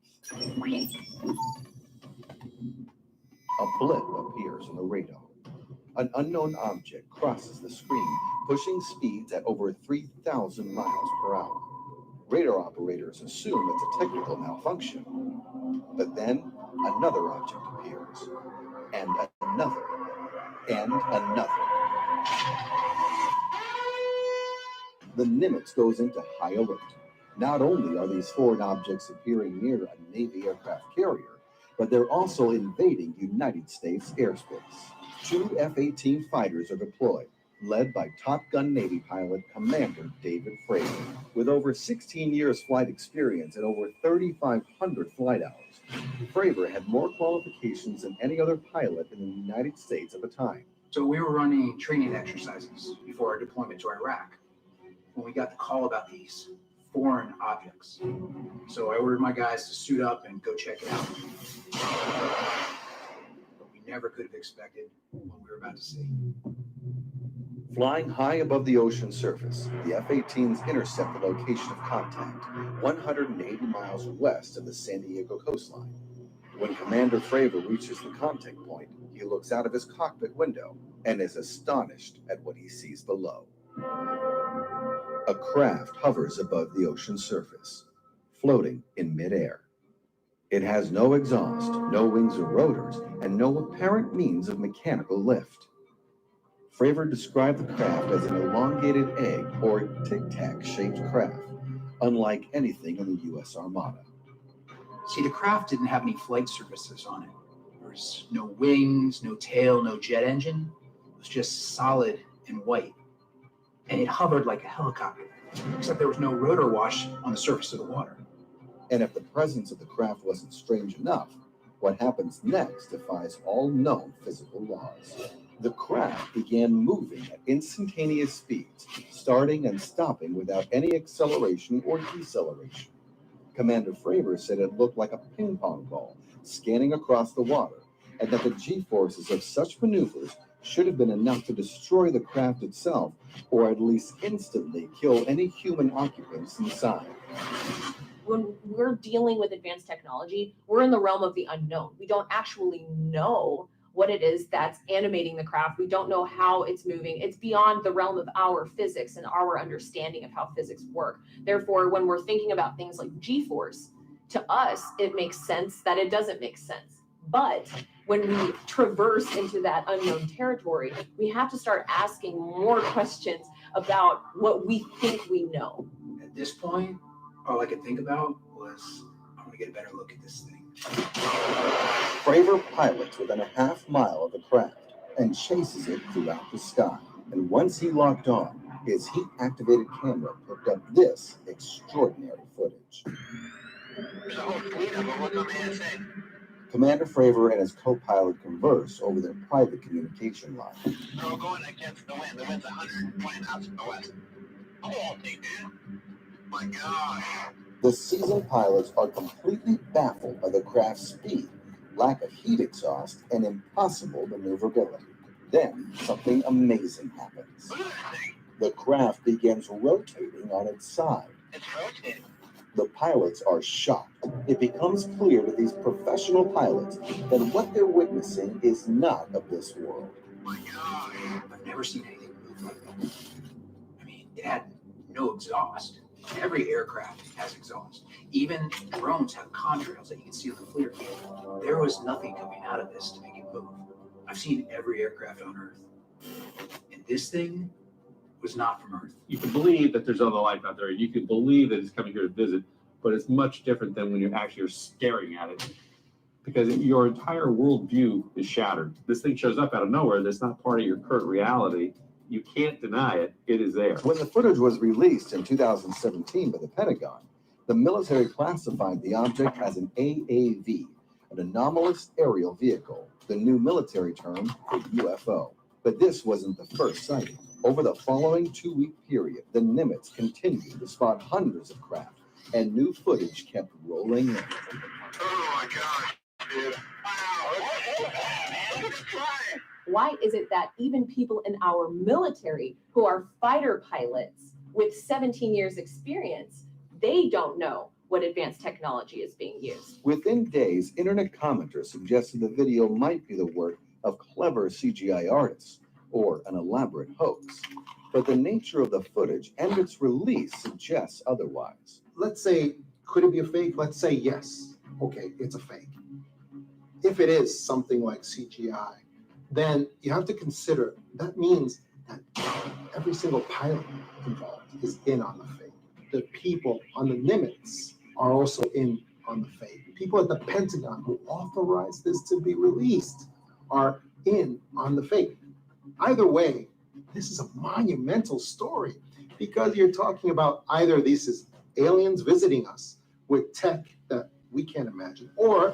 [SPEAKER 20] A blip appears on the radar. An unknown object crosses the screen, pushing speeds at over 3,000 miles per hour. Radar operators assume it's a technical malfunction. But then another object appears, and another, and another. The Nimitz goes into high alert. Not only are these foreign objects appearing near a Navy aircraft carrier, but they're also invading United States airspace. 2 F-18 fighters are deployed, led by Top Gun Navy pilot Commander David Fravor. With over 16 years flight experience and over 3,500 flight hours, Fravor had more qualifications than any other pilot in the United States at the time.
[SPEAKER 15] So we were running training exercises before our deployment to Iraq when we got the call about these foreign objects. So I ordered my guys to suit up and go check it out. But we never could have expected what we were about to see.
[SPEAKER 20] Flying high above the ocean surface, the F-18s intercept the location of contact, 180 miles west of the San Diego coastline. When Commander Fravor reaches the contact point, he looks out of his cockpit window and is astonished at what he sees below. A craft hovers above the ocean surface, floating in midair. It has no exhaust, no wings or rotors, and no apparent means of mechanical lift. Fravor described the craft as an elongated egg or tic-tac shaped craft, unlike anything in the U.S. Armada.
[SPEAKER 15] See, the craft didn't have any flight surfaces on it. There was no wings, no tail, no jet engine. It was just solid and white. And it hovered like a helicopter, except there was no rotor wash on the surface of the water.
[SPEAKER 20] And if the presence of the craft wasn't strange enough, what happens next defies all known physical laws. The craft began moving at instantaneous speeds, starting and stopping without any acceleration or deceleration. Commander Fravor said it looked like a ping pong ball scanning across the water, and that the G-forces of such maneuvers should have been enough to destroy the craft itself, or at least instantly kill any human occupants inside.
[SPEAKER 19] When we're dealing with advanced technology, we're in the realm of the unknown. We don't actually know what it is that's animating the craft. We don't know how it's moving. It's beyond the realm of our physics and our understanding of how physics work. Therefore, when we're thinking about things like G-force, to us, it makes sense that it doesn't make sense. But when we traverse into that unknown territory, we have to start asking more questions about what we think we know.
[SPEAKER 15] At this point, all I could think about was, I want to get a better look at this thing.
[SPEAKER 20] Fravor pilots within a half mile of the craft and chases it throughout the sky. And once he locked on, his heat-activated camera picked up this extraordinary footage.
[SPEAKER 11] There's a whole fleet of them. What's on the ASA?
[SPEAKER 20] Commander Fravor and his co-pilot converse over their private communication line.
[SPEAKER 11] We're going against the wind. The wind's 120 knots from the west. Oh, dude. My gosh.
[SPEAKER 20] The seasoned pilots are completely baffled by the craft's speed, lack of heat exhaust, and impossible maneuverability. Then something amazing happens. The craft begins rotating on its side.
[SPEAKER 11] It's rotating.
[SPEAKER 20] The pilots are shocked. It becomes clear to these professional pilots that what they're witnessing is not of this world.
[SPEAKER 15] My gosh. I've never seen anything move like that. I mean, it had no exhaust. Every aircraft has exhaust. Even drones have contrails that you can see on the FLIR. There was nothing coming out of this to make it move. I've seen every aircraft on Earth. And this thing was not from Earth.
[SPEAKER 16] You can believe that there's other life out there. You can believe that it's coming here to visit, but it's much different than when you actually are staring at it, because your entire worldview is shattered. This thing shows up out of nowhere. That's not part of your current reality. You can't deny it. It is there.
[SPEAKER 20] When the footage was released in 2017 by the Pentagon, the military classified the object as an AAV, an anomalous aerial vehicle, the new military term for UFO. But this wasn't the first sighting. Over the following 2-week period, the Nimitz continued to spot hundreds of craft, and new footage kept rolling in.
[SPEAKER 11] Oh my gosh, dude. Wow. Look at it flying.
[SPEAKER 19] Why is it that even people in our military who are fighter pilots with 17 years experience, they don't know what advanced technology is being used.
[SPEAKER 20] Within days, internet commenters suggested the video might be the work of clever CGI artists or an elaborate hoax. But the nature of the footage and its release suggests otherwise.
[SPEAKER 12] Let's say, could it be a fake? Let's say yes. Okay, it's a fake. If it is something like CGI, then you have to consider that means that every single pilot involved is in on the fake. The people on the Nimitz are also in on the fake. People at the Pentagon who authorized this to be released are in on the fake. Either way, this is a monumental story because you're talking about either this is aliens visiting us with tech that we can't imagine, or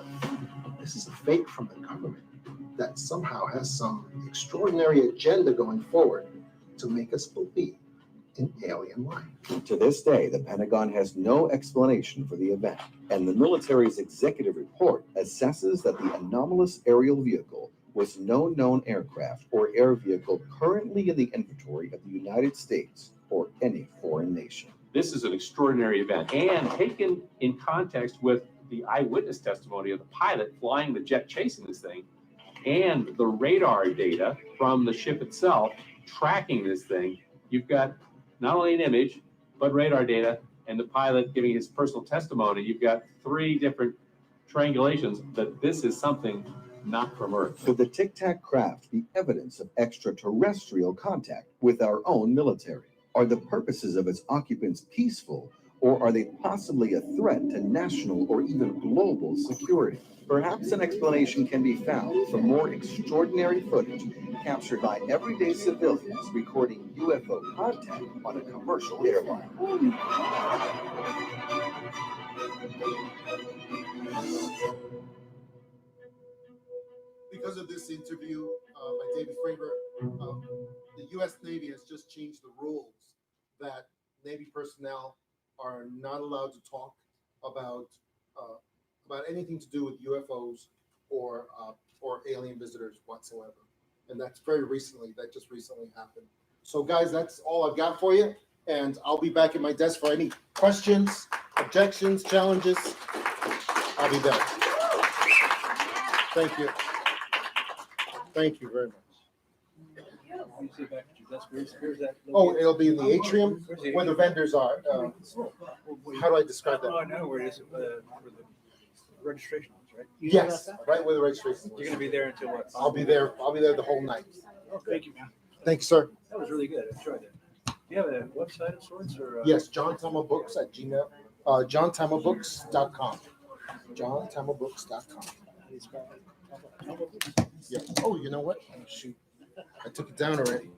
[SPEAKER 12] this is a fake from the government that somehow has some extraordinary agenda going forward to make us believe in alien life.
[SPEAKER 20] To this day, the Pentagon has no explanation for the event, and the military's executive report assesses that the anomalous aerial vehicle was no known aircraft or air vehicle currently in the inventory of the United States or any foreign nation.
[SPEAKER 16] This is an extraordinary event, and taken in context with the eyewitness testimony of the pilot flying the jet chasing this thing, and the radar data from the ship itself tracking this thing, you've got not only an image, but radar data, and the pilot giving his personal testimony. You've got three different triangulations that this is something not from Earth.
[SPEAKER 20] Could the Tic Tac craft be evidence of extraterrestrial contact with our own military? Are the purposes of its occupants peaceful, or are they possibly a threat to national or even global security? Perhaps an explanation can be found from more extraordinary footage captured by everyday civilians recording UFO contact on a commercial airline.
[SPEAKER 12] Because of this interview by David Fravor, the U.S. Navy has just changed the rules that Navy personnel are not allowed to talk about anything to do with UFOs or alien visitors whatsoever. And that's that just recently happened. So guys, that's all I've got for you. And I'll be back at my desk for any questions, objections, challenges. I'll be back. Thank you. Thank you very much. Oh, it'll be in the atrium where the vendors are. How do I describe that?
[SPEAKER 11] Oh, I know where it is. Where the registration is, right?
[SPEAKER 12] Yes, right where the registration is.
[SPEAKER 11] You're going to be there until what?
[SPEAKER 12] I'll be there the whole night.
[SPEAKER 11] Oh, thank you, man.
[SPEAKER 12] Thank you, sir.
[SPEAKER 11] That was really good. I enjoyed that. Do you have a website of sorts? Or,
[SPEAKER 12] Yes, John Tama Books at Gmail. JohnTamaBooks.com. JohnTamaBooks.com. Yeah. Oh, you know what? Oh, shoot. I took it down already.